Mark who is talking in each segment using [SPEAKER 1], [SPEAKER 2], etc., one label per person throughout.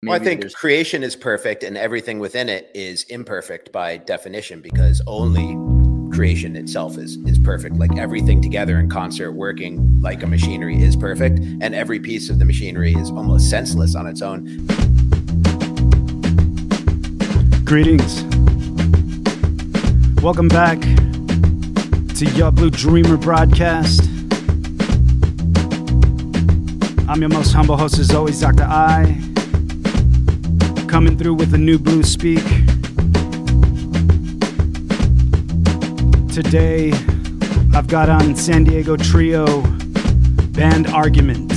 [SPEAKER 1] Well, I think creation is perfect and everything within it is imperfect by definition, because only creation itself is perfect. Like everything together in concert working like a machinery is perfect, and every piece of the machinery is almost senseless on its own.
[SPEAKER 2] Greetings. Welcome back to your Blue Dreamer broadcast. I'm your most humble host as always, Dr. I. Coming through with a new Blue Speak. Today, I've got on San Diego trio, Band Argument.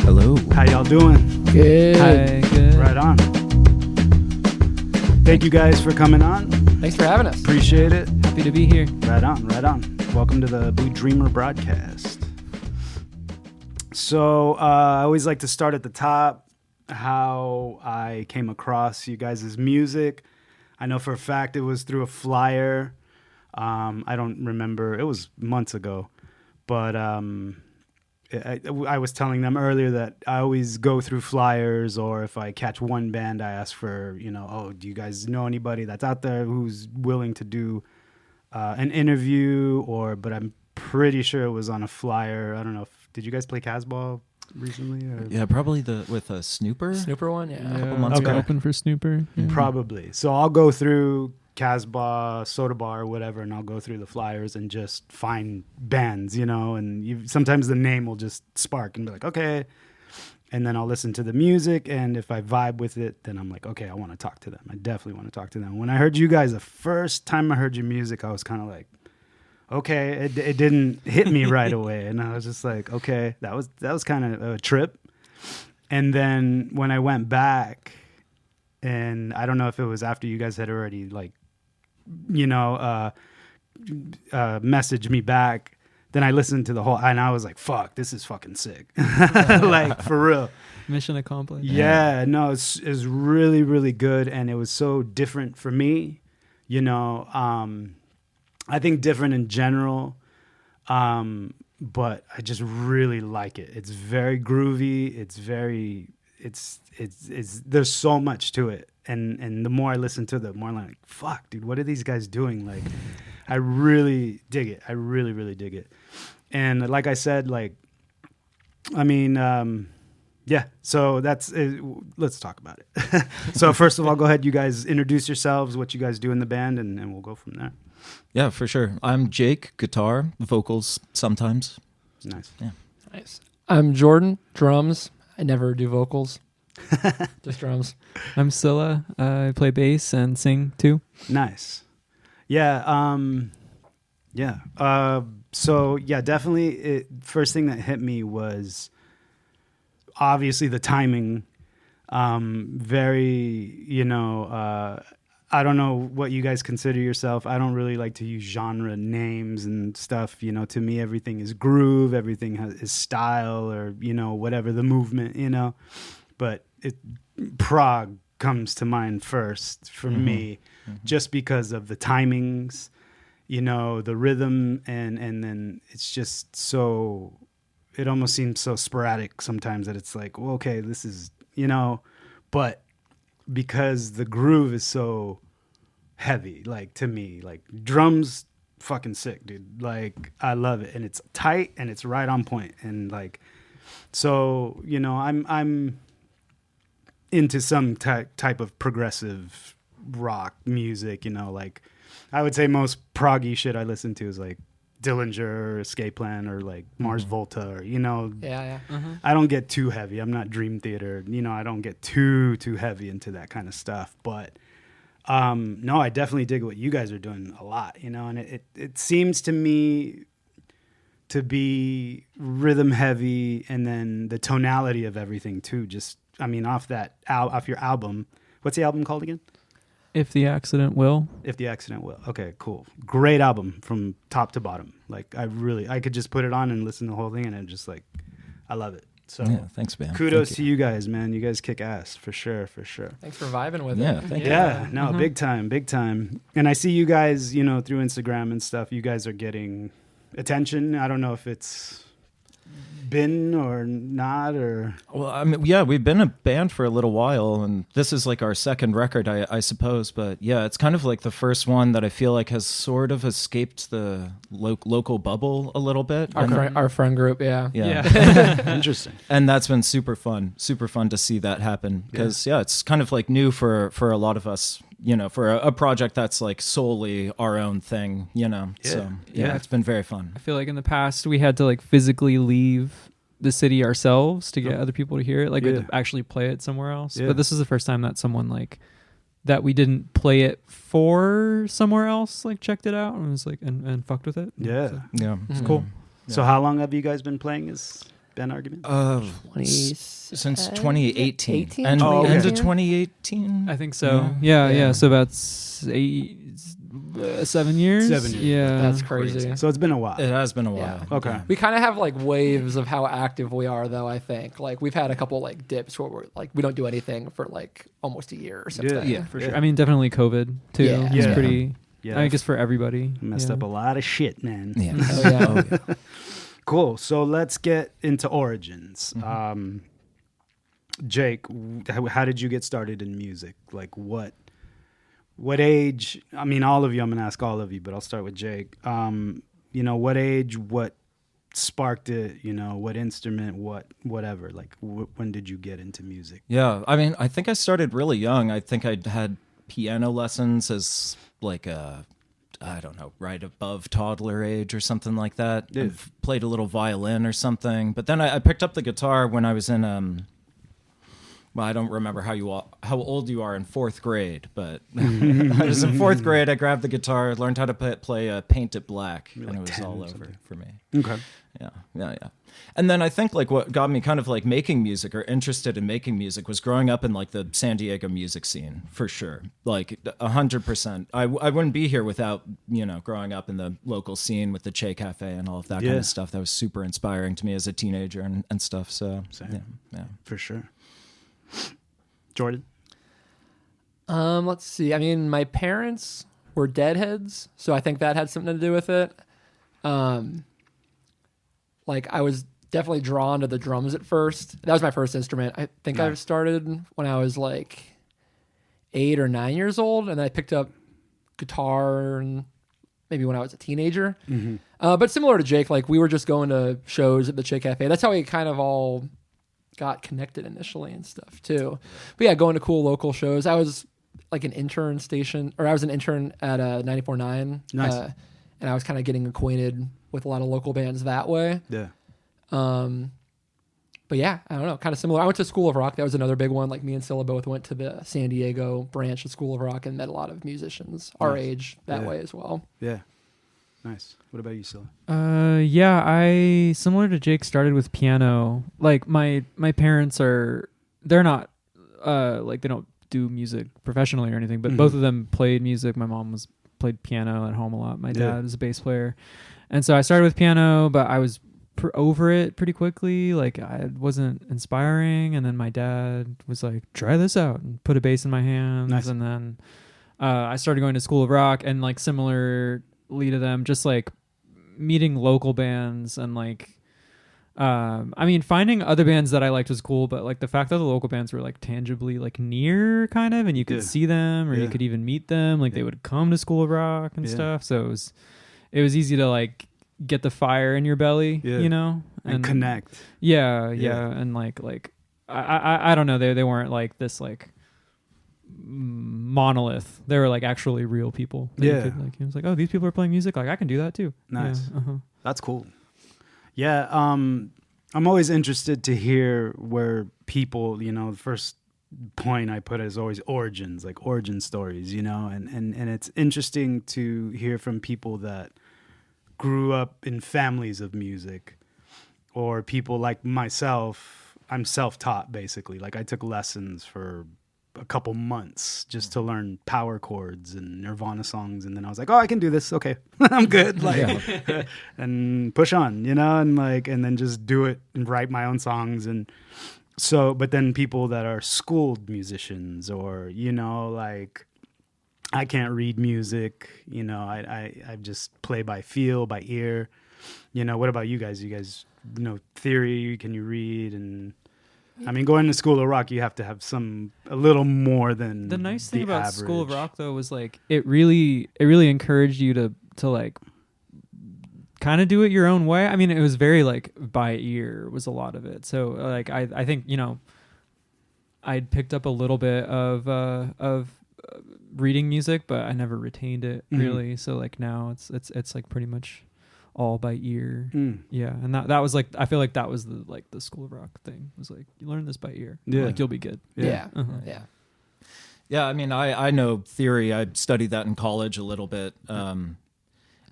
[SPEAKER 3] Hello.
[SPEAKER 2] How y'all doing?
[SPEAKER 4] Good.
[SPEAKER 3] Hi, good.
[SPEAKER 2] Right on. Thank you guys for coming on.
[SPEAKER 4] Thanks for having us.
[SPEAKER 2] Appreciate it.
[SPEAKER 3] Happy to be here.
[SPEAKER 2] Right on, right on. Welcome to the Blue Dreamer broadcast. So, I always like to start at the top, how I came across you guys' music. I know for a fact it was through a flyer. I don't remember. It was months ago. But I was telling them earlier that I always go through flyers, or if I catch one band, I ask for, oh, do you guys know anybody that's out there who's willing to do an interview? But I'm pretty sure it was on a flyer. I don't know. Did you guys play Casbah recently? Or?
[SPEAKER 3] Yeah, probably with a Snooper.
[SPEAKER 4] Snooper one, yeah.
[SPEAKER 3] A couple months ago.
[SPEAKER 5] Open for Snooper. Yeah.
[SPEAKER 2] Probably. So I'll go through Casbah, Soda Bar, or whatever, and I'll go through the flyers and just find bands, and sometimes the name will just spark and be like, okay. And then I'll listen to the music, and if I vibe with it, then I'm like, okay, I want to talk to them. I definitely want to talk to them. When I heard you guys, the first time I heard your music, I was kind of like, okay, it didn't hit me right away. And I was just like, okay, that was kind of a trip. And then when I went back, and I don't know if it was after you guys had already messaged me back, then I listened to the whole, and I was like, fuck, this is fucking sick. Like, for real.
[SPEAKER 5] Mission accomplished.
[SPEAKER 2] Yeah, no, it's really, really good. And it was so different for me, I think different in general, but I just really like it. It's very groovy. It's there's so much to it. And the more I listen to it, the more I'm like, fuck, dude, what are these guys doing? Like, I really dig it. I really, really dig it. And like I said, yeah, so that's it. Let's talk about it. So first of all, go ahead. You guys introduce yourselves, what you guys do in the band, and we'll go from there.
[SPEAKER 3] Yeah, for sure. I'm Jake, guitar, vocals sometimes.
[SPEAKER 2] Nice.
[SPEAKER 3] Yeah.
[SPEAKER 4] Nice. I'm Jordan, drums. I never do vocals. Just drums.
[SPEAKER 5] I'm Scylla. I play bass and sing too.
[SPEAKER 2] Nice. Yeah. So yeah, definitely. First thing that hit me was obviously the timing. I don't know what you guys consider yourself. I don't really like to use genre names and stuff. To me, everything is groove. Everything is style, or, whatever the movement, But prog comes to mind first for me, just because of the timings, the rhythm, and then it's just so, it almost seems so sporadic sometimes that it's like, well, okay, this is, but because the groove is so heavy, like, to me, like, drums fucking sick, dude. Like, I love it, and it's tight and it's right on point, and like, so I'm into some type of progressive rock music, like, I would say most proggy shit I listen to is like Dillinger or Escape Plan or like Mars Volta, or
[SPEAKER 4] Yeah.
[SPEAKER 2] I don't get too heavy. I'm not Dream Theater. I don't get too heavy into that kind of stuff. But no, I definitely dig what you guys are doing a lot, and it seems to me to be rhythm heavy, and then the tonality of everything too. Just, off your album. What's the album called again?
[SPEAKER 5] If the Accident Will.
[SPEAKER 2] If the Accident Will. Okay, cool. Great album from top to bottom. Like, I could just put it on and listen to the whole thing, and it just like, I love it. So
[SPEAKER 3] yeah, thanks, man.
[SPEAKER 2] Kudos to you guys, man. You guys kick ass for sure.
[SPEAKER 4] Thanks for vibing with
[SPEAKER 3] Yeah,
[SPEAKER 4] it.
[SPEAKER 3] thank you.
[SPEAKER 2] Yeah, no, big time. And I see you guys, through Instagram and stuff, you guys are getting attention. I don't know if it's been or not, or
[SPEAKER 3] Well, I mean, yeah, we've been a band for a little while, and this is like our second record, I suppose. But yeah, it's kind of like the first one that I feel like has sort of escaped the local bubble a little bit.
[SPEAKER 4] Our friend group, yeah.
[SPEAKER 2] interesting.
[SPEAKER 3] And that's been super fun to see that happen because it's kind of like new for a lot of us, for a project that's like solely our own thing, So
[SPEAKER 5] Yeah.
[SPEAKER 3] it's been very fun.
[SPEAKER 5] I feel like in the past we had to like physically leave the city ourselves to get other people to hear it. Like we had to actually play it somewhere else.
[SPEAKER 2] Yeah.
[SPEAKER 5] But this is the first time that someone like that we didn't play it for somewhere else like checked it out and was like and fucked with it.
[SPEAKER 2] Yeah.
[SPEAKER 5] So,
[SPEAKER 3] Yeah,
[SPEAKER 5] it's cool.
[SPEAKER 2] So how long have you guys been playing as band argument?
[SPEAKER 3] Since 2018
[SPEAKER 4] 18?
[SPEAKER 3] and
[SPEAKER 2] Oh, okay.
[SPEAKER 3] end of 2018.
[SPEAKER 5] I think so.
[SPEAKER 3] Yeah.
[SPEAKER 5] Yeah. So about 7 years.
[SPEAKER 2] 7 years.
[SPEAKER 5] Yeah.
[SPEAKER 4] That's crazy.
[SPEAKER 2] So it's been a while.
[SPEAKER 3] It has been a
[SPEAKER 4] Yeah.
[SPEAKER 3] while.
[SPEAKER 2] Okay.
[SPEAKER 4] We kind of have like waves of how active we are, though. I think like we've had a couple like dips where we're like we don't do anything for like almost a year or something.
[SPEAKER 2] Yeah.
[SPEAKER 5] For sure. I mean, definitely COVID too.
[SPEAKER 4] Yeah.
[SPEAKER 5] It's
[SPEAKER 2] Yeah.
[SPEAKER 5] pretty.
[SPEAKER 2] Yeah.
[SPEAKER 5] I guess for everybody.
[SPEAKER 2] Messed up a lot of shit, man.
[SPEAKER 3] Yeah.
[SPEAKER 4] Oh, yeah.
[SPEAKER 2] Cool. So let's get into origins. Jake, how did you get started in music? Like what age? I mean, all of you, I'm going to ask all of you, but I'll start with Jake. What age, what sparked it, what instrument, whatever, like when did you get into music?
[SPEAKER 3] Yeah, I mean, I think I started really young. I think I had piano lessons as like I don't know, right above toddler age or something like that.
[SPEAKER 2] Yeah.
[SPEAKER 3] I've played a little violin or something. But then I picked up the guitar when I was in, well, I don't remember how old you are in fourth grade, but I was in fourth grade. I grabbed the guitar, learned how to play Paint It Black, and
[SPEAKER 2] like
[SPEAKER 3] it was
[SPEAKER 2] 10
[SPEAKER 3] all
[SPEAKER 2] or
[SPEAKER 3] over
[SPEAKER 2] something.
[SPEAKER 3] for me.
[SPEAKER 2] Okay.
[SPEAKER 3] Yeah. And then I think like what got me kind of like making music or interested in making music was growing up in like the San Diego music scene for sure. Like 100%. I wouldn't be here without, growing up in the local scene with the Che Cafe and all of that kind of stuff. That was super inspiring to me as a teenager and stuff. So yeah.
[SPEAKER 2] For sure. Jordan?
[SPEAKER 4] Let's see. I mean, my parents were Deadheads, so I think that had something to do with it. Like I was definitely drawn to the drums at first. That was my first instrument. I think I started when I was like 8 or 9 years old, and then I picked up guitar and maybe when I was a teenager. But similar to Jake, like we were just going to shows at the Che Cafe. That's how we kind of all got connected initially and stuff too. But yeah, going to cool local shows. I was like an intern at 94.9.
[SPEAKER 2] Nice.
[SPEAKER 4] And I was kind of getting acquainted with a lot of local bands that way.
[SPEAKER 2] Yeah.
[SPEAKER 4] But yeah, I don't know, kind of similar. I went to School of Rock. That was another big one. Like me and Scylla both went to the San Diego branch of School of Rock and met a lot of musicians our age that way as well.
[SPEAKER 2] Yeah. Nice. What about you, Scylla?
[SPEAKER 5] Yeah, I similar to Jake started with piano. Like my parents they're not like they don't do music professionally or anything, but both of them played music. My mom played piano at home a lot. My dad is a bass player. And so I started with piano, but I was over it pretty quickly. Like I wasn't inspiring. And then my dad was like, try this out, and put a bass in my hands.
[SPEAKER 2] Nice.
[SPEAKER 5] And then I started going to School of Rock, and like similarly to them, just like meeting local bands and like, I mean, finding other bands that I liked was cool, but like the fact that the local bands were like tangibly like near kind of, and you could see them or you could even meet them, like they would come to School of Rock and stuff. So it was easy to like get the fire in your belly,
[SPEAKER 2] and connect.
[SPEAKER 5] Yeah. And like I don't know, they weren't like this like monolith. They were like actually real people. It was like, oh, these people are playing music, like I can do that too.
[SPEAKER 2] Nice.
[SPEAKER 5] Yeah,
[SPEAKER 2] That's cool. Yeah, I'm always interested to hear where people, the first point I put is always origins, like origin stories, and it's interesting to hear from people that grew up in families of music, or people like myself. I'm self-taught basically. Like I took lessons for a couple months just to learn power chords and Nirvana songs, and then I was like, oh, I can do this. Okay, I'm good. Like, and push on, and then just do it and write my own songs. And so, but then people that are schooled musicians, or like I can't read music. I just play by feel, by ear. What about you guys? You guys theory can you read? And I mean, going to School of Rock, you have to have a little more than
[SPEAKER 5] The nice thing about
[SPEAKER 2] average.
[SPEAKER 5] School of Rock though was like it really encouraged you to like kind of do it your own way. I mean, it was very like by ear was a lot of it. So like I think I'd picked up a little bit of reading music, but I never retained it really. So like now it's like pretty much all by ear. Yeah, and that was like I feel like that was the School of Rock thing. It was like you learn this by ear.
[SPEAKER 2] Yeah,
[SPEAKER 5] like you'll be good.
[SPEAKER 4] Yeah.
[SPEAKER 3] Yeah, I mean, I know theory. I studied that in college a little bit.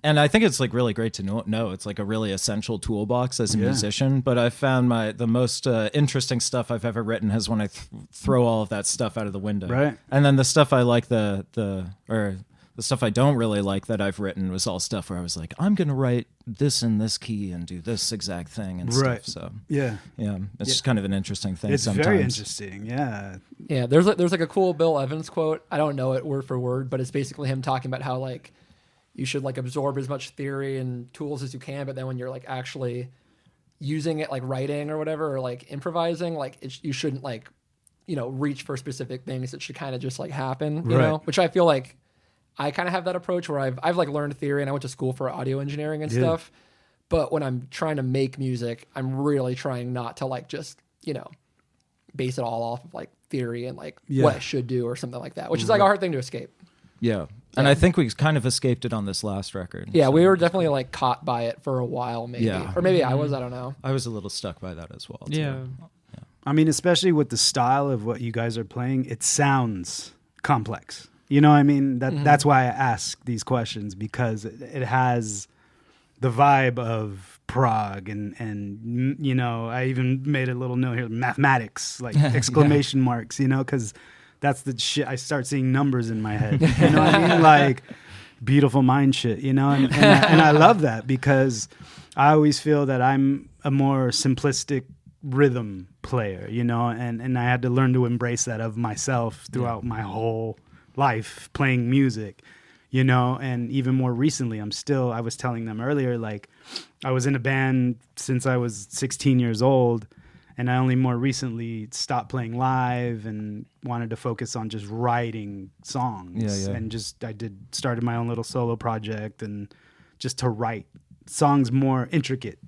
[SPEAKER 3] And I think it's like really great to know. It's like a really essential toolbox as a musician. But I found the most interesting stuff I've ever written is when I throw all of that stuff out of the window.
[SPEAKER 2] Right.
[SPEAKER 3] And then the stuff I like, or the stuff I don't really like that I've written was all stuff where I was like, I'm going to write this in this key and do this exact thing and stuff. So
[SPEAKER 2] yeah,
[SPEAKER 3] it's just kind of an interesting thing.
[SPEAKER 2] It's
[SPEAKER 3] sometimes.
[SPEAKER 2] very interesting. Yeah.
[SPEAKER 4] Yeah, there's like a cool Bill Evans quote. I don't know it word for word, but it's basically him talking about how like you should like absorb as much theory and tools as you can, but then when you're like actually using it, like writing or whatever, or like improvising, like you shouldn't like, reach for specific things. It should kind of just like happen, you know, which I feel like I kind of have that approach where I've like learned theory and I went to school for audio engineering and stuff. But when I'm trying to make music, I'm really trying not to like just, base it all off of like theory and like what I should do or something like that, which is like a hard thing to escape.
[SPEAKER 3] Yeah. And I think we kind of escaped it on this last record.
[SPEAKER 4] Yeah,
[SPEAKER 3] so.
[SPEAKER 4] we were definitely like caught by it for a while, maybe.
[SPEAKER 3] Yeah.
[SPEAKER 4] Or maybe I was, I don't know.
[SPEAKER 3] I was a little stuck by that as well. Too.
[SPEAKER 5] Yeah.
[SPEAKER 2] I mean, especially with the style of what you guys are playing, it sounds complex. You know what I mean? That's why I ask these questions, because it has the vibe of prog and I even made a little note here, mathematics, like exclamation marks, because that's the shit. I start seeing numbers in my head. You know what I mean? Like beautiful mind shit, and I love that, because I always feel that I'm a more simplistic rhythm player, and I had to learn to embrace that of myself throughout my whole life playing music, and even more recently, I was telling them earlier, like I was in a band since I was 16 years old. And I only more recently stopped playing live and wanted to focus on just writing songs. And started my own little solo project, and just to write songs more intricate,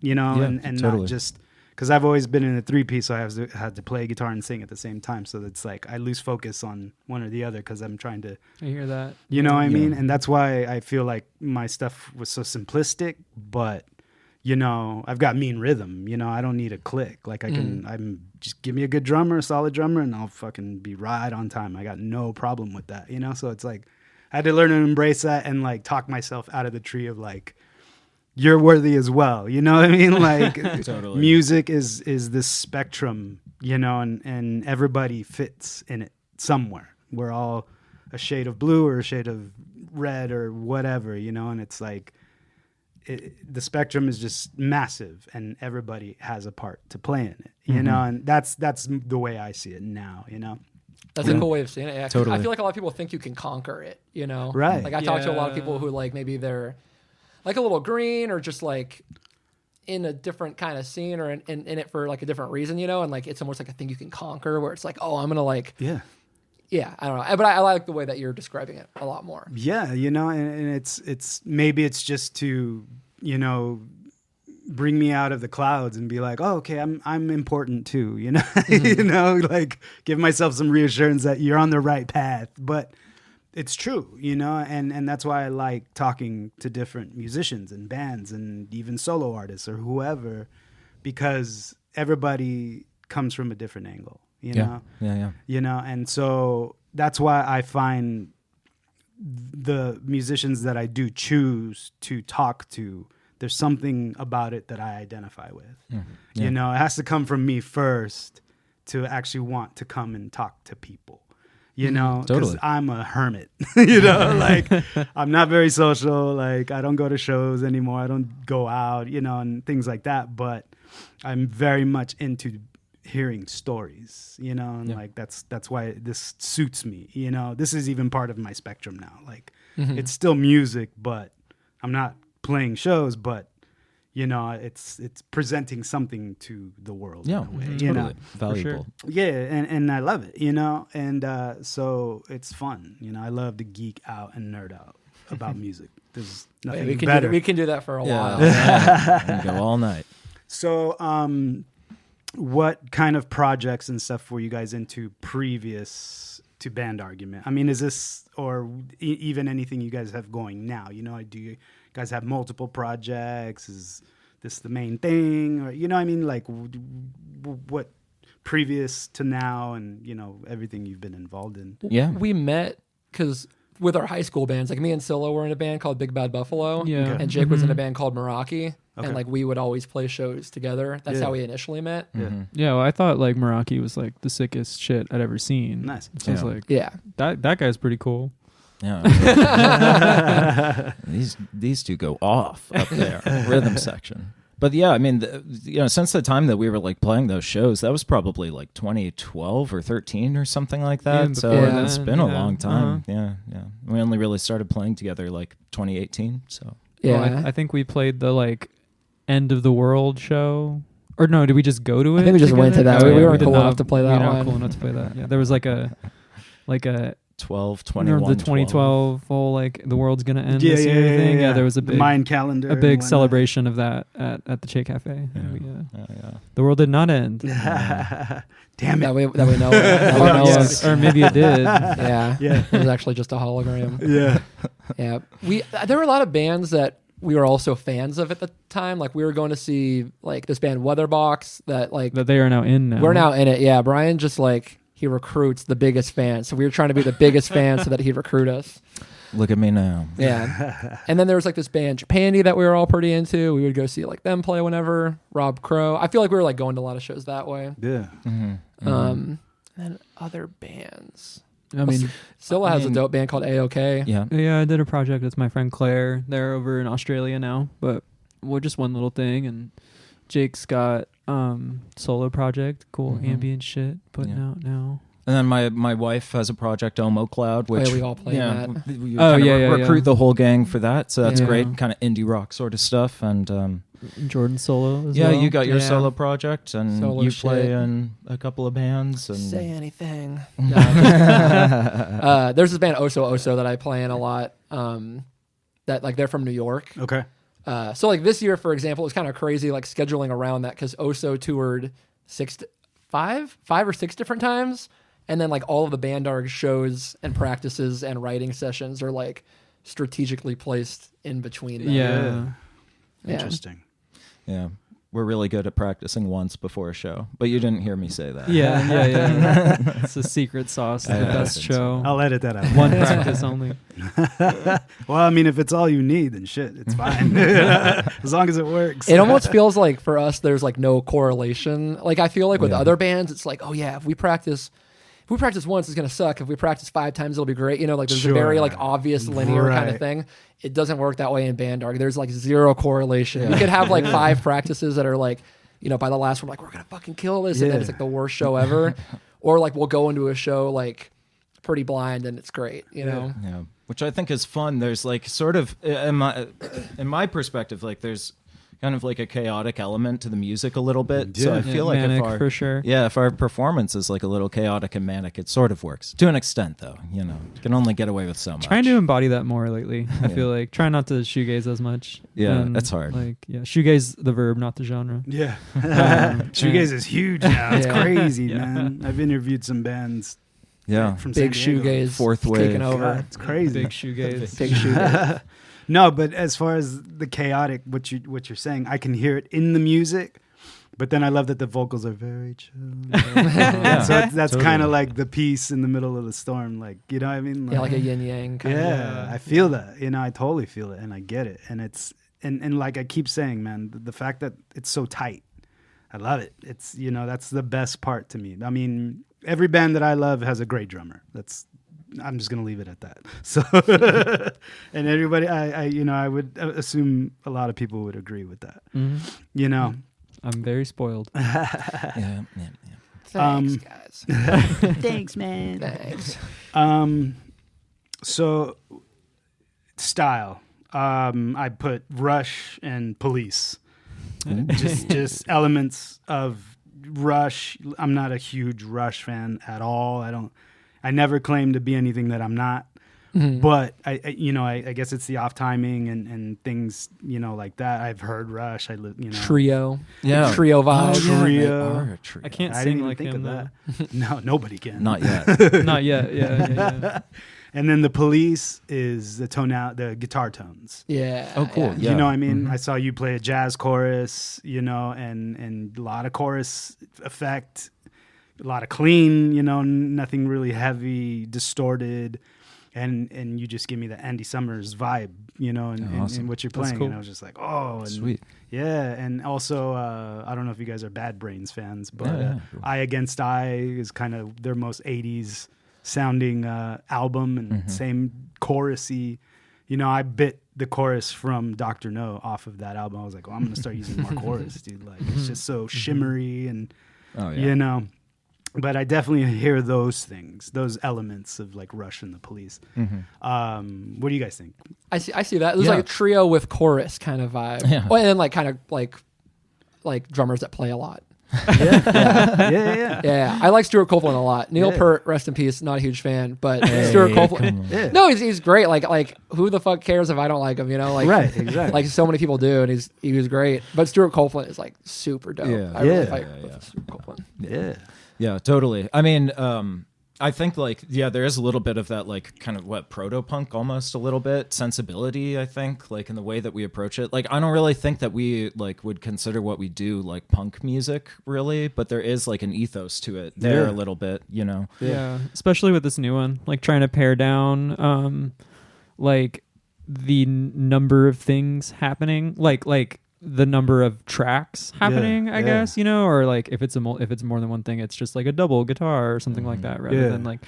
[SPEAKER 2] and totally. Not just because I've always been in a 3-piece, so I had to play guitar and sing at the same time. So it's like I lose focus on one or the other because I'm trying to.
[SPEAKER 5] I hear that.
[SPEAKER 2] You know what I mean? And that's why I feel like my stuff was so simplistic, but. I've got mean rhythm, I don't need a click. Like I'm just give me a good drummer, a solid drummer, and I'll fucking be right on time. I got no problem with that, So it's like, I had to learn to embrace that and like talk myself out of the tree of like, you're worthy as well. You know what I mean? Like
[SPEAKER 3] totally.
[SPEAKER 2] Music is this spectrum, and everybody fits in it somewhere. We're all a shade of blue or a shade of red or whatever, and it's like, the spectrum is just massive, and everybody has a part to play in it, and that's the way I see it now,
[SPEAKER 4] That's a cool way of seeing it. Yeah,
[SPEAKER 3] totally.
[SPEAKER 4] I feel like a lot of people think you can conquer it,
[SPEAKER 2] Right.
[SPEAKER 4] Like I talk to a lot of people who like maybe they're like a little green or just like in a different kind of scene or in it for like a different reason, and like it's almost like a thing you can conquer where it's like, oh, I'm gonna like yeah, I don't know, but I like the way that you're describing it a lot more.
[SPEAKER 2] Yeah, and it's maybe it's just to bring me out of the clouds and be like, oh, okay, I'm important too, like give myself some reassurance that you're on the right path. But it's true, and that's why I like talking to different musicians and bands and even solo artists or whoever, because everybody comes from a different angle. Yeah. And so that's why I find the musicians that I do choose to talk to, there's something about it that I identify with. It has to come from me first to actually want to come and talk to people, because
[SPEAKER 3] totally.
[SPEAKER 2] I'm a hermit, like I'm not very social. Like I don't go to shows anymore. I don't go out, and things like that. But I'm very much into hearing stories, and like that's why this suits me. This is even part of my spectrum now. Like it's still music, but I'm not playing shows, but you know, it's presenting something to the world.
[SPEAKER 3] Yeah,
[SPEAKER 2] in a way,
[SPEAKER 3] totally
[SPEAKER 2] you know?
[SPEAKER 3] valuable.
[SPEAKER 2] Yeah, and I love it, you know, and so it's fun. You know, I love to geek out and nerd out about music. There's nothing
[SPEAKER 4] we can
[SPEAKER 2] better.
[SPEAKER 4] we can do that for a while.
[SPEAKER 3] Yeah, we can go all night.
[SPEAKER 2] So, what kind of projects and stuff were you guys into previous to Band Argument? I mean, is this or even anything you guys have going now? You know, do you guys have multiple projects? Is this the main thing? Or, you know, I mean, like what previous to now and, you know, everything you've been involved in?
[SPEAKER 3] Yeah.
[SPEAKER 4] We met because with our high school bands, like me and Scylla were in a band called Big Bad Buffalo.
[SPEAKER 5] Yeah.
[SPEAKER 2] Okay.
[SPEAKER 4] And Jake was in a band called Meraki.
[SPEAKER 2] Okay.
[SPEAKER 4] And like we would always play shows together. That's
[SPEAKER 2] Yeah.
[SPEAKER 4] how we initially met.
[SPEAKER 2] Yeah.
[SPEAKER 5] Yeah, well, I thought like Meraki was like the sickest shit I'd ever seen.
[SPEAKER 2] Nice.
[SPEAKER 5] So I was
[SPEAKER 3] Yeah.
[SPEAKER 5] like,
[SPEAKER 4] Yeah.
[SPEAKER 5] that guy's pretty cool.
[SPEAKER 3] Yeah. these two go off up there, rhythm section. But yeah, I mean, you know, since the time that we were like playing those shows, that was probably like 2012 or 13 or something like that.
[SPEAKER 5] Even
[SPEAKER 3] So
[SPEAKER 5] before
[SPEAKER 3] it's
[SPEAKER 5] then,
[SPEAKER 3] been a
[SPEAKER 5] yeah.
[SPEAKER 3] long time. Yeah. We only really started playing together like 2018. So
[SPEAKER 4] Yeah.
[SPEAKER 5] Well, I think we played the like end of the world show. Or no, did we just go to it?
[SPEAKER 4] I think we just went to that.
[SPEAKER 5] together?
[SPEAKER 4] We weren't
[SPEAKER 5] did
[SPEAKER 4] cool
[SPEAKER 5] not-
[SPEAKER 4] enough to play that
[SPEAKER 5] we were not
[SPEAKER 4] one.
[SPEAKER 5] cool enough to play that. Yeah, there was like a
[SPEAKER 3] 12,
[SPEAKER 5] you know,
[SPEAKER 3] 21,
[SPEAKER 5] the 2012 whole like the world's gonna end
[SPEAKER 2] Yeah,
[SPEAKER 5] this
[SPEAKER 2] yeah,
[SPEAKER 5] year
[SPEAKER 2] yeah,
[SPEAKER 5] thing.
[SPEAKER 2] yeah.
[SPEAKER 5] Yeah, there was a
[SPEAKER 2] The
[SPEAKER 5] big
[SPEAKER 2] Mayan calendar.
[SPEAKER 5] a
[SPEAKER 2] and
[SPEAKER 5] big
[SPEAKER 2] whatnot.
[SPEAKER 5] celebration of that at the Che Cafe.
[SPEAKER 3] Yeah.
[SPEAKER 5] And we,
[SPEAKER 3] Yeah.
[SPEAKER 5] the world did not end.
[SPEAKER 2] Damn it.
[SPEAKER 4] That we know. That we know
[SPEAKER 5] Yes,
[SPEAKER 4] of.
[SPEAKER 5] or maybe it did.
[SPEAKER 4] Yeah.
[SPEAKER 2] Yeah.
[SPEAKER 4] It was actually just a hologram.
[SPEAKER 2] Yeah.
[SPEAKER 4] Yeah. There were a lot of bands that we were also fans of at the time. Like we were going to see like this band Weatherbox that like
[SPEAKER 5] That they are now in now.
[SPEAKER 4] we're now in it. Yeah. Brian just like he recruits the biggest fans. So we were trying to be the biggest fans so that he'd recruit us.
[SPEAKER 3] Look at me now.
[SPEAKER 4] Yeah. And then there was like this band Japandy that we were all pretty into. We would go see like them play whenever. Rob Crow. I feel like we were like going to a lot of shows that way.
[SPEAKER 2] Yeah.
[SPEAKER 4] And then other bands.
[SPEAKER 5] I mean,
[SPEAKER 4] Scylla has a dope band called AOK.
[SPEAKER 3] Yeah.
[SPEAKER 5] yeah, I did a project with my friend Claire. They're over in Australia now, but we're just one little thing. And Jake's got solo project, cool ambient shit putting out now.
[SPEAKER 3] And then my wife has a project, Omo Cloud, which
[SPEAKER 4] we all play in that.
[SPEAKER 3] we
[SPEAKER 5] Oh,
[SPEAKER 3] kinda
[SPEAKER 5] yeah,
[SPEAKER 3] recruit the whole gang for that. So that's
[SPEAKER 4] Yeah.
[SPEAKER 3] great, kind of indie rock sort of stuff. And
[SPEAKER 5] Jordan solo as
[SPEAKER 3] yeah,
[SPEAKER 5] well.
[SPEAKER 3] you got your
[SPEAKER 4] Yeah.
[SPEAKER 3] solo project, and
[SPEAKER 4] Solo
[SPEAKER 3] you
[SPEAKER 4] shit.
[SPEAKER 3] play in a couple of bands. And
[SPEAKER 4] Say anything. There's this band Oso Oso that I play in a lot. That like they're from New York.
[SPEAKER 2] Okay.
[SPEAKER 4] So like this year, for example, it was kind of crazy like scheduling around that because Oso toured five or six different times, and then like all of the Band Arg shows and practices and writing sessions are like strategically placed in between them.
[SPEAKER 5] Yeah.
[SPEAKER 4] Yeah.
[SPEAKER 2] Interesting.
[SPEAKER 3] yeah, we're really good at practicing once before a show, but you didn't hear me say that.
[SPEAKER 5] Yeah. It's a secret sauce, the
[SPEAKER 3] Yeah,
[SPEAKER 5] best
[SPEAKER 3] I think
[SPEAKER 5] show.
[SPEAKER 2] I'll edit that out.
[SPEAKER 5] One practice only.
[SPEAKER 2] Well, I mean, if it's all you need, then shit, it's fine. As long as it works.
[SPEAKER 4] It almost feels like for us, there's like no correlation. Like I feel like with
[SPEAKER 3] Yeah.
[SPEAKER 4] other bands, it's like, oh yeah, if we practice once, it's gonna suck. If we practice 5 times, it'll be great. You know, like there's a very
[SPEAKER 2] Sure.
[SPEAKER 4] like obvious linear kind of
[SPEAKER 2] Right.
[SPEAKER 4] thing. It doesn't work that way in Band Arg. There's like zero correlation. You could have like 5 practices that are like, you know, by the last one, like we're gonna fucking kill this, and then
[SPEAKER 2] Yeah.
[SPEAKER 4] it's like the worst show ever. Or like we'll go into a show like pretty blind and it's great. You know.
[SPEAKER 3] Yeah, which I think is fun. There's like sort of in my perspective, like there's kind of like a chaotic element to the music a little bit. So I
[SPEAKER 2] Yeah.
[SPEAKER 3] feel like
[SPEAKER 5] Manic,
[SPEAKER 3] if our
[SPEAKER 5] for sure.
[SPEAKER 3] if our performance is like a little chaotic and manic, it sort of works to an extent, though. You know, you can only get away with so much.
[SPEAKER 5] Trying to embody that more lately. I
[SPEAKER 3] Yeah.
[SPEAKER 5] feel like try not to shoegaze as much.
[SPEAKER 3] Yeah,
[SPEAKER 5] And,
[SPEAKER 3] that's hard.
[SPEAKER 5] Like shoegaze the verb, not the genre.
[SPEAKER 2] Yeah. Shoegaze is huge now. It's
[SPEAKER 4] Yeah.
[SPEAKER 2] crazy,
[SPEAKER 5] Yeah.
[SPEAKER 2] man. I've interviewed some bands
[SPEAKER 3] Yeah,
[SPEAKER 2] from
[SPEAKER 4] Big
[SPEAKER 2] San Diego.
[SPEAKER 4] shoegaze,
[SPEAKER 3] Fourth
[SPEAKER 4] is
[SPEAKER 3] wave.
[SPEAKER 4] taking over.
[SPEAKER 2] God, it's crazy.
[SPEAKER 5] Big shoegaze.
[SPEAKER 4] Big shoegaze.
[SPEAKER 2] No, but as far as the chaotic, what you're saying, I can hear it in the music, but then I love that the vocals are very chill.
[SPEAKER 3] Yeah,
[SPEAKER 2] So that's
[SPEAKER 3] totally.
[SPEAKER 2] kind of like the peace in the middle of the storm, like, you know what I mean?
[SPEAKER 4] Yeah, like a yin yang kind
[SPEAKER 2] Yeah,
[SPEAKER 4] of.
[SPEAKER 2] I feel that. You know, I totally feel it, and I get it. And it's and like I keep saying, man, the fact that it's so tight, I love it. It's, you know, that's the best part to me. I mean, every band that I love has a great drummer. I'm just gonna leave it at that. So, and everybody, I would assume a lot of people would agree with that.
[SPEAKER 5] Mhm.
[SPEAKER 2] You know,
[SPEAKER 5] I'm very spoiled.
[SPEAKER 3] yeah.
[SPEAKER 4] Thanks, guys.
[SPEAKER 2] thanks, man.
[SPEAKER 4] Thanks.
[SPEAKER 2] So style. I put Rush and Police. just elements of Rush. I'm not a huge Rush fan at all. I never claim to be anything that I'm not. But I guess it's the off timing and things, like that. I've heard Rush.
[SPEAKER 4] Trio.
[SPEAKER 3] Yeah.
[SPEAKER 4] Trio vibe.
[SPEAKER 2] Trio.
[SPEAKER 3] They are a trio.
[SPEAKER 5] I can't
[SPEAKER 2] I
[SPEAKER 5] sing
[SPEAKER 2] didn't even
[SPEAKER 5] like
[SPEAKER 2] think
[SPEAKER 5] him
[SPEAKER 2] of
[SPEAKER 5] though.
[SPEAKER 2] that. No, nobody can.
[SPEAKER 3] Not yet.
[SPEAKER 5] Not yet. Yeah.
[SPEAKER 2] And then the Police is the guitar tones.
[SPEAKER 4] Yeah.
[SPEAKER 3] Oh, cool.
[SPEAKER 2] You know what I mean?
[SPEAKER 3] Mm-hmm.
[SPEAKER 2] I saw you play a jazz chorus, and a lot of chorus effect, a lot of clean, nothing really heavy, distorted. And you just give me the Andy Summers vibe, in
[SPEAKER 3] Awesome.
[SPEAKER 2] what you're
[SPEAKER 5] That's
[SPEAKER 2] playing.
[SPEAKER 5] cool.
[SPEAKER 2] And I was just like, oh, and
[SPEAKER 3] Sweet.
[SPEAKER 2] yeah. And also, I don't know if you guys are Bad Brains fans, but
[SPEAKER 3] Yeah, cool.
[SPEAKER 2] Eye Against Eye is kind of their most 80s sounding album, and same chorusy. I bit the chorus from Dr. No off of that album. I was like, I'm going to start using more chorus, dude. Like, it's just so shimmery and,
[SPEAKER 3] Oh, yeah.
[SPEAKER 2] But I definitely hear those things, those elements of like Rush and the Police. What do you guys think?
[SPEAKER 4] I see that. There's
[SPEAKER 3] Yeah.
[SPEAKER 4] like a trio with chorus kind of vibe.
[SPEAKER 3] Yeah.
[SPEAKER 4] Oh, and then like kind of like drummers that play a lot.
[SPEAKER 2] Yeah.
[SPEAKER 4] Yeah, I like Stuart Copeland a lot. Neil
[SPEAKER 2] Yeah.
[SPEAKER 4] Peart, rest in peace. Not a huge fan, but Stuart Copeland.
[SPEAKER 2] Yeah.
[SPEAKER 4] No, he's great. Like who the fuck cares if I don't like him? Like
[SPEAKER 2] Right, exactly.
[SPEAKER 4] Like so many people do, and he was great. But Stuart Copeland is like super dope.
[SPEAKER 3] Yeah.
[SPEAKER 4] I really
[SPEAKER 2] Yeah.
[SPEAKER 4] fight
[SPEAKER 3] Yeah,
[SPEAKER 4] with
[SPEAKER 3] yeah.
[SPEAKER 4] Stuart Copeland.
[SPEAKER 2] Yeah.
[SPEAKER 3] Yeah, totally. I mean, I think there is a little bit of that kind of proto-punk almost a little bit sensibility, I think, in the way that we approach it. I don't really think that we would consider what we do punk music really, but there is an ethos to it there
[SPEAKER 2] Yeah.
[SPEAKER 3] a little bit,
[SPEAKER 5] Yeah, especially with this new one, trying to pare down, the number of things happening, like the number of tracks happening, I
[SPEAKER 2] yeah.
[SPEAKER 5] guess, or if it's if it's more than one thing, it's just a double guitar or something like that, rather
[SPEAKER 2] Yeah.
[SPEAKER 5] than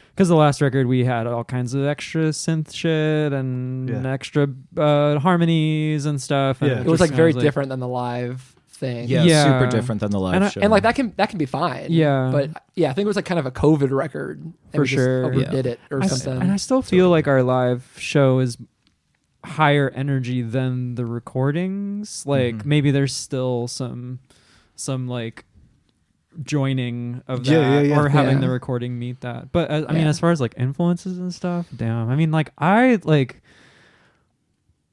[SPEAKER 5] because the last record we had all kinds of extra synth shit and
[SPEAKER 2] Yeah.
[SPEAKER 5] extra harmonies and stuff. And
[SPEAKER 2] Yeah.
[SPEAKER 4] It was
[SPEAKER 5] just
[SPEAKER 4] very
[SPEAKER 5] sounds
[SPEAKER 4] different than the live thing.
[SPEAKER 3] Yeah,
[SPEAKER 5] Yeah.
[SPEAKER 3] super different than the live
[SPEAKER 5] And
[SPEAKER 3] show.
[SPEAKER 4] And that can be fine.
[SPEAKER 5] Yeah.
[SPEAKER 4] But yeah, I think it was kind of a COVID record. And
[SPEAKER 5] For
[SPEAKER 4] we just
[SPEAKER 5] sure.
[SPEAKER 4] overdid it or something.
[SPEAKER 5] And I still feel like our live show is higher energy than the recordings. Maybe there's still some joining of that,
[SPEAKER 2] Yeah.
[SPEAKER 5] or having
[SPEAKER 4] Yeah.
[SPEAKER 5] the recording meet that. But I mean,
[SPEAKER 4] Yeah.
[SPEAKER 5] as far as influences and stuff, damn. I mean,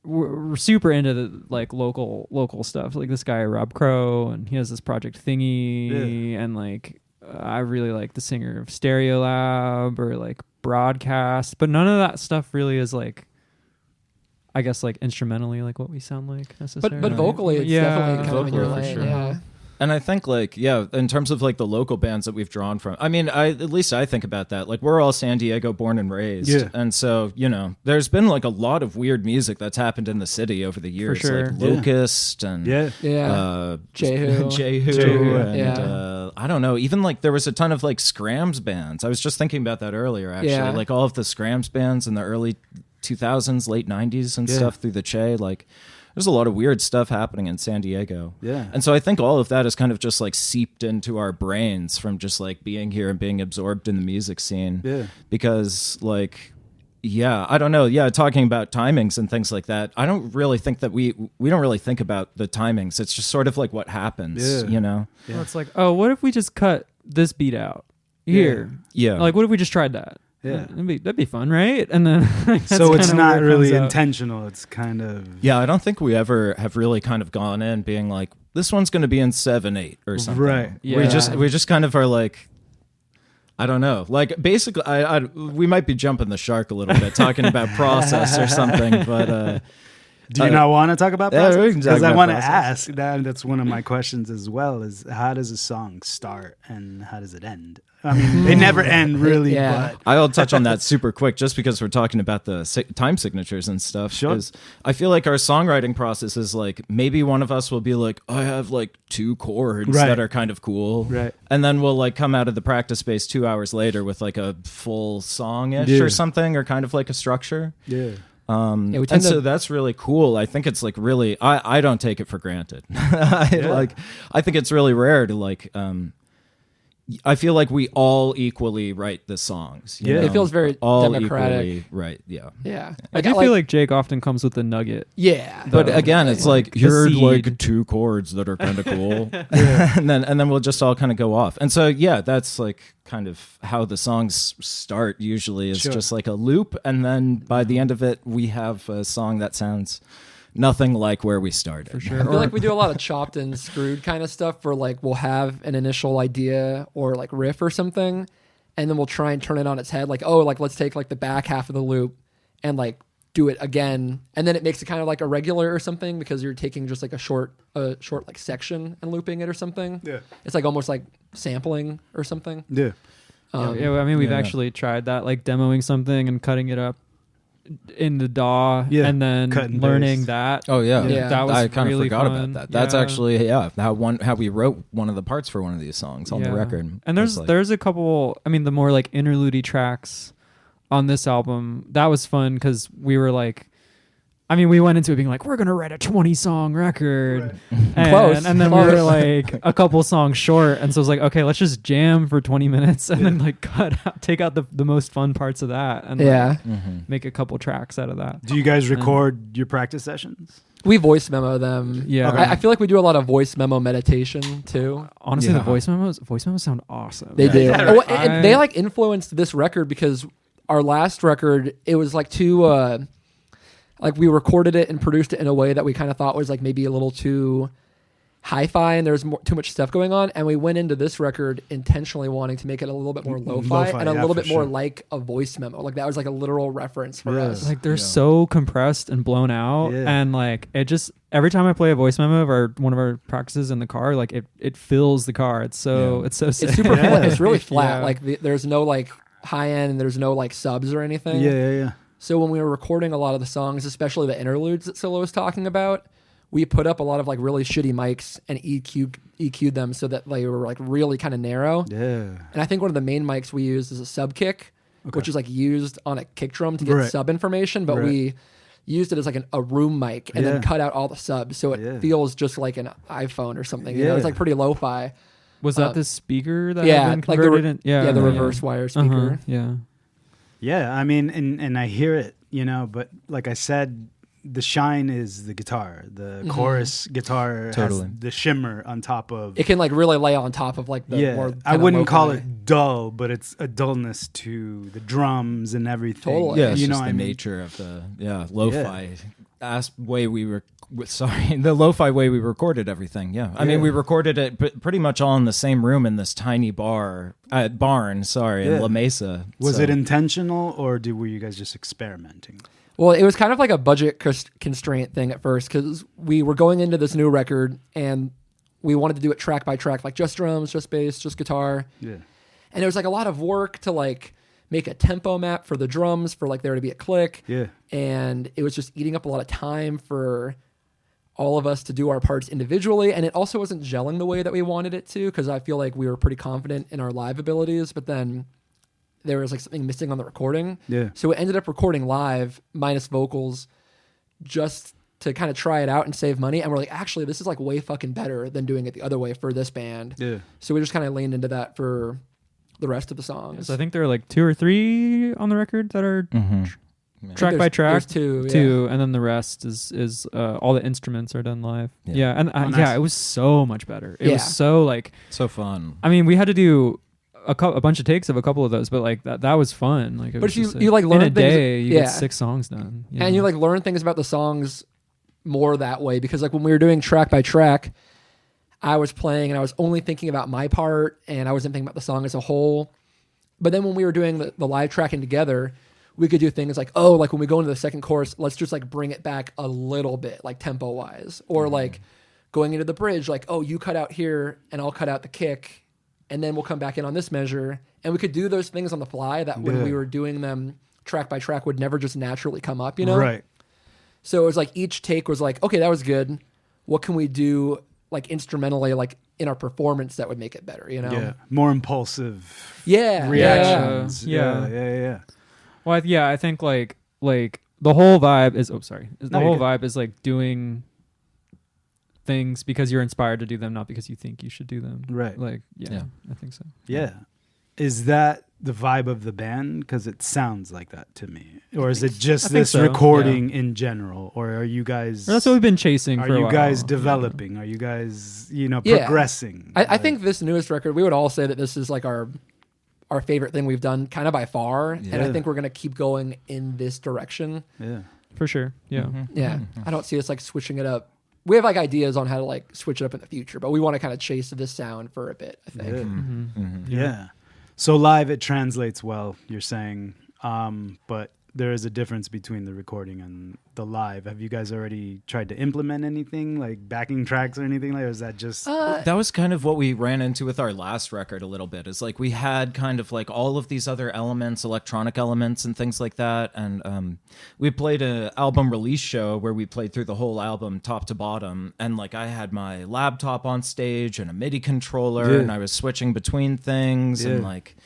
[SPEAKER 5] we're super into the local stuff. This guy Rob Crow, and he has this Project Thingy, and I really like the singer of Stereolab or Broadcast, but none of that stuff really is I guess instrumentally what we sound like necessarily.
[SPEAKER 4] but vocally, it's definitely kind of in your
[SPEAKER 3] Vocally, for
[SPEAKER 4] lane.
[SPEAKER 3] sure.
[SPEAKER 4] Yeah.
[SPEAKER 3] And I think in terms of the local bands that we've drawn from, I mean, at least I think about that. We're all San Diego born and raised.
[SPEAKER 2] Yeah.
[SPEAKER 3] And so, there's been a lot of weird music that's happened in the city over the years.
[SPEAKER 5] sure.
[SPEAKER 3] Locust and
[SPEAKER 2] Yeah.
[SPEAKER 4] Jehu.
[SPEAKER 3] Jehu and
[SPEAKER 4] Yeah.
[SPEAKER 3] I don't know, even there was a ton of Scrams bands. I was just thinking about that earlier, actually.
[SPEAKER 4] Yeah.
[SPEAKER 3] All of the Scrams bands in the early 2000s, late 90s and
[SPEAKER 2] Yeah.
[SPEAKER 3] stuff through the Che, there's a lot of weird stuff happening in San Diego.
[SPEAKER 2] Yeah.
[SPEAKER 3] And so I think all of that is kind of just seeped into our brains from just being here and being absorbed in the music scene.
[SPEAKER 2] Yeah.
[SPEAKER 3] Because I don't know. Yeah, talking about timings and things like that. I don't really think that we don't really think about the timings. It's just sort of what happens,
[SPEAKER 2] Yeah.
[SPEAKER 5] Well, it's what if we just cut this beat out here?
[SPEAKER 3] Yeah.
[SPEAKER 5] What if we just tried that?
[SPEAKER 2] Yeah.
[SPEAKER 5] That'd be fun, right? And then that's
[SPEAKER 2] So it's
[SPEAKER 5] kinda
[SPEAKER 2] not
[SPEAKER 5] where it
[SPEAKER 2] really
[SPEAKER 5] comes out.
[SPEAKER 2] intentional. It's kind of
[SPEAKER 3] Yeah, I don't think we ever have really kind of gone in being this one's going to be in 7/8 or something.
[SPEAKER 2] Right.
[SPEAKER 3] We
[SPEAKER 5] Yeah.
[SPEAKER 3] just kind of are I don't know. Basically, we might be jumping the shark a little bit talking about process or something, but
[SPEAKER 2] Do you not want to talk about
[SPEAKER 3] yeah, we
[SPEAKER 2] process?
[SPEAKER 3] can talk
[SPEAKER 2] Because I
[SPEAKER 3] about
[SPEAKER 2] want to
[SPEAKER 3] process.
[SPEAKER 2] ask that. That's one of my questions as well. Is how does a song start and how does it end? I mean, they never end really.
[SPEAKER 4] Yeah.
[SPEAKER 2] But
[SPEAKER 3] I'll touch on that super quick, just because we're talking about the time signatures and stuff.
[SPEAKER 2] Sure.
[SPEAKER 3] Is I feel like our songwriting process is maybe one of us will be I have 2 chords
[SPEAKER 2] Right.
[SPEAKER 3] that are kind of cool,
[SPEAKER 2] Right.
[SPEAKER 3] And then we'll come out of the practice space 2 hours later with a full song-ish
[SPEAKER 2] Yeah.
[SPEAKER 3] or something, or kind of a structure.
[SPEAKER 2] yeah,
[SPEAKER 4] we
[SPEAKER 3] And
[SPEAKER 4] tend
[SPEAKER 3] so
[SPEAKER 4] to.
[SPEAKER 3] that's really cool. I think it's really, I don't take it for granted. I think it's really rare to I feel like we all equally write the songs. you
[SPEAKER 2] Yeah.
[SPEAKER 3] know?
[SPEAKER 4] It feels very
[SPEAKER 3] all
[SPEAKER 4] democratic.
[SPEAKER 3] equally right. Yeah.
[SPEAKER 4] Yeah.
[SPEAKER 5] I do feel like Jake often comes with the nugget.
[SPEAKER 4] Yeah.
[SPEAKER 3] But again, it's like
[SPEAKER 5] the
[SPEAKER 3] here are
[SPEAKER 5] seed.
[SPEAKER 3] like 2 chords that are kind of cool, and then we'll just all kind of go off. And so yeah, that's like kind of how the songs start. Usually, is
[SPEAKER 2] Sure.
[SPEAKER 3] just like a loop, and then by the end of it, we have a song that sounds nothing like where we started.
[SPEAKER 5] For sure.
[SPEAKER 4] I feel like we do a lot of chopped and screwed kind of stuff where like we'll have an initial idea or like riff or something, and then we'll try and turn it on its head. Like, oh, like let's take like the back half of the loop and like do it again, and then it makes it kind of like irregular or something because you're taking just like a short like section and looping it or something.
[SPEAKER 2] Yeah.
[SPEAKER 4] It's like almost like sampling or something.
[SPEAKER 2] Yeah.
[SPEAKER 5] Yeah, I mean, we've
[SPEAKER 3] yeah.
[SPEAKER 5] actually tried that, like demoing something and cutting it up in the DAW,
[SPEAKER 2] Yeah,
[SPEAKER 5] and then
[SPEAKER 2] cut and
[SPEAKER 5] learning
[SPEAKER 2] paste.
[SPEAKER 5] that.
[SPEAKER 3] Oh yeah,
[SPEAKER 4] Yeah.
[SPEAKER 5] That was
[SPEAKER 3] I kind of
[SPEAKER 5] really
[SPEAKER 3] forgot
[SPEAKER 5] fun.
[SPEAKER 3] about that. That's
[SPEAKER 5] Yeah.
[SPEAKER 3] actually how we wrote one of the parts for one of these songs on the
[SPEAKER 5] Yeah.
[SPEAKER 3] record.
[SPEAKER 5] And
[SPEAKER 3] It's like-
[SPEAKER 5] there's a couple. I mean, the more like interlude tracks on this album, that was fun because we were like, I mean, we went into it being like, we're gonna write a 20-song record,
[SPEAKER 4] Close,
[SPEAKER 5] and then we were
[SPEAKER 4] close.
[SPEAKER 5] like a couple songs short, and so it was like, okay, let's just jam for 20 minutes, and then like take out the most fun parts of that, and like,
[SPEAKER 4] Yeah.
[SPEAKER 5] make a couple tracks out of that.
[SPEAKER 2] Do you guys record your practice sessions?
[SPEAKER 4] We voice memo them.
[SPEAKER 5] Yeah.
[SPEAKER 2] Okay.
[SPEAKER 4] I feel like we do a lot of voice memo meditation too.
[SPEAKER 5] Honestly,
[SPEAKER 3] Yeah.
[SPEAKER 5] the voice memos sound awesome.
[SPEAKER 4] They do.
[SPEAKER 2] Yeah,
[SPEAKER 4] Oh,
[SPEAKER 2] right.
[SPEAKER 4] and they like influenced this record because our last record, it was like too, like we recorded it and produced it in a way that we kind of thought was like maybe a little too hi-fi and there's too much stuff going on. And we went into this record intentionally wanting to make it a little bit more lo-fi, and a
[SPEAKER 2] yeah,
[SPEAKER 4] little
[SPEAKER 2] for
[SPEAKER 4] bit more
[SPEAKER 2] sure.
[SPEAKER 4] like a voice memo. Like that was like a literal reference for
[SPEAKER 2] Yeah.
[SPEAKER 4] us.
[SPEAKER 5] Like they're so compressed and blown out,
[SPEAKER 2] Yeah.
[SPEAKER 5] and like it just every time I play a voice memo of one of our practices in the car, like it fills the car. It's so sick.
[SPEAKER 4] It's super
[SPEAKER 2] Yeah.
[SPEAKER 4] flat. It's really flat.
[SPEAKER 5] Yeah.
[SPEAKER 4] Like there's no like high end and there's no like subs or anything.
[SPEAKER 2] Yeah.
[SPEAKER 4] So when we were recording a lot of the songs, especially the interludes that Scylla was talking about, we put up a lot of like really shitty mics and EQ'd them so that they were like really kind of narrow.
[SPEAKER 2] Yeah.
[SPEAKER 4] And I think one of the main mics we used is a sub kick, which is like used on a kick drum to get
[SPEAKER 2] Right.
[SPEAKER 4] sub information, but
[SPEAKER 2] Right.
[SPEAKER 4] we used it as like a room mic and
[SPEAKER 2] Yeah.
[SPEAKER 4] then cut out all the subs. So it
[SPEAKER 2] Yeah.
[SPEAKER 4] feels just like an iPhone or something. You know,
[SPEAKER 2] Yeah.
[SPEAKER 4] it's like pretty lo-fi.
[SPEAKER 5] Was that the speaker that
[SPEAKER 4] Yeah,
[SPEAKER 5] had been
[SPEAKER 4] like the
[SPEAKER 5] converted?
[SPEAKER 4] the reverse wire speaker.
[SPEAKER 5] Uh-huh, yeah.
[SPEAKER 2] Yeah, I mean, and I hear it, but like I said, the shine is the guitar. The chorus guitar
[SPEAKER 3] Totally.
[SPEAKER 2] has the shimmer on top of.
[SPEAKER 4] It can like really lay on top of like the more
[SPEAKER 2] I
[SPEAKER 4] kinda
[SPEAKER 2] wouldn't call
[SPEAKER 4] lo-fi.
[SPEAKER 2] it dull, but it's a dullness to the drums and everything.
[SPEAKER 4] Totally.
[SPEAKER 3] Yeah, it's
[SPEAKER 2] you
[SPEAKER 3] just
[SPEAKER 2] know
[SPEAKER 3] the
[SPEAKER 2] what I mean?
[SPEAKER 3] nature of the lo-fi way we were. Sorry, the lo-fi way we recorded everything. Yeah, I mean we recorded it pretty much all in the same room in this tiny barn. Sorry,
[SPEAKER 2] Yeah.
[SPEAKER 3] in La Mesa.
[SPEAKER 2] Was
[SPEAKER 3] So-
[SPEAKER 2] it intentional, or were you guys just experimenting?
[SPEAKER 4] Well, it was kind of like a budget constraint thing at first because we were going into this new record and we wanted to do it track by track, like just drums, just bass, just guitar.
[SPEAKER 2] Yeah.
[SPEAKER 4] And it was like a lot of work to like make a tempo map for the drums for like there to be a click.
[SPEAKER 2] Yeah.
[SPEAKER 4] And it was just eating up a lot of time for all of us to do our parts individually. And it also wasn't gelling the way that we wanted it to because I feel like we were pretty confident in our live abilities, but then there was like something missing on the recording.
[SPEAKER 2] Yeah.
[SPEAKER 4] So we ended up recording live minus vocals just to kind of try it out and save money. And we're like, actually, this is like way fucking better than doing it the other way for this band.
[SPEAKER 2] Yeah.
[SPEAKER 4] So we just kind of leaned into that for the rest of the songs.
[SPEAKER 5] So I think there are like 2 or 3 on the record that are track by
[SPEAKER 4] there's
[SPEAKER 5] track.
[SPEAKER 4] two,
[SPEAKER 5] and then the rest is all the instruments are done live.
[SPEAKER 3] Yeah.
[SPEAKER 5] Yeah, and
[SPEAKER 2] nice.
[SPEAKER 5] it was so much better. It
[SPEAKER 4] Yeah.
[SPEAKER 5] was so like,
[SPEAKER 3] so fun.
[SPEAKER 5] I mean, we had to do a bunch of takes of a couple of those, but like that was fun. Like, it
[SPEAKER 4] But
[SPEAKER 5] was
[SPEAKER 4] you-
[SPEAKER 5] just
[SPEAKER 4] you, like,
[SPEAKER 5] in
[SPEAKER 4] learn
[SPEAKER 5] a
[SPEAKER 4] things-
[SPEAKER 5] day, you
[SPEAKER 4] yeah.
[SPEAKER 5] get 6 songs done.
[SPEAKER 4] And you like learn things about the songs more that way because like when we were doing track by track, I was playing and I was only thinking about my part and I wasn't thinking about the song as a whole. But then when we were doing the live tracking together, we could do things like, oh, like when we go into the second chorus, let's just like bring it back a little bit, like tempo wise, or like going into the bridge, like, oh, you cut out here and I'll cut out the kick and then we'll come back in on this measure. And we could do those things on the fly that when
[SPEAKER 2] Yeah.
[SPEAKER 4] we were doing them track by track would never just naturally come up, you know?
[SPEAKER 2] Right.
[SPEAKER 4] So it was like each take was like, okay, that was good. What can we do like instrumentally, like in our performance that would make it better, you know?
[SPEAKER 2] Yeah. More impulsive
[SPEAKER 4] Yeah.
[SPEAKER 2] reactions.
[SPEAKER 5] Yeah.
[SPEAKER 2] Yeah.
[SPEAKER 5] Well, yeah, I think like the whole vibe is. Oh, sorry. The
[SPEAKER 2] No,
[SPEAKER 5] whole
[SPEAKER 2] you're good.
[SPEAKER 5] vibe is like doing things because you're inspired to do them, not because you think you should do them.
[SPEAKER 2] Right.
[SPEAKER 5] Like, yeah.
[SPEAKER 3] Yeah.
[SPEAKER 5] I think so.
[SPEAKER 2] Yeah. Is that the vibe of the band? Because it sounds like that to me. Or is it just
[SPEAKER 5] I think
[SPEAKER 2] this
[SPEAKER 5] so,
[SPEAKER 2] recording in general? Or are you guys...
[SPEAKER 5] That's what we've been chasing
[SPEAKER 2] Are
[SPEAKER 5] for a
[SPEAKER 2] you
[SPEAKER 5] while.
[SPEAKER 2] guys
[SPEAKER 5] Yeah.
[SPEAKER 2] developing? Are you guys,
[SPEAKER 4] Yeah.
[SPEAKER 2] progressing?
[SPEAKER 4] I think this newest record, we would all say that this is like our favorite thing we've done kind of by far. And I
[SPEAKER 2] Yeah.
[SPEAKER 4] think we're going to keep going in this direction.
[SPEAKER 2] Yeah.
[SPEAKER 5] For sure. Yeah.
[SPEAKER 4] Yeah. I don't see us like switching it up. We have like ideas on how to like switch it up in the future, but we want to kind of chase this sound for a bit, I think.
[SPEAKER 2] Yeah.
[SPEAKER 5] Mm-hmm.
[SPEAKER 2] Yeah. So live, it translates well, you're saying. But there is a difference between the recording and the live. Have you guys already tried to implement anything like backing tracks or anything like, or is that just...
[SPEAKER 3] That was kind of what we ran into with our last record a little bit. Is like we had kind of like all of these other elements, electronic elements and things like that. And we played an album release show where we played through the whole album top to bottom. And like I had my laptop on stage and a MIDI controller,
[SPEAKER 2] Yeah.
[SPEAKER 3] and I was switching between things and
[SPEAKER 2] Yeah.
[SPEAKER 3] like...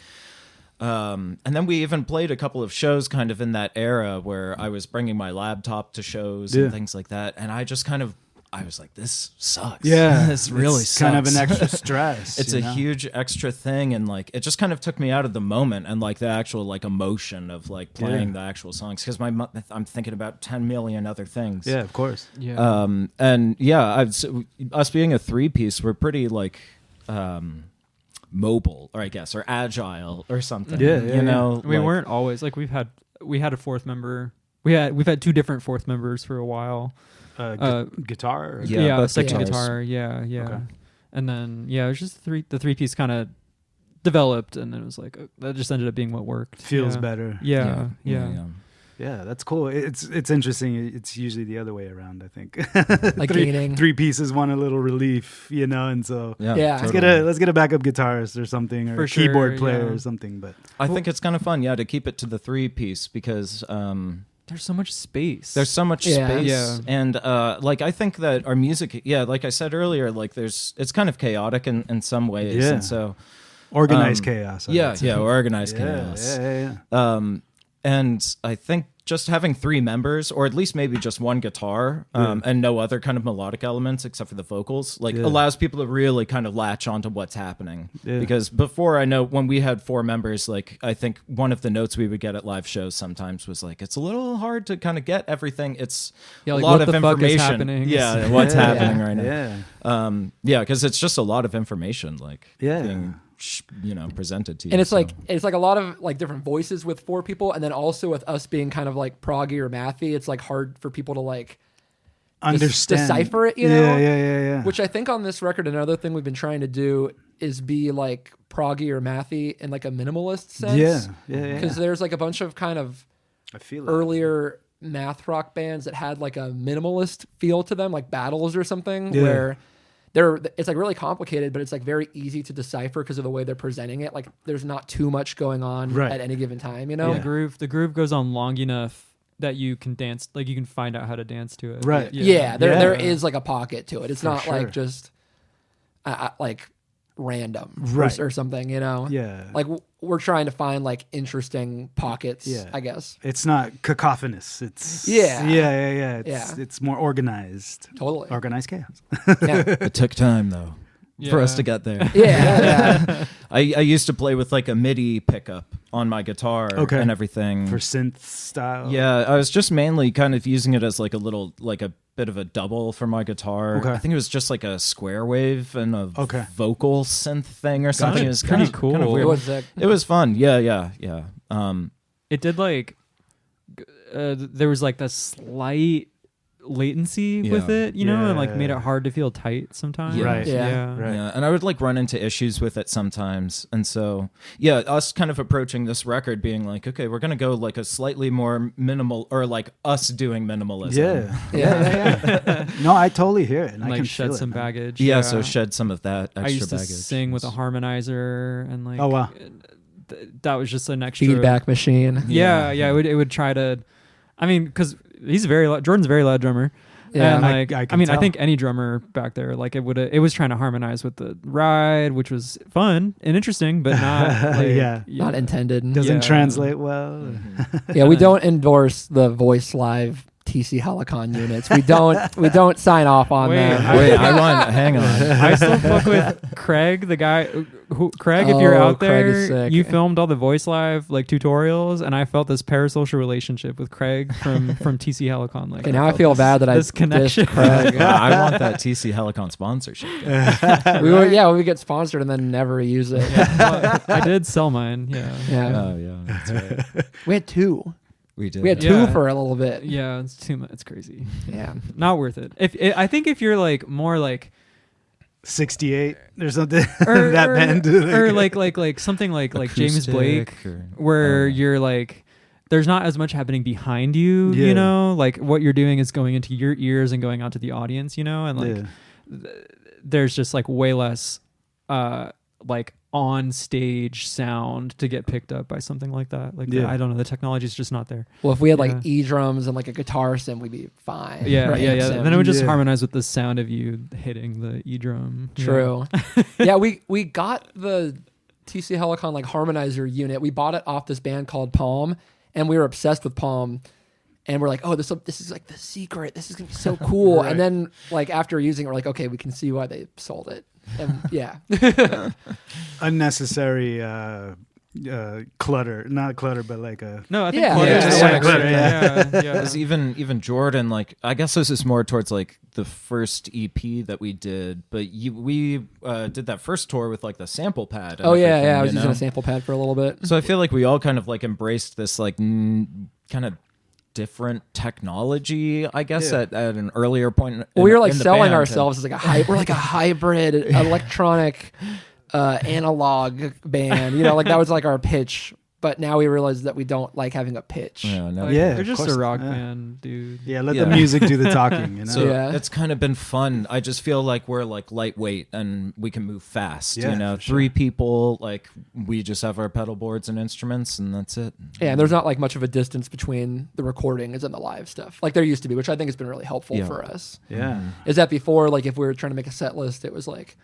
[SPEAKER 3] and then we even played a couple of shows kind of in that era where I was bringing my laptop to shows
[SPEAKER 2] Yeah.
[SPEAKER 3] and things like that. And I just kind of, I was like, this sucks.
[SPEAKER 2] Yeah.
[SPEAKER 3] this really
[SPEAKER 2] it's
[SPEAKER 3] sucks.
[SPEAKER 2] kind of an extra stress.
[SPEAKER 3] It's
[SPEAKER 2] you
[SPEAKER 3] a
[SPEAKER 2] know?
[SPEAKER 3] huge extra thing. And like, it just kind of took me out of the moment and like the actual like emotion of like playing the actual songs. Cause I'm thinking about 10 million other things.
[SPEAKER 2] Yeah, of course.
[SPEAKER 5] Yeah.
[SPEAKER 3] And yeah, us being a 3-piece, we're pretty like, mobile, or I guess, or agile, or something.
[SPEAKER 2] Yeah, yeah,
[SPEAKER 3] you know,
[SPEAKER 5] we
[SPEAKER 3] like-
[SPEAKER 5] weren't always like we had a fourth member. We've had two different fourth members for a while.
[SPEAKER 2] Guitar? Or...
[SPEAKER 3] Yeah, both
[SPEAKER 5] second
[SPEAKER 3] guitars.
[SPEAKER 5] guitar. Yeah.
[SPEAKER 2] Okay.
[SPEAKER 5] And then it was just the 3-piece kind of developed, and then it was like that just ended up being what worked.
[SPEAKER 2] Feels
[SPEAKER 5] Yeah.
[SPEAKER 2] better.
[SPEAKER 5] Yeah.
[SPEAKER 2] Yeah, that's cool. It's interesting. It's usually the other way around, I think.
[SPEAKER 4] Like
[SPEAKER 2] three,
[SPEAKER 4] gaining.
[SPEAKER 2] 3 pieces want a little relief, and so
[SPEAKER 4] Yeah.
[SPEAKER 2] let's get a backup guitarist or something, or
[SPEAKER 5] For
[SPEAKER 2] a keyboard
[SPEAKER 5] sure,
[SPEAKER 2] player
[SPEAKER 5] yeah.
[SPEAKER 2] or something. But
[SPEAKER 3] I think it's kind of fun, to keep it to the 3-piece because
[SPEAKER 5] There's so much space.
[SPEAKER 3] there's so much
[SPEAKER 4] Yeah.
[SPEAKER 3] space,
[SPEAKER 5] Yeah.
[SPEAKER 3] and like I think that our music, like I said earlier, like it's kind of chaotic in some ways,
[SPEAKER 2] Yeah.
[SPEAKER 3] and so
[SPEAKER 2] organized chaos. I would say.
[SPEAKER 3] organized
[SPEAKER 2] Yeah,
[SPEAKER 3] chaos.
[SPEAKER 2] yeah.
[SPEAKER 3] And I think just having 3 members, or at least maybe just one guitar, and no other kind of melodic elements except for the vocals, like allows people to really kind of latch onto what's happening.
[SPEAKER 2] Yeah.
[SPEAKER 3] Because before, I know when we had 4 members, like I think one of the notes we would get at live shows sometimes was like, it's a little hard to kind of get everything. It's
[SPEAKER 5] Yeah,
[SPEAKER 3] a
[SPEAKER 5] like,
[SPEAKER 3] lot
[SPEAKER 5] what
[SPEAKER 3] of
[SPEAKER 5] the fuck is
[SPEAKER 3] information.
[SPEAKER 5] happening?
[SPEAKER 3] Yeah, what's
[SPEAKER 2] Yeah.
[SPEAKER 3] happening right now.
[SPEAKER 2] Yeah.
[SPEAKER 3] Because it's just a lot of information, like
[SPEAKER 2] Yeah.
[SPEAKER 3] being presented to you.
[SPEAKER 4] And it's
[SPEAKER 3] so.
[SPEAKER 4] like a lot of like different voices with 4 people, and then also with us being kind of like proggy or mathy, it's like hard for people to like
[SPEAKER 2] Understand.
[SPEAKER 4] decipher it, you know?
[SPEAKER 2] Yeah.
[SPEAKER 4] Which I think on this record, another thing we've been trying to do is be like proggy or mathy in like a minimalist sense.
[SPEAKER 2] Yeah.
[SPEAKER 4] Because there's like a bunch of kind of
[SPEAKER 2] I feel it.
[SPEAKER 4] earlier math rock bands that had like a minimalist feel to them, like Battles or something,
[SPEAKER 2] Yeah.
[SPEAKER 4] where it's like really complicated, but it's like very easy to decipher because of the way they're presenting it. Like there's not too much going on
[SPEAKER 2] Right.
[SPEAKER 4] at any given time, you know?
[SPEAKER 5] The groove goes on long enough that you can dance, like you can find out how to dance to it.
[SPEAKER 2] Right.
[SPEAKER 4] Yeah, there
[SPEAKER 2] Yeah.
[SPEAKER 4] is like a pocket to it. It's
[SPEAKER 2] For
[SPEAKER 4] not
[SPEAKER 2] sure.
[SPEAKER 4] like just like random
[SPEAKER 2] Right.
[SPEAKER 4] or something, you know?
[SPEAKER 2] Yeah.
[SPEAKER 4] Like we're trying to find like interesting pockets,
[SPEAKER 2] Yeah.
[SPEAKER 4] I guess.
[SPEAKER 2] It's not cacophonous. It's
[SPEAKER 4] Yeah.
[SPEAKER 2] It's more organized.
[SPEAKER 4] Totally.
[SPEAKER 2] Organized chaos.
[SPEAKER 4] Yeah.
[SPEAKER 3] It took time though for us to get there.
[SPEAKER 4] Yeah.
[SPEAKER 3] I used to play with like a MIDI pickup on my guitar
[SPEAKER 2] Okay.
[SPEAKER 3] and everything.
[SPEAKER 2] For synth style.
[SPEAKER 3] Yeah, I was just mainly kind of using it as like a bit of a double for my guitar.
[SPEAKER 2] Okay.
[SPEAKER 3] I think it was just like a square wave and a
[SPEAKER 2] Okay.
[SPEAKER 3] vocal synth thing or something. It was
[SPEAKER 5] Pretty
[SPEAKER 3] kind of
[SPEAKER 5] cool.
[SPEAKER 3] Kind of
[SPEAKER 4] It
[SPEAKER 3] weird.
[SPEAKER 4] was sick.
[SPEAKER 3] It was fun. Yeah.
[SPEAKER 5] It did like there was like the slight latency with
[SPEAKER 3] Yeah.
[SPEAKER 5] it, and like made
[SPEAKER 2] Yeah.
[SPEAKER 5] it hard to feel tight sometimes.
[SPEAKER 2] Right.
[SPEAKER 4] Yeah.
[SPEAKER 2] Right.
[SPEAKER 3] Yeah, and I would like run into issues with it sometimes. And so, us kind of approaching this record being like, okay, we're going to go like a slightly more minimal, or like us doing minimalism.
[SPEAKER 2] Yeah. No, I totally hear it. And I
[SPEAKER 5] Like
[SPEAKER 2] can
[SPEAKER 5] shed
[SPEAKER 2] feel it,
[SPEAKER 5] some
[SPEAKER 2] man.
[SPEAKER 5] baggage.
[SPEAKER 3] Yeah, so shed some of that extra
[SPEAKER 5] I used to
[SPEAKER 3] baggage.
[SPEAKER 5] sing with a harmonizer and like
[SPEAKER 2] Oh, wow.
[SPEAKER 5] That was just an extra
[SPEAKER 4] Feedback machine.
[SPEAKER 5] Yeah. It would try to. I mean, because Jordan's a very loud drummer.
[SPEAKER 4] Yeah.
[SPEAKER 5] And like,
[SPEAKER 2] I
[SPEAKER 5] I
[SPEAKER 2] can
[SPEAKER 5] mean, I
[SPEAKER 2] tell.
[SPEAKER 5] think any drummer back there, like it was trying to harmonize with the ride, which was fun and interesting, but not like,
[SPEAKER 2] Yeah.
[SPEAKER 4] Not intended.
[SPEAKER 2] Doesn't
[SPEAKER 5] Yeah.
[SPEAKER 2] translate well.
[SPEAKER 4] Yeah, we don't endorse the voice live TC Helicon units. We don't sign off on
[SPEAKER 5] Wait,
[SPEAKER 4] them.
[SPEAKER 3] Hang on.
[SPEAKER 5] I still fuck with Craig, the guy Craig, if you're out
[SPEAKER 4] Craig is
[SPEAKER 5] there,
[SPEAKER 4] sick.
[SPEAKER 5] you filmed all the Voice Live like tutorials, and I felt this parasocial relationship with Craig from TC Helicon. Like,
[SPEAKER 4] Okay, now I feel bad that I
[SPEAKER 5] this connection.
[SPEAKER 4] dissed Craig.
[SPEAKER 3] Yeah, I want that TC Helicon sponsorship.
[SPEAKER 4] we would get sponsored and then never use it.
[SPEAKER 5] I did sell mine. Yeah.
[SPEAKER 4] Yeah.
[SPEAKER 3] Oh yeah, that's right.
[SPEAKER 4] We had two.
[SPEAKER 3] We did.
[SPEAKER 4] We had
[SPEAKER 3] yeah.
[SPEAKER 4] two
[SPEAKER 5] Yeah.
[SPEAKER 4] for a little bit.
[SPEAKER 5] Yeah, it's too much. It's crazy.
[SPEAKER 4] Yeah.
[SPEAKER 5] Not worth it. I think if you're like more like
[SPEAKER 2] 68 or something
[SPEAKER 5] or,
[SPEAKER 2] that
[SPEAKER 5] or,
[SPEAKER 2] band
[SPEAKER 5] or like something like James
[SPEAKER 3] Acoustic
[SPEAKER 5] Blake,
[SPEAKER 3] or-
[SPEAKER 5] where
[SPEAKER 3] oh, yeah.
[SPEAKER 5] you're like, there's not as much happening behind you.
[SPEAKER 2] Yeah.
[SPEAKER 5] You know, like what you're doing is going into your ears and going out to the audience. You know, and like there's just like way less like on stage sound to get picked up by something like that. Like
[SPEAKER 2] Yeah.
[SPEAKER 5] I don't know, the technology's just not there.
[SPEAKER 4] Well, if we had like
[SPEAKER 5] Yeah.
[SPEAKER 4] E drums and like a guitar sim, we'd be fine.
[SPEAKER 5] Yeah,
[SPEAKER 4] Right?
[SPEAKER 5] yeah.
[SPEAKER 4] Sim.
[SPEAKER 5] Then it would just
[SPEAKER 2] Yeah.
[SPEAKER 5] harmonize with the sound of you hitting the E drum.
[SPEAKER 4] True. Yeah, we got the TC Helicon like harmonizer unit. We bought it off this band called Palm, and we were obsessed with Palm. And we're like, oh, this is like the secret. This is gonna be so cool.
[SPEAKER 2] Right.
[SPEAKER 4] And then like after using it, we're like, okay, we can see why they sold it. And yeah,
[SPEAKER 2] unnecessary clutter, not clutter, but like a
[SPEAKER 5] No, I think
[SPEAKER 4] Yeah.
[SPEAKER 5] clutter
[SPEAKER 4] Yeah.
[SPEAKER 5] is
[SPEAKER 2] Yeah.
[SPEAKER 5] extra.
[SPEAKER 2] Yeah.
[SPEAKER 5] Yeah, yeah.
[SPEAKER 3] Because even Jordan, like, I guess this is more towards like the first EP that we did, but we did that first tour with like the sample pad. and
[SPEAKER 4] oh yeah,
[SPEAKER 3] everything,
[SPEAKER 4] yeah. I was
[SPEAKER 3] you
[SPEAKER 4] using
[SPEAKER 3] know?
[SPEAKER 4] a sample pad for a little bit.
[SPEAKER 3] So I feel like we all kind of like embraced this like kind of different technology, I guess,
[SPEAKER 2] Yeah.
[SPEAKER 3] at an earlier point.
[SPEAKER 4] Well, we were like
[SPEAKER 3] in the
[SPEAKER 4] selling
[SPEAKER 3] band.
[SPEAKER 4] ourselves as like we're like a hybrid electronic analog band. You know, like that was like our pitch. But now we realize that we don't like having a pitch.
[SPEAKER 3] Yeah, no,
[SPEAKER 5] Like,
[SPEAKER 2] Yeah,
[SPEAKER 5] they're
[SPEAKER 2] of
[SPEAKER 5] just
[SPEAKER 2] course.
[SPEAKER 5] a rock
[SPEAKER 2] Yeah.
[SPEAKER 5] band, dude.
[SPEAKER 2] yeah. Let
[SPEAKER 3] Yeah.
[SPEAKER 2] the music do the talking. You know.
[SPEAKER 3] So
[SPEAKER 4] Yeah.
[SPEAKER 3] it's kind of been fun. I just feel like we're like lightweight and we can move fast.
[SPEAKER 2] Yeah,
[SPEAKER 3] you know,
[SPEAKER 2] for sure.
[SPEAKER 3] 3 people, like we just have our pedal boards and instruments, and that's it.
[SPEAKER 4] Yeah, and there's not like much of a distance between the recordings and the live stuff like there used to be, which I think has been really helpful
[SPEAKER 3] Yeah.
[SPEAKER 4] for us.
[SPEAKER 2] Yeah.
[SPEAKER 4] Is that before, like if we were trying to make a set list, it was like,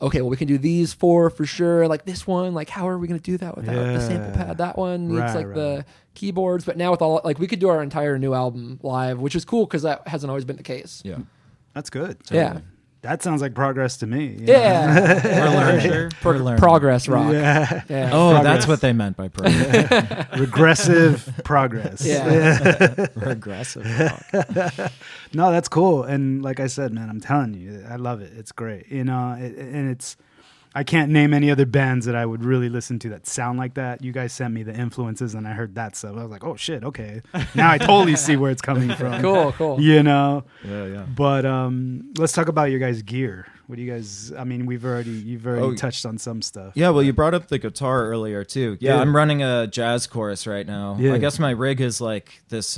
[SPEAKER 4] okay, well we can do these 4 for sure. Like this one, like how are we going to do that without the sample
[SPEAKER 2] Yeah.
[SPEAKER 4] pad? That one needs
[SPEAKER 2] Right,
[SPEAKER 4] like
[SPEAKER 2] right.
[SPEAKER 4] the keyboards. But now with all like we could do our entire new album live, which is cool because that hasn't always been the case.
[SPEAKER 3] Yeah.
[SPEAKER 2] That's good.
[SPEAKER 4] Yeah.
[SPEAKER 2] That sounds like progress to me. you know?
[SPEAKER 4] Yeah.
[SPEAKER 3] We're learning. We're learning.
[SPEAKER 4] Progress rock.
[SPEAKER 2] Yeah.
[SPEAKER 4] Yeah.
[SPEAKER 3] Oh,
[SPEAKER 2] Progress.
[SPEAKER 3] that's what they meant by progress.
[SPEAKER 2] Regressive progress.
[SPEAKER 4] Yeah.
[SPEAKER 3] Regressive rock.
[SPEAKER 2] No, that's cool. And like I said, man, I'm telling you, I love it. It's great. You know, and it's, I can't name any other bands that I would really listen to that sound like that. You guys sent me the influences and I heard that stuff. I was like, oh shit, okay. Now I totally see where it's coming from.
[SPEAKER 4] Cool.
[SPEAKER 2] You know?
[SPEAKER 3] Yeah, yeah.
[SPEAKER 2] But let's talk about your guys' gear. What do you guys, I mean, you've already
[SPEAKER 3] Oh,
[SPEAKER 2] touched on some stuff.
[SPEAKER 3] Yeah, well, you brought up the guitar earlier too. Yeah,
[SPEAKER 2] Yeah.
[SPEAKER 3] I'm running a jazz chorus right now.
[SPEAKER 2] Yeah.
[SPEAKER 3] I guess my rig is like this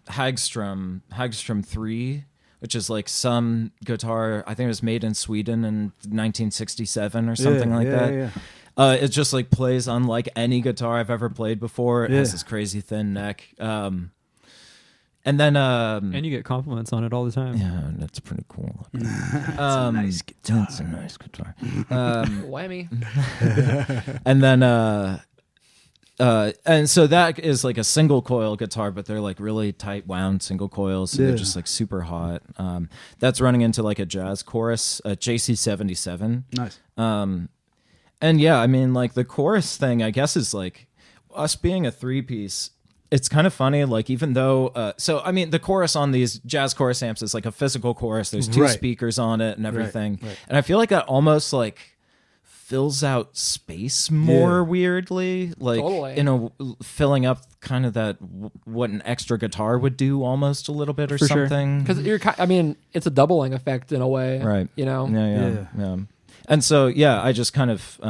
[SPEAKER 3] Hagstrom 3, which is like some guitar. I think it was made in Sweden in 1967 or something like that.
[SPEAKER 2] Yeah.
[SPEAKER 3] It just like plays unlike any guitar I've ever played before. It has
[SPEAKER 2] Yeah.
[SPEAKER 3] this crazy thin neck. And then
[SPEAKER 5] And you get compliments on it all the time.
[SPEAKER 3] yeah, that's pretty cool.
[SPEAKER 2] Nice guitar.
[SPEAKER 3] It's a nice guitar.
[SPEAKER 4] Whammy.
[SPEAKER 3] And then and so that is like a single coil guitar, but they're like really tight wound single coils, so
[SPEAKER 2] Yeah.
[SPEAKER 3] they're just like super hot. That's running into like a jazz chorus, a JC77.
[SPEAKER 2] Nice.
[SPEAKER 3] And yeah, I mean, like the chorus thing, I guess, is like us being a 3-piece. It's kind of funny, like even though, so I mean, the chorus on these jazz chorus amps is like a physical chorus. There's 2
[SPEAKER 2] Right.
[SPEAKER 3] speakers on it and everything,
[SPEAKER 2] right.
[SPEAKER 3] and I feel like that almost like fills out space more
[SPEAKER 2] Yeah.
[SPEAKER 3] weirdly, like
[SPEAKER 4] Totally.
[SPEAKER 3] filling up kind of that what an extra guitar would do almost a little bit or
[SPEAKER 5] For sure.
[SPEAKER 3] something.
[SPEAKER 4] Because I mean, it's a doubling effect in a way.
[SPEAKER 3] Right.
[SPEAKER 4] You know?
[SPEAKER 3] Yeah. And so, yeah, I just kind of,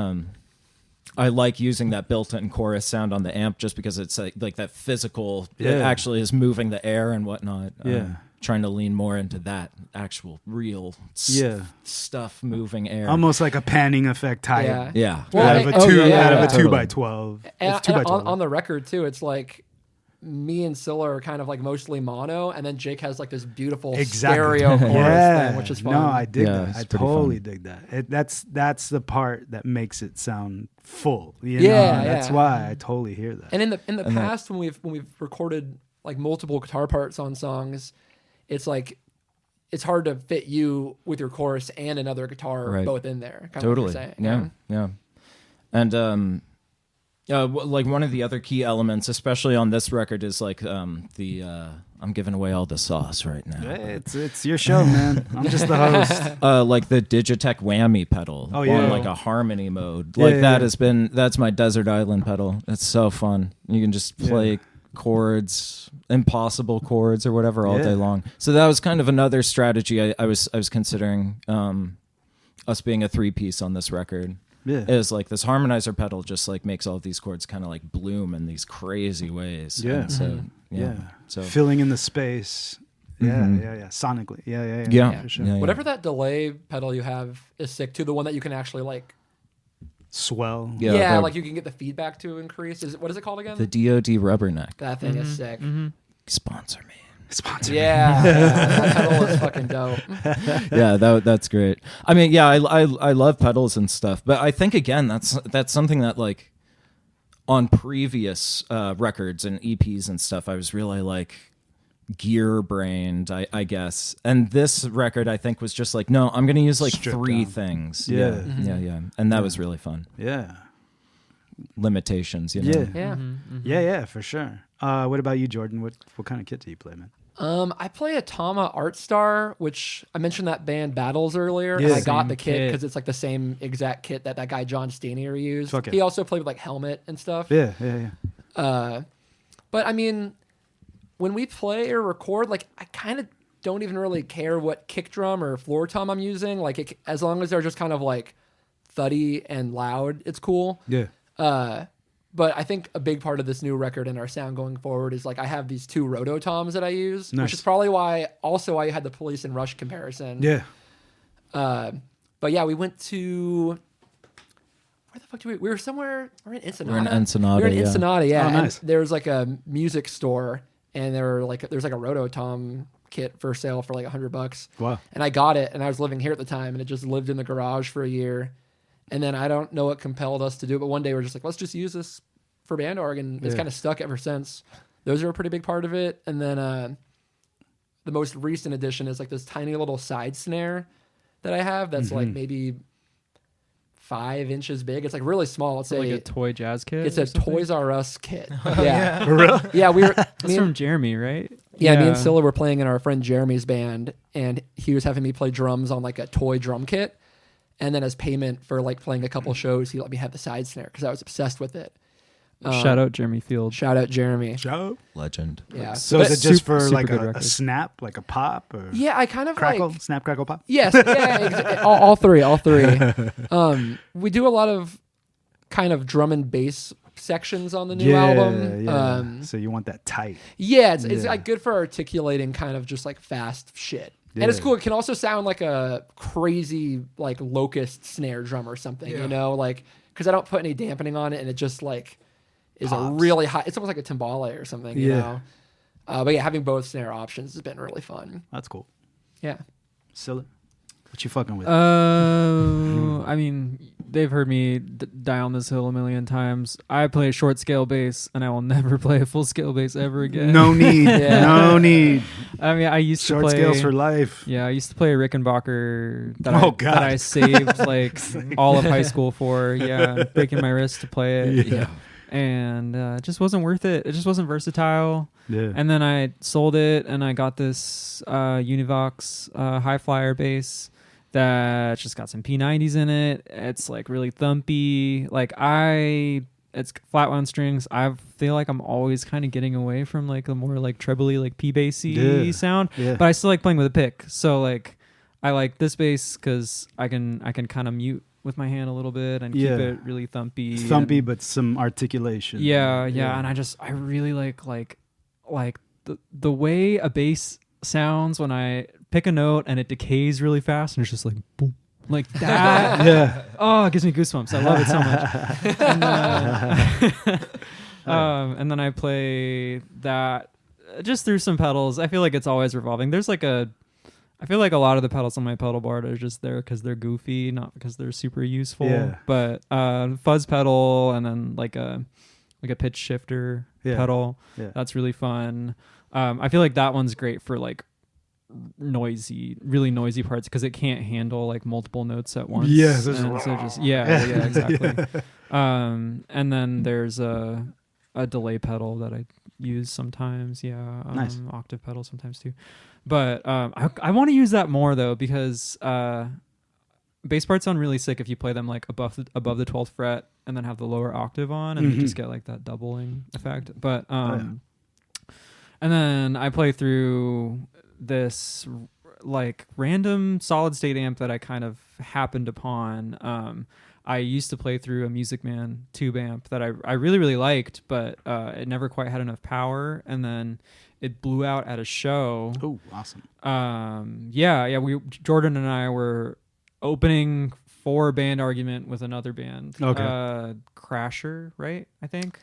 [SPEAKER 3] I like using that built-in chorus sound on the amp just because it's like that physical, it
[SPEAKER 2] Yeah.
[SPEAKER 3] actually is moving the air and whatnot.
[SPEAKER 2] Yeah.
[SPEAKER 3] Trying to lean more into that actual real
[SPEAKER 2] Yeah.
[SPEAKER 3] stuff moving air.
[SPEAKER 2] Almost like a panning effect type.
[SPEAKER 4] Yeah.
[SPEAKER 3] Yeah.
[SPEAKER 4] Well,
[SPEAKER 2] Out of a
[SPEAKER 4] oh,
[SPEAKER 2] two,
[SPEAKER 4] yeah,
[SPEAKER 2] out of
[SPEAKER 4] yeah.
[SPEAKER 2] a 2x12.
[SPEAKER 4] And,
[SPEAKER 2] It's 2x12.
[SPEAKER 4] on the record too, it's like me and Scylla are kind of like mostly mono, and then Jake has like this beautiful stereo chorus thing, which is fun.
[SPEAKER 2] No, I dig
[SPEAKER 3] Yeah,
[SPEAKER 2] that.
[SPEAKER 3] it's
[SPEAKER 2] I
[SPEAKER 3] pretty
[SPEAKER 2] totally
[SPEAKER 3] fun.
[SPEAKER 2] dig that. That's the part that makes it sound full. You
[SPEAKER 4] Yeah,
[SPEAKER 2] know? That's
[SPEAKER 4] yeah.
[SPEAKER 2] why I totally hear that.
[SPEAKER 4] And in the
[SPEAKER 3] And
[SPEAKER 4] past when we've recorded like multiple guitar parts on songs, it's like it's hard to fit you with your chorus and another guitar both in there. Kind
[SPEAKER 3] Totally.
[SPEAKER 4] of what you're saying.
[SPEAKER 3] Yeah. And like one of the other key elements, especially on this record, is like I'm giving away all the sauce right now.
[SPEAKER 2] Hey, it's your show, man. I'm just the host.
[SPEAKER 3] Like the Digitech whammy pedal on like a harmony mode. Like that's my desert island pedal. It's so fun. You can just play chords, impossible chords or whatever all day long. So that was kind of another strategy I was considering, us being a 3-piece on this record.
[SPEAKER 2] Yeah.
[SPEAKER 3] Is like this harmonizer pedal just like makes all of these chords kind of like bloom in these crazy ways.
[SPEAKER 2] Yeah.
[SPEAKER 3] And so so
[SPEAKER 2] filling in the space. Yeah, sonically.
[SPEAKER 3] Yeah.
[SPEAKER 2] For sure.
[SPEAKER 4] Whatever that delay pedal you have is sick too. The one that you can actually like
[SPEAKER 2] swell.
[SPEAKER 4] Yeah, like you can get the feedback to increase. What is it called again?
[SPEAKER 3] The DoD Rubberneck.
[SPEAKER 4] That thing is sick.
[SPEAKER 3] Sponsor me.
[SPEAKER 2] Sponsor.
[SPEAKER 4] Yeah, that pedal is fucking dope.
[SPEAKER 3] Yeah, that's great. I mean, yeah, I love pedals and stuff, but I think again that's something that like on previous records and EPs and stuff, I was really like gear brained, I guess. And this record, I think, was just like, no, I'm gonna use like
[SPEAKER 2] Stripped
[SPEAKER 3] 3
[SPEAKER 2] down.
[SPEAKER 3] things.
[SPEAKER 2] Yeah.
[SPEAKER 3] Yeah, and that was really fun.
[SPEAKER 2] Yeah.
[SPEAKER 3] Limitations, you know.
[SPEAKER 4] Yeah.
[SPEAKER 2] For sure. What about you, Jordan? What kind of kit do you play, man?
[SPEAKER 4] I play a Tama Art Star, which I mentioned that band Battles earlier,
[SPEAKER 2] Yeah.
[SPEAKER 4] and I got
[SPEAKER 5] Same
[SPEAKER 4] the kit
[SPEAKER 5] kit.
[SPEAKER 4] because it's like the same exact kit that guy John Stanier used.
[SPEAKER 2] Fuck it.
[SPEAKER 4] He also played with like Helmet and stuff.
[SPEAKER 2] Yeah.
[SPEAKER 4] But I mean, when we play or record, like I kind of don't even really care what kick drum or floor tom I'm using. Like as long as they're just kind of like thuddy and loud, it's cool.
[SPEAKER 2] Yeah.
[SPEAKER 4] But I think a big part of this new record and our sound going forward is like I have these 2 rototoms that I use,
[SPEAKER 2] Nice.
[SPEAKER 4] which is probably why I had the Police and Rush comparison.
[SPEAKER 2] Yeah.
[SPEAKER 4] But yeah, we went to where the fuck did we were somewhere. We're in Ensenada.
[SPEAKER 3] We're in Ensenada,
[SPEAKER 4] We were in
[SPEAKER 3] yeah.
[SPEAKER 4] Ensenada, yeah.
[SPEAKER 2] Oh,
[SPEAKER 4] and
[SPEAKER 2] nice.
[SPEAKER 4] there's like a music store, and there's like a rototom kit for sale for like $100.
[SPEAKER 2] Wow.
[SPEAKER 4] And I got it, and I was living here at the time, and it just lived in the garage for a year. And then I don't know what compelled us to do it, but one day we're just like, let's just use this for band org, and it's kind of stuck ever since. Those are a pretty big part of it. And then the most recent addition is like this tiny little side snare that I have that's like maybe 5 inches big. It's like really small. It's
[SPEAKER 5] like a toy jazz kit.
[SPEAKER 4] It's
[SPEAKER 5] or
[SPEAKER 4] a
[SPEAKER 5] something?
[SPEAKER 4] Toys R Us kit. Yeah. For real? Yeah, we were.
[SPEAKER 5] That's from Jeremy, right?
[SPEAKER 4] Yeah, me and Scylla were playing in our friend Jeremy's band, and he was having me play drums on like a toy drum kit. And then as payment for like playing a couple shows, he let me have the side snare because I was obsessed with it.
[SPEAKER 5] Shout out Jeremy Field.
[SPEAKER 4] Shout out Jeremy.
[SPEAKER 3] Legend.
[SPEAKER 4] Yeah.
[SPEAKER 2] So
[SPEAKER 4] But-
[SPEAKER 2] is it just
[SPEAKER 5] super-
[SPEAKER 2] for
[SPEAKER 5] super
[SPEAKER 2] like
[SPEAKER 5] good
[SPEAKER 2] a
[SPEAKER 5] record.
[SPEAKER 2] snap, like a pop, or
[SPEAKER 4] Yeah, I kind of
[SPEAKER 2] crackle,
[SPEAKER 4] like.
[SPEAKER 2] snap, crackle, pop?
[SPEAKER 4] Yes, yeah, all three. We do a lot of kind of drum and bass sections on the new album.
[SPEAKER 2] Yeah. So you want that tight?
[SPEAKER 4] Yeah, it's
[SPEAKER 2] Yeah.
[SPEAKER 4] like good for articulating kind of just like fast shit.
[SPEAKER 2] Yeah.
[SPEAKER 4] And it's cool. It can also sound like a crazy like locust snare drum or something, you know, like because I don't put any dampening on it, and it just like is a
[SPEAKER 2] Pops.
[SPEAKER 4] really high. It's almost like a timbale or something, you
[SPEAKER 2] Yeah.
[SPEAKER 4] know. But yeah, having both snare options has been really fun.
[SPEAKER 2] That's cool.
[SPEAKER 4] Yeah.
[SPEAKER 2] Silly. What you fucking with?
[SPEAKER 5] I mean, they've heard me die on this hill a million times. I play a short scale bass, and I will never play a full scale bass ever again.
[SPEAKER 2] No need.
[SPEAKER 4] Yeah.
[SPEAKER 2] No need.
[SPEAKER 5] I mean, I used
[SPEAKER 2] Short
[SPEAKER 5] to play
[SPEAKER 2] scales for life.
[SPEAKER 5] Yeah, I used to play a Rickenbacker that,
[SPEAKER 2] Oh,
[SPEAKER 5] I,
[SPEAKER 2] God.
[SPEAKER 5] that I saved like all of high school for. Yeah, breaking my wrist to play it.
[SPEAKER 2] Yeah.
[SPEAKER 5] And it just wasn't worth it. It just wasn't versatile.
[SPEAKER 2] Yeah.
[SPEAKER 5] And then I sold it, and I got this Univox High Flyer bass that just got some P90s in it. It's like really thumpy. It's flat wound strings. I feel like I'm always kind of getting away from like a more like trebly, like P bassy sound.
[SPEAKER 2] Yeah.
[SPEAKER 5] But I still like playing with a pick. So like I like this bass because I can kind of mute with my hand a little bit and keep it really thumpy.
[SPEAKER 2] Thumpy, but some articulation.
[SPEAKER 5] Yeah. And I really like the way a bass sounds when I pick a note and it decays really fast and it's just like boom, like that.
[SPEAKER 2] Yeah.
[SPEAKER 5] Oh, it gives me goosebumps. I love it so much. And then I play that just through some pedals. I feel like it's always revolving. I feel like a lot of the pedals on my pedal board are just there because they're goofy, not because they're super useful.
[SPEAKER 2] Yeah.
[SPEAKER 5] But fuzz pedal and then like a like a pitch shifter
[SPEAKER 2] Yeah.
[SPEAKER 5] pedal.
[SPEAKER 2] Yeah.
[SPEAKER 5] That's really fun. I feel like that one's great for like really noisy parts because it can't handle like multiple notes at once.
[SPEAKER 2] Yeah,
[SPEAKER 5] and so just exactly. And then there's a delay pedal that I use sometimes. Yeah,
[SPEAKER 2] Nice.
[SPEAKER 5] octave pedal sometimes too. But I want to use that more though because bass parts sound really sick if you play them like above the 12th fret and then have the lower octave on, and you just get like that doubling effect. But and then I play through this like random solid state amp that I kind of happened upon. I used to play through a Music Man tube amp that I really, really liked, but it never quite had enough power. And then it blew out at a show.
[SPEAKER 2] Oh, awesome.
[SPEAKER 5] Jordan and I were opening for a band argument with another band.
[SPEAKER 2] Okay.
[SPEAKER 5] Crasher, right? I think.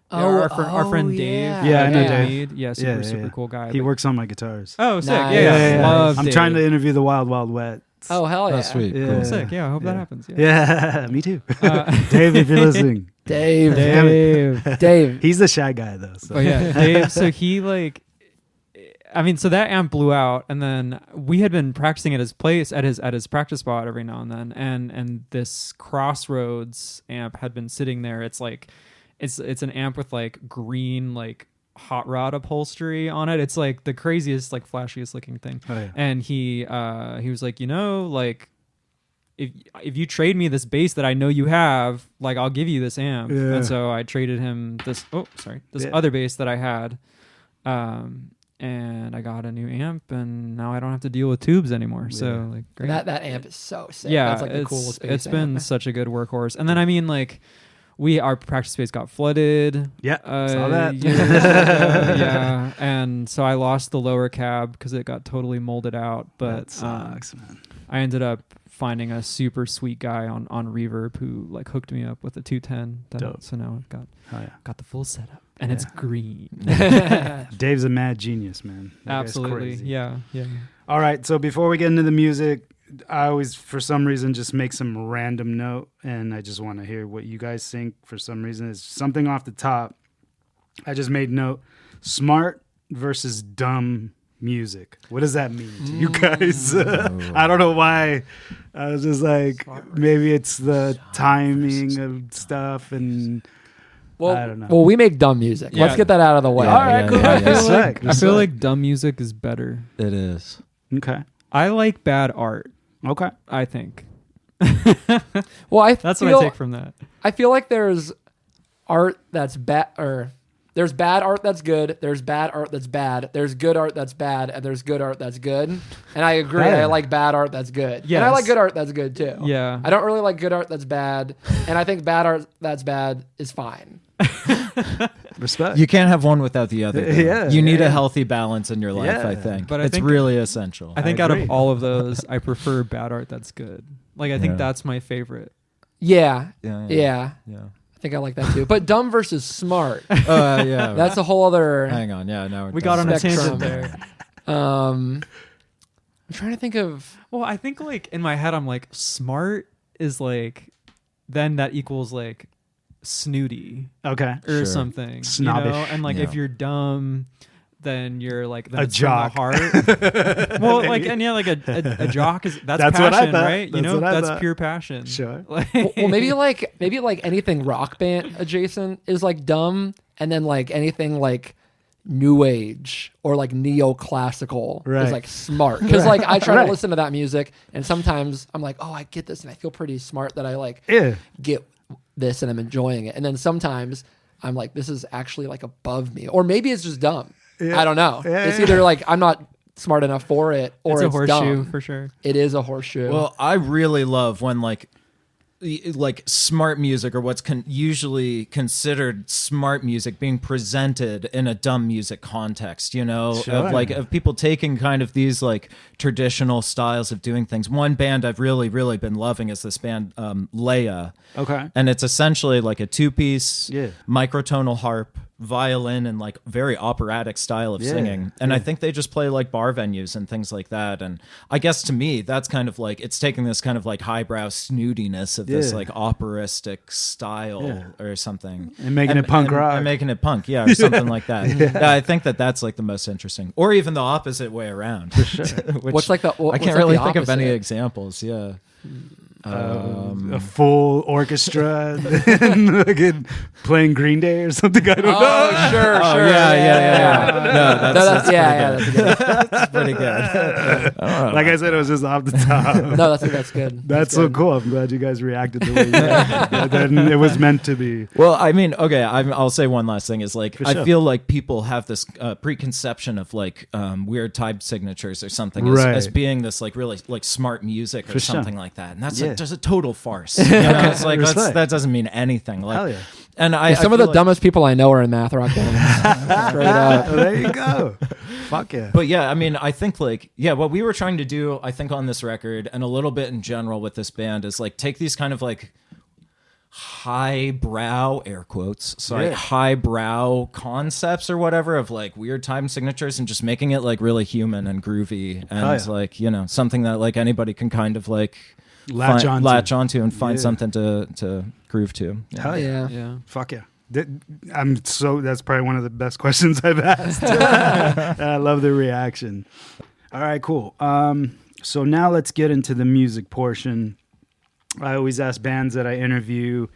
[SPEAKER 4] Oh,
[SPEAKER 5] our friend Dave.
[SPEAKER 2] Yeah, I know
[SPEAKER 5] Dave.
[SPEAKER 2] Dave.
[SPEAKER 5] Mead. Yeah, super cool guy.
[SPEAKER 2] He works on my guitars.
[SPEAKER 5] Oh, sick.
[SPEAKER 4] Nice.
[SPEAKER 5] Yeah. Love
[SPEAKER 2] I'm
[SPEAKER 5] Dave.
[SPEAKER 2] trying to interview the Wild Wild Wet.
[SPEAKER 4] Oh, hell yeah.
[SPEAKER 6] That's sweet.
[SPEAKER 2] Yeah.
[SPEAKER 6] Cool.
[SPEAKER 5] Sick. Yeah, I hope that happens. Yeah.
[SPEAKER 2] Yeah, me too. Dave, if you're listening.
[SPEAKER 4] Dave.
[SPEAKER 2] He's the shy guy though. So.
[SPEAKER 5] But yeah, Dave. So he like, so that amp blew out, and then we had been practicing at his place at his practice spot every now and then, and this Crossroads amp had been sitting there. It's like, it's an amp with like green like hot rod upholstery on it. It's like the craziest like flashiest looking thing.
[SPEAKER 2] Oh, yeah.
[SPEAKER 5] And he was like, like, if you trade me this bass that I know you have, like I'll give you this amp.
[SPEAKER 2] Yeah.
[SPEAKER 5] And so I traded him this other bass that I had, and I got a new amp, and now I don't have to deal with tubes anymore.
[SPEAKER 2] Yeah.
[SPEAKER 5] So like great.
[SPEAKER 4] That amp is so sick.
[SPEAKER 5] Yeah,
[SPEAKER 4] That's like the coolest bass
[SPEAKER 5] it's been
[SPEAKER 4] amp.
[SPEAKER 5] such a good workhorse. And then I mean like our practice space got flooded.
[SPEAKER 2] Yeah, saw that.
[SPEAKER 5] years ago. Yeah, and so I lost the lower cab because it got totally molded out. But
[SPEAKER 2] That sucks, man.
[SPEAKER 5] I ended up finding a super sweet guy on Reverb who like hooked me up with a 210.
[SPEAKER 2] Dope.
[SPEAKER 5] So now I've
[SPEAKER 2] Oh, yeah.
[SPEAKER 5] got the full setup, and it's green.
[SPEAKER 2] Dave's a mad genius, man. That guy's
[SPEAKER 5] Absolutely,
[SPEAKER 2] crazy.
[SPEAKER 5] yeah.
[SPEAKER 2] All right, so before we get into the music, I always, for some reason, just make some random note, and I just want to hear what you guys think. For some reason, it's something off the top. I just made note: smart versus dumb music. What does that mean to you guys? I don't know why. I was just like, maybe it's the timing of stuff, and I don't know.
[SPEAKER 4] Well, we make dumb music.
[SPEAKER 5] Yeah.
[SPEAKER 4] Let's get that out of the way.
[SPEAKER 6] Yeah,
[SPEAKER 2] All right, cool.
[SPEAKER 6] yeah.
[SPEAKER 2] Sick.
[SPEAKER 5] I feel like dumb music is better.
[SPEAKER 6] It is.
[SPEAKER 2] Okay.
[SPEAKER 5] I like bad art.
[SPEAKER 2] Okay.
[SPEAKER 5] I think
[SPEAKER 4] Well,
[SPEAKER 5] that's what I take from that.
[SPEAKER 4] I feel like there's art that's bad, or there's bad art that's good. There's bad art that's bad. There's good art that's bad, and there's good art that's good. And I agree.
[SPEAKER 2] Yeah.
[SPEAKER 4] I like bad art that's good.
[SPEAKER 5] Yes.
[SPEAKER 4] And I like good art that's good too.
[SPEAKER 5] Yeah.
[SPEAKER 4] I don't really like good art that's bad, and I think bad art that's bad is fine.
[SPEAKER 2] Respect.
[SPEAKER 3] You can't have one without the other. though.
[SPEAKER 2] Yeah,
[SPEAKER 3] You need
[SPEAKER 2] yeah.
[SPEAKER 3] a healthy balance in your life,
[SPEAKER 2] Yeah.
[SPEAKER 3] I think.
[SPEAKER 5] But I
[SPEAKER 3] it's
[SPEAKER 5] think-
[SPEAKER 3] really essential.
[SPEAKER 5] I think
[SPEAKER 2] I
[SPEAKER 5] out
[SPEAKER 2] agree.
[SPEAKER 5] of all of those, I prefer bad art that's good. Like I think
[SPEAKER 3] Yeah.
[SPEAKER 5] that's my favorite.
[SPEAKER 4] Yeah.
[SPEAKER 3] Yeah.
[SPEAKER 4] Yeah.
[SPEAKER 3] Yeah.
[SPEAKER 4] I think I like that too. But dumb versus smart.
[SPEAKER 3] Yeah.
[SPEAKER 4] That's a whole other
[SPEAKER 3] Hang on. Yeah. Now
[SPEAKER 5] We got on a
[SPEAKER 4] spectrum.
[SPEAKER 5] tangent there.
[SPEAKER 4] I'm trying to think of
[SPEAKER 5] Well, I think like in my head, I'm like smart is like, then that equals like snooty
[SPEAKER 2] Okay.
[SPEAKER 5] or
[SPEAKER 3] Sure.
[SPEAKER 5] something,
[SPEAKER 2] Snobbish.
[SPEAKER 5] You know? And like if
[SPEAKER 3] Yeah.
[SPEAKER 5] you're dumb, then you're like then
[SPEAKER 2] A
[SPEAKER 5] it's from
[SPEAKER 2] jock.
[SPEAKER 5] the heart. Well, like and yeah, like a jock is that's
[SPEAKER 2] That's what I
[SPEAKER 5] passion,
[SPEAKER 2] thought.
[SPEAKER 5] right? You
[SPEAKER 2] That's
[SPEAKER 5] know,
[SPEAKER 2] what I
[SPEAKER 5] that's
[SPEAKER 2] thought.
[SPEAKER 5] pure passion.
[SPEAKER 2] Sure.
[SPEAKER 5] Like,
[SPEAKER 4] well, maybe like anything rock band adjacent is like dumb, and then like anything like new age or like neoclassical
[SPEAKER 2] Right.
[SPEAKER 4] is like smart. Because like I try
[SPEAKER 2] Right.
[SPEAKER 4] to listen to that music, and sometimes I'm like, oh, I get this, and I feel pretty smart that I like
[SPEAKER 2] Yeah.
[SPEAKER 4] get this, and I'm enjoying it. And then sometimes I'm like, this is actually like above me, or maybe it's just dumb.
[SPEAKER 2] Yeah.
[SPEAKER 4] I don't know.
[SPEAKER 2] Yeah,
[SPEAKER 4] It's
[SPEAKER 2] yeah.
[SPEAKER 4] either like I'm not smart enough for it, or
[SPEAKER 5] it's a horseshoe
[SPEAKER 4] dumb.
[SPEAKER 5] for sure.
[SPEAKER 4] It is a horseshoe.
[SPEAKER 3] Well, I really love when like smart music or what's usually considered smart music being presented in a dumb music context, you know,
[SPEAKER 2] Sure.
[SPEAKER 3] of people taking kind of these like traditional styles of doing things. One band I've really been loving is this band Leia.
[SPEAKER 2] Okay.
[SPEAKER 3] And it's essentially like a two-piece
[SPEAKER 2] Yeah.
[SPEAKER 3] microtonal harp, violin, and like very operatic style of
[SPEAKER 2] Yeah,
[SPEAKER 3] singing. And I think they just play like bar venues and things like that. And I guess to me, that's kind of like, it's taking this kind of like highbrow snootiness of this
[SPEAKER 2] Yeah.
[SPEAKER 3] like operistic style
[SPEAKER 2] Yeah.
[SPEAKER 3] or something,
[SPEAKER 2] And making it punk rock.
[SPEAKER 3] and making it punk, yeah, or something like that. Yeah, I think that's like the most interesting, or even the opposite way around. For sure.
[SPEAKER 4] What's like the?
[SPEAKER 3] I
[SPEAKER 4] what's
[SPEAKER 3] can't
[SPEAKER 4] like
[SPEAKER 3] really
[SPEAKER 4] the
[SPEAKER 3] think of any
[SPEAKER 4] opposite?
[SPEAKER 3] examples. Yeah.
[SPEAKER 2] A full orchestra and fucking playing Green Day or something. I don't know.
[SPEAKER 4] Oh, sure,
[SPEAKER 3] Oh
[SPEAKER 4] sure.
[SPEAKER 3] yeah. No, that's
[SPEAKER 4] That's good.
[SPEAKER 3] that's pretty good. I don't know.
[SPEAKER 2] Like I said, it was just off the top.
[SPEAKER 4] No, that's good.
[SPEAKER 2] That's so
[SPEAKER 4] good.
[SPEAKER 2] cool. I'm glad you guys reacted the way you did. Then it was meant to be.
[SPEAKER 3] Well, I mean, okay, I'll say one last thing is like,
[SPEAKER 2] For
[SPEAKER 3] I
[SPEAKER 2] sure.
[SPEAKER 3] feel like people have this preconception of like weird type signatures or something
[SPEAKER 2] Right.
[SPEAKER 3] as being this like really like smart music or
[SPEAKER 2] For sure.
[SPEAKER 3] something like that. And that's
[SPEAKER 2] Yeah.
[SPEAKER 3] like, just a total farce. You know, it's like,
[SPEAKER 2] Respect.
[SPEAKER 3] that doesn't mean anything. Like,
[SPEAKER 2] Hell yeah.
[SPEAKER 3] And I
[SPEAKER 4] Some of
[SPEAKER 3] feel
[SPEAKER 4] the dumbest people I know are in math rock bands. Straight up.
[SPEAKER 2] There you go. Fuck yeah.
[SPEAKER 3] But yeah, I mean, I think like, yeah, what we were trying to do, I think on this record and a little bit in general with this band is like take these kind of like highbrow, air quotes, sorry,
[SPEAKER 2] Yeah.
[SPEAKER 3] highbrow concepts or whatever of like weird time signatures and just making it like really human and groovy and
[SPEAKER 2] yeah.
[SPEAKER 3] like, you know, something that like anybody can kind of like
[SPEAKER 2] Latch onto.
[SPEAKER 3] and find
[SPEAKER 2] Yeah.
[SPEAKER 3] something to groove to. Yeah.
[SPEAKER 2] Hell yeah.
[SPEAKER 4] Yeah.
[SPEAKER 2] Fuck yeah. That's probably one of the best questions I've asked. I love the reaction. All right, cool. So now let's get into the music portion. I always ask bands that I interview,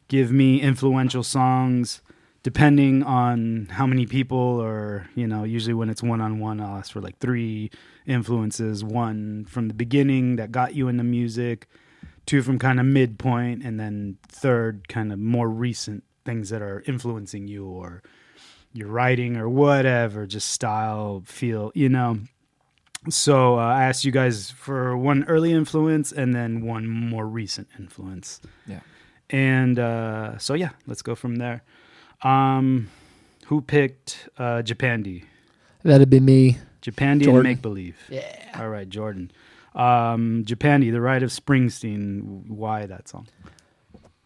[SPEAKER 2] give me influential songs, depending on how many people, or, you know, usually when it's one-on-one, I'll ask for like 3 influences. 1 from the beginning that got you into music, 2 from kind of midpoint, and then 3rd kind of more recent things that are influencing you or your writing or whatever, just style, feel, you know. So I asked you guys for 1 early influence and then 1 more recent influence.
[SPEAKER 3] Yeah.
[SPEAKER 2] And so yeah, let's go from there. Who picked Japandi?
[SPEAKER 4] That'd be me.
[SPEAKER 2] Japandi and
[SPEAKER 4] Jordan.
[SPEAKER 2] Make Believe.
[SPEAKER 4] Yeah.
[SPEAKER 2] All right, Jordan. Japandi, The Ride of Springsteen. Why that song?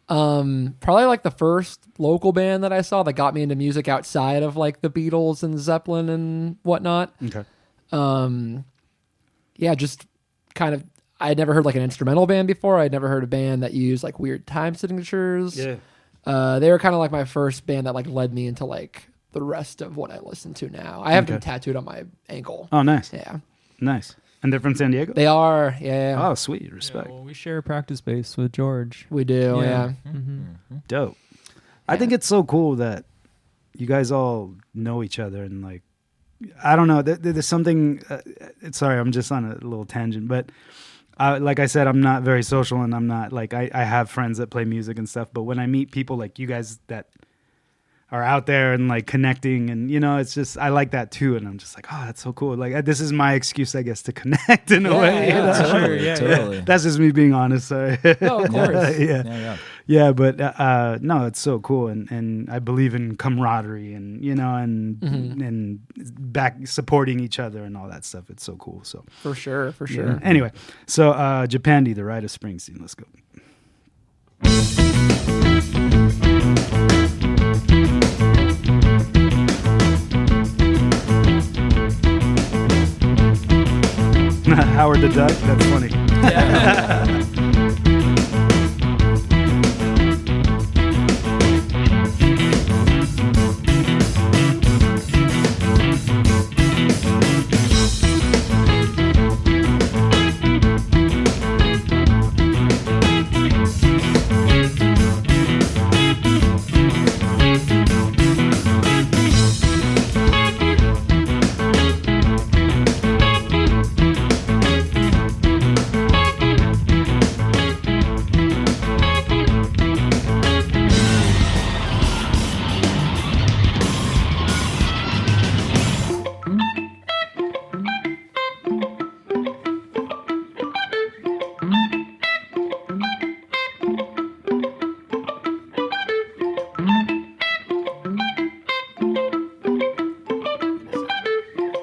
[SPEAKER 4] Probably like the first local band that I saw that got me into music outside of like the Beatles and Zeppelin and whatnot.
[SPEAKER 2] Okay.
[SPEAKER 4] Yeah, just kind of, I had never heard like an instrumental band before. I'd never heard a band that used like weird time signatures.
[SPEAKER 2] Yeah.
[SPEAKER 4] They were kind of like my first band that like led me into like the rest of what I listen to now. I have them tattooed on my ankle.
[SPEAKER 2] Oh, nice.
[SPEAKER 4] Yeah.
[SPEAKER 2] Nice. And they're from San Diego?
[SPEAKER 4] They are. Yeah.
[SPEAKER 2] Oh, sweet. Respect.
[SPEAKER 5] Well, we share a practice space with George.
[SPEAKER 4] We do. Yeah.
[SPEAKER 2] Dope. I think it's so cool that you guys all know each other and like, I don't know. There's something. Sorry, I'm just on a little tangent, but like I said, I'm not very social, and I'm not like I have friends that play music and stuff. But when I meet people like you guys that are out there and like connecting, and you know, it's just I like that too. And I'm just like, oh, that's so cool. Like this is my excuse, I guess, to connect in a way.
[SPEAKER 4] yeah,
[SPEAKER 2] you know?
[SPEAKER 3] Totally, totally.
[SPEAKER 2] That's just me being honest. Sorry.
[SPEAKER 4] No, of course.
[SPEAKER 2] Yeah, but no, it's so cool, and I believe in camaraderie, and you know, and back supporting each other and all that stuff. It's so cool. So
[SPEAKER 4] For sure. For
[SPEAKER 2] yeah.
[SPEAKER 4] sure.
[SPEAKER 2] Anyway, so Japandi, The Ride of Springsteen. Let's go. Howard the Duck. That's funny.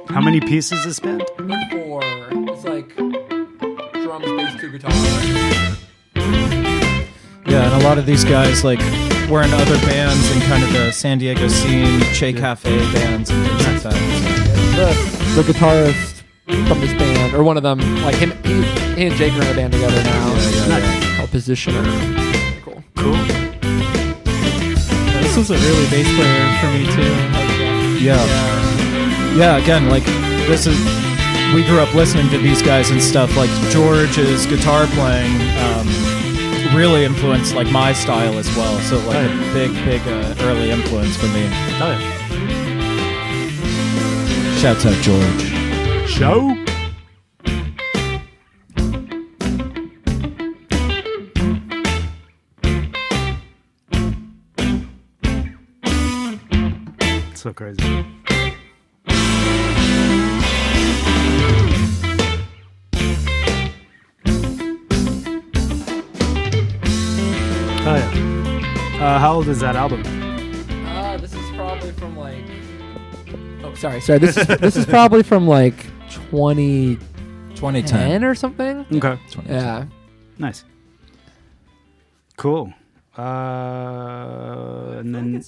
[SPEAKER 2] How many pieces is band?
[SPEAKER 4] They're 4. It's like drums, bass, 2 guitars.
[SPEAKER 3] Yeah, and a lot of these guys like were in other bands in kind of the San Diego scene, Che Cafe bands and things like that.
[SPEAKER 4] The guitarist from this band, or one of them, like he and Jake are in a band together now.
[SPEAKER 3] Yeah.
[SPEAKER 4] Called positioner. Cool.
[SPEAKER 2] Cool.
[SPEAKER 5] This was an early bass player for me too.
[SPEAKER 3] Yeah, again, like this is we grew up listening to these guys and stuff. Like George's guitar playing really influenced like my style as well. So like a big early influence for me.
[SPEAKER 2] Oh, yeah.
[SPEAKER 3] Shouts out George.
[SPEAKER 2] Show. So crazy. Oh yeah. How old is that album?
[SPEAKER 4] This is probably from like. Oh, sorry. This is probably from like 2010
[SPEAKER 3] 2010
[SPEAKER 4] or something.
[SPEAKER 2] Okay.
[SPEAKER 3] 2010.
[SPEAKER 4] Yeah.
[SPEAKER 2] Nice. Cool. And then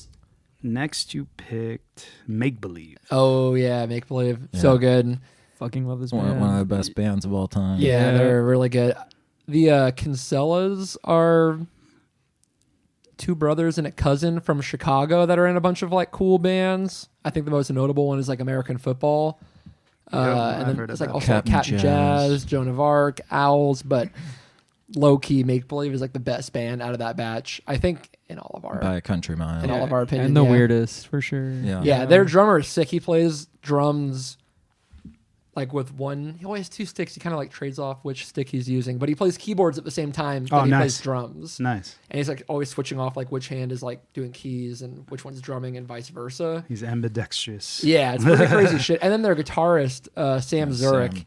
[SPEAKER 2] next you picked Make Believe.
[SPEAKER 4] Oh yeah, Make Believe.
[SPEAKER 3] Yeah.
[SPEAKER 4] So good.
[SPEAKER 5] Fucking love this
[SPEAKER 3] One
[SPEAKER 5] band.
[SPEAKER 3] of the best bands of all time.
[SPEAKER 4] Yeah, they're really good. The Kinsellas are two brothers and a cousin from Chicago that are in a bunch of like cool bands. I think the most notable one is like American Football.
[SPEAKER 2] I've
[SPEAKER 4] And then
[SPEAKER 2] heard of
[SPEAKER 4] it's like
[SPEAKER 2] that.
[SPEAKER 4] also
[SPEAKER 3] Captain
[SPEAKER 4] Captain Jazz, Joan of Arc, Owls, but low key Make Believe is like the best band out of that batch. I think in all of our
[SPEAKER 3] By a country mile.
[SPEAKER 4] in all of our opinion.
[SPEAKER 5] And the
[SPEAKER 4] yeah.
[SPEAKER 5] weirdest for sure.
[SPEAKER 4] Yeah, their drummer is sick. He plays drums like with one. He always has two sticks. He kind of like trades off which stick he's using, but he plays keyboards at the same time that he
[SPEAKER 2] nice.
[SPEAKER 4] plays drums.
[SPEAKER 2] Nice.
[SPEAKER 4] And he's like always switching off like which hand is like doing keys and which one's drumming and vice versa.
[SPEAKER 2] He's ambidextrous.
[SPEAKER 4] Yeah, it's really crazy shit. And then their guitarist Sam Zurich
[SPEAKER 3] Sam.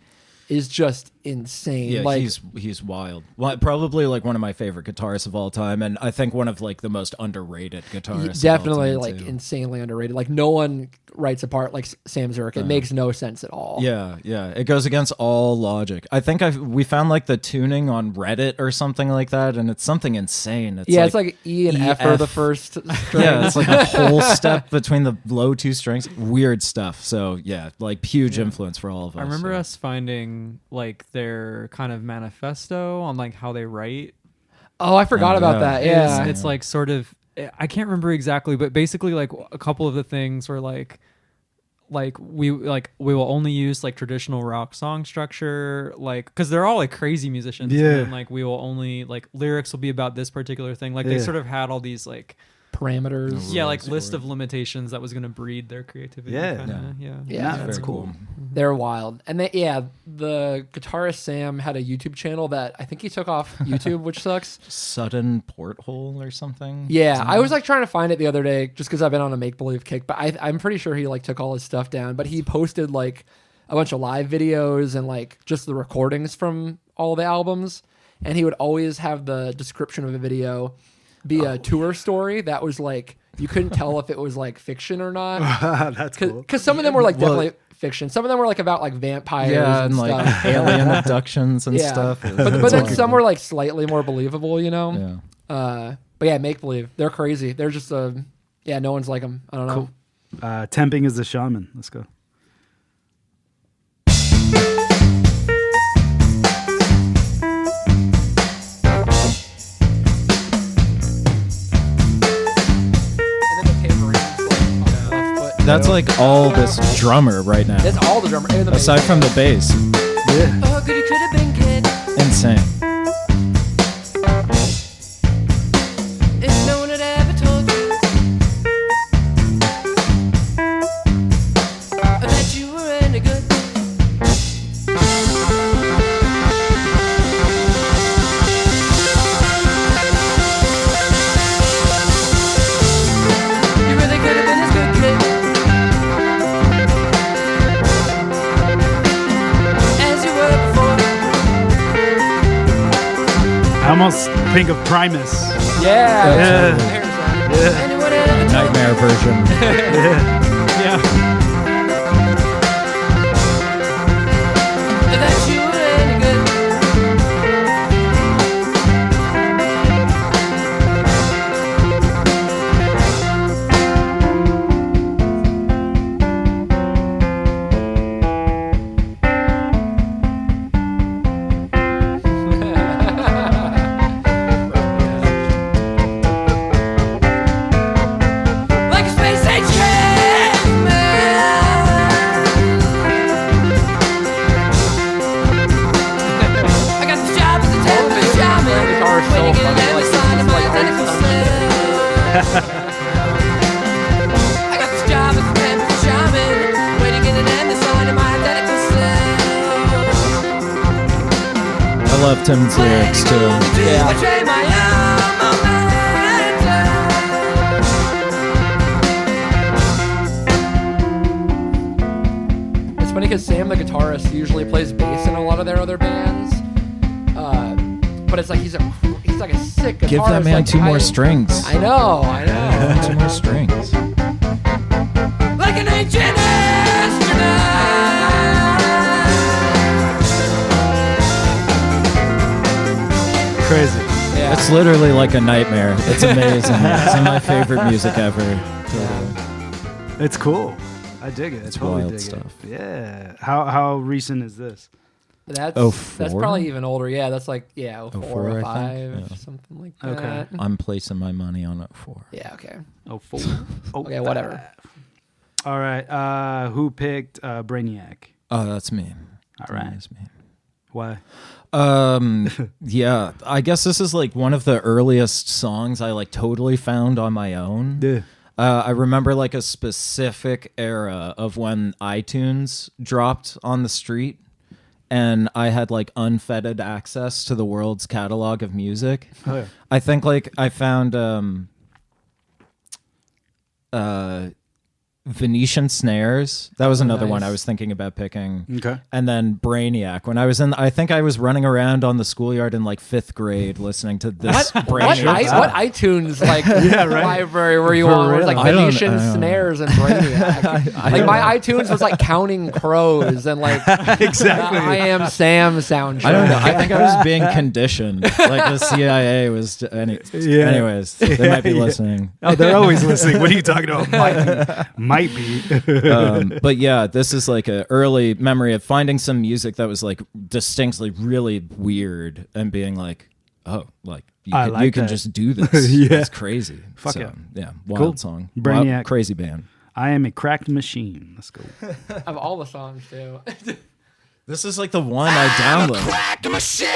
[SPEAKER 4] is just insane.
[SPEAKER 3] Yeah,
[SPEAKER 4] like
[SPEAKER 3] he's wild. Well, probably like one of my favorite guitarists of all time, and I think one of like the most underrated guitarists.
[SPEAKER 4] definitely
[SPEAKER 3] of all time,
[SPEAKER 4] like
[SPEAKER 3] too.
[SPEAKER 4] insanely underrated. Like no one writes a part like Sam Zurich. It makes no sense at all.
[SPEAKER 3] Yeah, it goes against all logic. I think we found like the tuning on Reddit or something like that, and it's something insane.
[SPEAKER 4] It's like E and F are the first strings.
[SPEAKER 3] Yeah, it's like a whole step between the low two strings. Weird stuff. So yeah, like huge influence for all of us.
[SPEAKER 5] I remember
[SPEAKER 3] so.
[SPEAKER 5] us finding like their kind of manifesto on like how they write.
[SPEAKER 4] Oh, I forgot about
[SPEAKER 3] yeah.
[SPEAKER 4] that. Yeah.
[SPEAKER 5] It's like sort of, I can't remember exactly, but basically like a couple of the things were like we will only use like traditional rock song structure, like because they're all like crazy musicians.
[SPEAKER 2] Yeah.
[SPEAKER 5] And then, like we will only like lyrics will be about this particular thing. Like they
[SPEAKER 2] Yeah.
[SPEAKER 5] sort of had all these like
[SPEAKER 4] parameters.
[SPEAKER 5] yeah, like
[SPEAKER 3] rules
[SPEAKER 5] list
[SPEAKER 3] for
[SPEAKER 5] of limitations that was going to breed their creativity.
[SPEAKER 2] Yeah.
[SPEAKER 5] kinda.
[SPEAKER 4] Yeah,
[SPEAKER 2] Yeah,
[SPEAKER 4] that's
[SPEAKER 2] that's
[SPEAKER 3] Very
[SPEAKER 2] cool.
[SPEAKER 4] They're wild. And the guitarist Sam had a YouTube channel that I think he took off YouTube, which sucks.
[SPEAKER 3] Sudden Porthole or something.
[SPEAKER 4] Yeah,
[SPEAKER 3] Isn't
[SPEAKER 4] I
[SPEAKER 3] it?
[SPEAKER 4] was like trying to find it the other day just because I've been on a make believe kick, but I'm pretty sure he like took all his stuff down. But he posted like a bunch of live videos and like just the recordings from all the albums, and he would always have the description of a video be a tour story that was like you couldn't tell if it was like fiction or not.
[SPEAKER 2] That's cool.
[SPEAKER 4] Because some of them were like definitely fiction. Some of them were like about like vampires
[SPEAKER 3] Yeah,
[SPEAKER 4] and
[SPEAKER 3] and like
[SPEAKER 4] stuff.
[SPEAKER 3] alien abductions and
[SPEAKER 4] Yeah.
[SPEAKER 3] stuff.
[SPEAKER 4] But then some were like slightly more believable, you know?
[SPEAKER 3] Yeah.
[SPEAKER 4] But yeah, make believe. They're crazy. They're just no one's like them. I don't know.
[SPEAKER 2] Cool. Temping is the shaman. Let's go.
[SPEAKER 4] And then the tambourine's like on the left foot.
[SPEAKER 3] That's
[SPEAKER 4] too.
[SPEAKER 3] like all this drummer right now.
[SPEAKER 4] That's all the drummer. And the
[SPEAKER 3] Aside
[SPEAKER 4] bass.
[SPEAKER 3] from the bass.
[SPEAKER 2] Yeah.
[SPEAKER 6] Oh, goody could have been kid
[SPEAKER 3] Insane.
[SPEAKER 6] if no one had ever told you that you were any good. You really could have been this good kid as you were before.
[SPEAKER 2] I almost think of Primus.
[SPEAKER 4] Yeah.
[SPEAKER 2] Yeah.
[SPEAKER 4] Yeah.
[SPEAKER 6] Anyone ever told
[SPEAKER 3] Nightmare version.
[SPEAKER 5] Yeah.
[SPEAKER 6] that you were any good?
[SPEAKER 3] love Tim's lyrics too.
[SPEAKER 4] Yeah. It's funny because Sam, the guitarist, usually plays bass in a lot of their other bands. But it's like he's like a sick guitarist.
[SPEAKER 3] Give that man
[SPEAKER 4] like,
[SPEAKER 3] two more strings.
[SPEAKER 4] I know.
[SPEAKER 3] 2 more strings.
[SPEAKER 6] Like an ancient astronaut.
[SPEAKER 2] Crazy.
[SPEAKER 4] Yeah.
[SPEAKER 3] It's literally like a nightmare. It's amazing. It's some of my favorite music ever. Totally.
[SPEAKER 2] It's cool. I dig it. I
[SPEAKER 3] It's
[SPEAKER 2] totally
[SPEAKER 3] wild
[SPEAKER 2] dig
[SPEAKER 3] stuff.
[SPEAKER 2] it. Yeah. How recent is this?
[SPEAKER 4] That's
[SPEAKER 3] 04?
[SPEAKER 4] probably even older. Yeah, that's like 04
[SPEAKER 3] 04,
[SPEAKER 4] or
[SPEAKER 3] I
[SPEAKER 4] 05,
[SPEAKER 3] think. Yeah.
[SPEAKER 4] something like
[SPEAKER 2] Okay.
[SPEAKER 4] that.
[SPEAKER 3] I'm placing my money on 04.
[SPEAKER 4] Yeah, okay.
[SPEAKER 2] Oh, 4.
[SPEAKER 4] Okay, whatever.
[SPEAKER 2] All right. Who picked Brainiac?
[SPEAKER 3] Oh, that's me.
[SPEAKER 2] All right.
[SPEAKER 3] That's me.
[SPEAKER 2] Why?
[SPEAKER 3] Yeah, I guess this is like one of the earliest songs I like totally found on my own.
[SPEAKER 2] Yeah.
[SPEAKER 3] I remember like a specific era of when iTunes dropped on the street, and I had like unfettered access to the world's catalog of music.
[SPEAKER 2] Oh, yeah.
[SPEAKER 3] I think like I found Venetian Snares. That was another one I
[SPEAKER 4] nice.
[SPEAKER 3] was thinking about picking.
[SPEAKER 2] Okay.
[SPEAKER 3] And then Brainiac. When I think I was running around on the schoolyard in like 5th grade listening to this Brainiac.
[SPEAKER 4] What iTunes like
[SPEAKER 2] Yeah, right.
[SPEAKER 4] library were you
[SPEAKER 2] For
[SPEAKER 4] on? Where it's
[SPEAKER 2] real.
[SPEAKER 4] like
[SPEAKER 3] I don't-
[SPEAKER 4] Venetian
[SPEAKER 3] I don't-
[SPEAKER 4] snares and Brainiac. Like my iTunes was like Counting Crows and like
[SPEAKER 2] Exactly.
[SPEAKER 4] the I Am Sam soundtrack.
[SPEAKER 3] I don't know. I think I was being conditioned. Like the CIA was.
[SPEAKER 2] Yeah.
[SPEAKER 3] Anyways, they might be
[SPEAKER 2] Yeah.
[SPEAKER 3] listening.
[SPEAKER 2] Oh, they're always listening. What are you talking about? Might be.
[SPEAKER 3] But yeah, this is like an early memory of finding some music that was like distinctly really weird and being like, oh, like you
[SPEAKER 2] I
[SPEAKER 3] can,
[SPEAKER 2] like
[SPEAKER 3] you can
[SPEAKER 2] that.
[SPEAKER 3] just do this.
[SPEAKER 2] Yeah.
[SPEAKER 3] It's crazy.
[SPEAKER 2] Fuck
[SPEAKER 3] so,
[SPEAKER 2] yeah.
[SPEAKER 3] Yeah, wild
[SPEAKER 2] Cool.
[SPEAKER 3] song.
[SPEAKER 2] Brainiac.
[SPEAKER 3] Wild, crazy band.
[SPEAKER 2] I am a cracked machine. Let's go.
[SPEAKER 4] Of all the songs too.
[SPEAKER 3] This is like the one I downloaded.
[SPEAKER 6] Crack machine.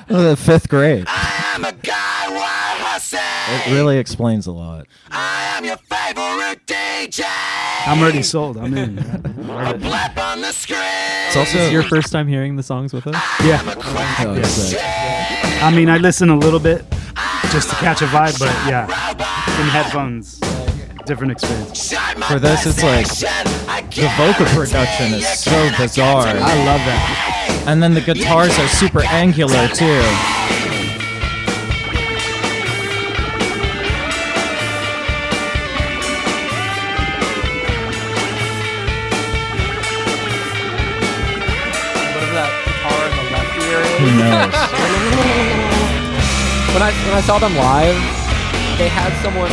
[SPEAKER 3] The 5th grade.
[SPEAKER 6] I'm a guy wild hussy.
[SPEAKER 3] It really explains a lot.
[SPEAKER 6] I am your favorite DJ.
[SPEAKER 2] I'm already sold. I'm in.
[SPEAKER 6] Blip on the screen.
[SPEAKER 3] It's also
[SPEAKER 5] Is this your first time hearing the songs with us?
[SPEAKER 2] Yeah.
[SPEAKER 3] Oh, it's sick.
[SPEAKER 2] I mean, I listen a little bit just to catch a vibe, but yeah, in headphones, different experience.
[SPEAKER 3] For this, it's like the vocal production is so bizarre.
[SPEAKER 2] I love that.
[SPEAKER 3] And then the guitars are super angular too.
[SPEAKER 4] Whatever that guitar in the left ear
[SPEAKER 3] Who
[SPEAKER 4] is.
[SPEAKER 3] knows?
[SPEAKER 4] When I saw them live, they had someone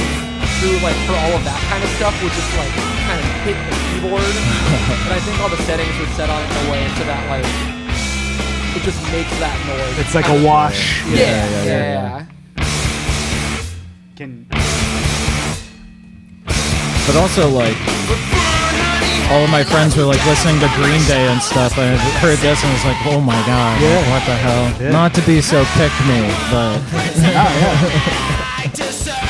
[SPEAKER 4] who like for all of that kind of stuff would just like kind of hit the keyboard. And I think all the settings were set on it in a way so that like it just makes that noise.
[SPEAKER 2] It's like a wash.
[SPEAKER 4] Yeah.
[SPEAKER 2] Can
[SPEAKER 3] But also like all of my friends were like listening to Green Day and stuff. I heard this and was like, oh my god,
[SPEAKER 2] Yeah.
[SPEAKER 3] like, what the hell?
[SPEAKER 2] Yeah.
[SPEAKER 3] Not to be so pick me, but
[SPEAKER 6] I deserved it.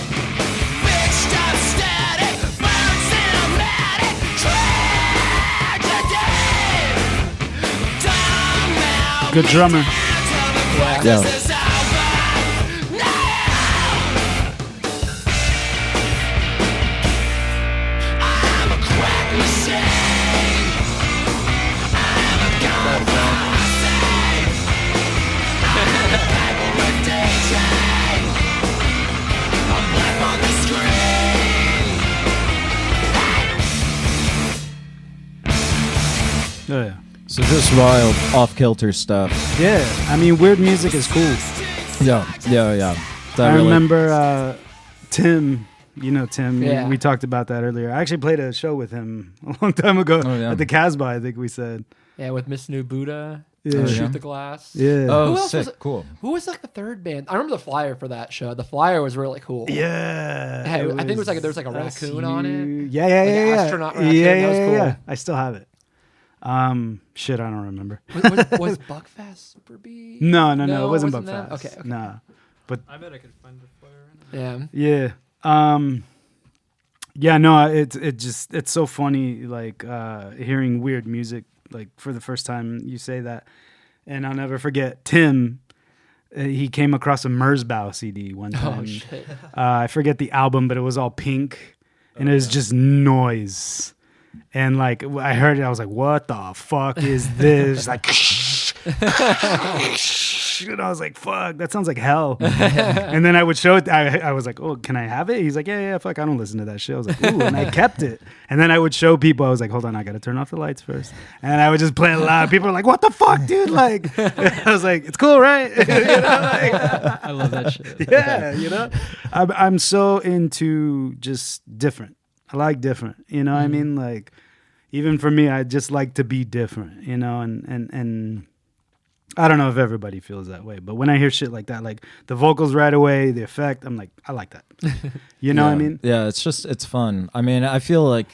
[SPEAKER 6] Bitched up static, found cinematic tragedy. Dumb now.
[SPEAKER 2] good drummer.
[SPEAKER 3] yeah.
[SPEAKER 6] This is over now. I'm a crack machine. I'm a gun pussy. I'm a favorite DJ. I'm black on the screen.
[SPEAKER 2] Oh, yeah.
[SPEAKER 3] So just wild, off-kilter stuff.
[SPEAKER 2] Yeah. I mean, weird music is cool.
[SPEAKER 3] Yeah. That
[SPEAKER 2] I
[SPEAKER 3] really-
[SPEAKER 2] remember Tim. You know Tim.
[SPEAKER 4] Yeah.
[SPEAKER 2] We talked about that earlier. I actually played a show with him a long time ago
[SPEAKER 3] Oh, yeah.
[SPEAKER 2] at the Casbah, I think we said.
[SPEAKER 4] Yeah, with Miss New Buddha.
[SPEAKER 2] Yeah.
[SPEAKER 4] Shoot
[SPEAKER 3] yeah.
[SPEAKER 4] the Glass.
[SPEAKER 2] Yeah.
[SPEAKER 3] Oh,
[SPEAKER 4] Who else
[SPEAKER 3] sick,
[SPEAKER 4] was it?
[SPEAKER 3] cool.
[SPEAKER 4] Who was like the third band? I remember the flyer for that show. The flyer was really cool.
[SPEAKER 2] Yeah.
[SPEAKER 4] Hey, I think it was like there was like a raccoon on it.
[SPEAKER 2] Yeah,
[SPEAKER 4] Like an astronaut raccoon.
[SPEAKER 2] Yeah,
[SPEAKER 4] That was
[SPEAKER 2] yeah,
[SPEAKER 4] cool.
[SPEAKER 2] yeah. I still have it. Shit, I don't remember.
[SPEAKER 4] Was Buckfast Super B?
[SPEAKER 2] No, it wasn't
[SPEAKER 4] that?
[SPEAKER 2] Buckfast.
[SPEAKER 4] Okay.
[SPEAKER 2] No.
[SPEAKER 5] I bet I could find the flyer right now.
[SPEAKER 4] Yeah.
[SPEAKER 2] Yeah. Yeah, no, it's so funny, like hearing weird music, like for the first time you say that. And I'll never forget Tim. He came across a Merzbow CD one time.
[SPEAKER 4] Oh shit.
[SPEAKER 2] I forget the album, but it was all pink, and it was just noise. And like I heard it, I was like, "What the fuck is this?" Like, and I was like, "Fuck, that sounds like hell." And then I would show it. I was like, "Oh, can I have it?" He's like, "Yeah, fuck, I don't listen to that shit." I was like, "Ooh," and I kept it. And then I would show people. I was like, "Hold on, I gotta turn off the lights first." And I would just play it loud. People were like, "What the fuck, dude?" Like, I was like, "It's cool, right?" You know, like,
[SPEAKER 5] I love that shit.
[SPEAKER 2] yeah, you know, I'm so into just different. I like different, you know what I mean? Like, even for me, I just like to be different, you know, and I don't know if everybody feels that way, but when I hear shit like that, like the vocals right away, the effect, I'm like, I like that. You know what I mean?
[SPEAKER 3] Yeah, it's fun. I mean, I feel like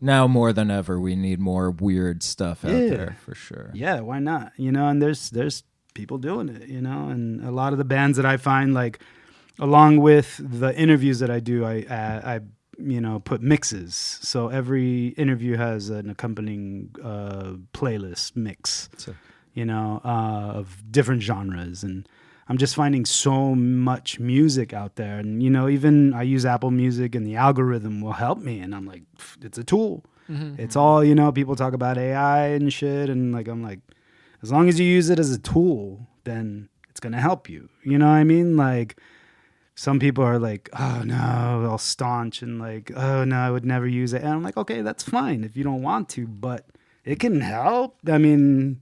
[SPEAKER 3] now more than ever, we need more weird stuff out there for sure.
[SPEAKER 2] Yeah, why not? You know, and there's people doing it, you know, and a lot of the bands that I find, like, along with the interviews that I do, I you know, put mixes. So every interview has an accompanying playlist mix, you know, of different genres. And I'm just finding so much music out there. And, you know, even I use Apple Music and the algorithm will help me. And I'm like, it's a tool. It's all, you know, people talk about AI and shit. And like, I'm like, as long as you use it as a tool, then it's going to help you. You know what I mean? Like, some people are like, oh no, all staunch and like, oh no, I would never use it. And I'm like, okay, that's fine if you don't want to, but it can help. I mean,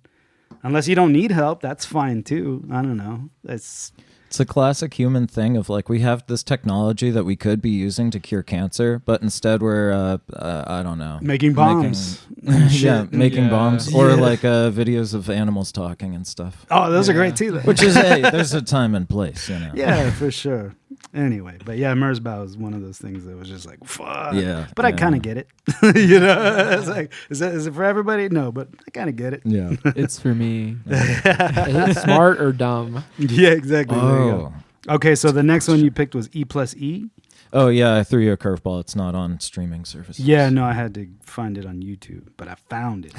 [SPEAKER 2] unless you don't need help, that's fine too. I don't know. It's
[SPEAKER 3] a classic human thing of like, we have this technology that we could be using to cure cancer, but instead we're, I don't know.
[SPEAKER 2] making bombs.
[SPEAKER 3] Making bombs or like videos of animals talking and stuff.
[SPEAKER 2] Oh, those are great too.
[SPEAKER 3] Which is, hey, there's a time and place, you know.
[SPEAKER 2] Yeah, for sure. Anyway, but yeah, Merzbow is one of those things that was just like, fuck.
[SPEAKER 3] Yeah.
[SPEAKER 2] But I kind of get it. You know, it's like, is it for everybody? No, but I kind of get it.
[SPEAKER 3] Yeah.
[SPEAKER 5] It's for me.
[SPEAKER 4] Is it smart or dumb?
[SPEAKER 2] Yeah, exactly. There you
[SPEAKER 3] Oh.
[SPEAKER 2] go. Okay, so the next one you picked was E+E.
[SPEAKER 3] Oh, yeah, I threw you a curveball. It's not on streaming services.
[SPEAKER 2] Yeah, no, I had to find it on YouTube, but I found it.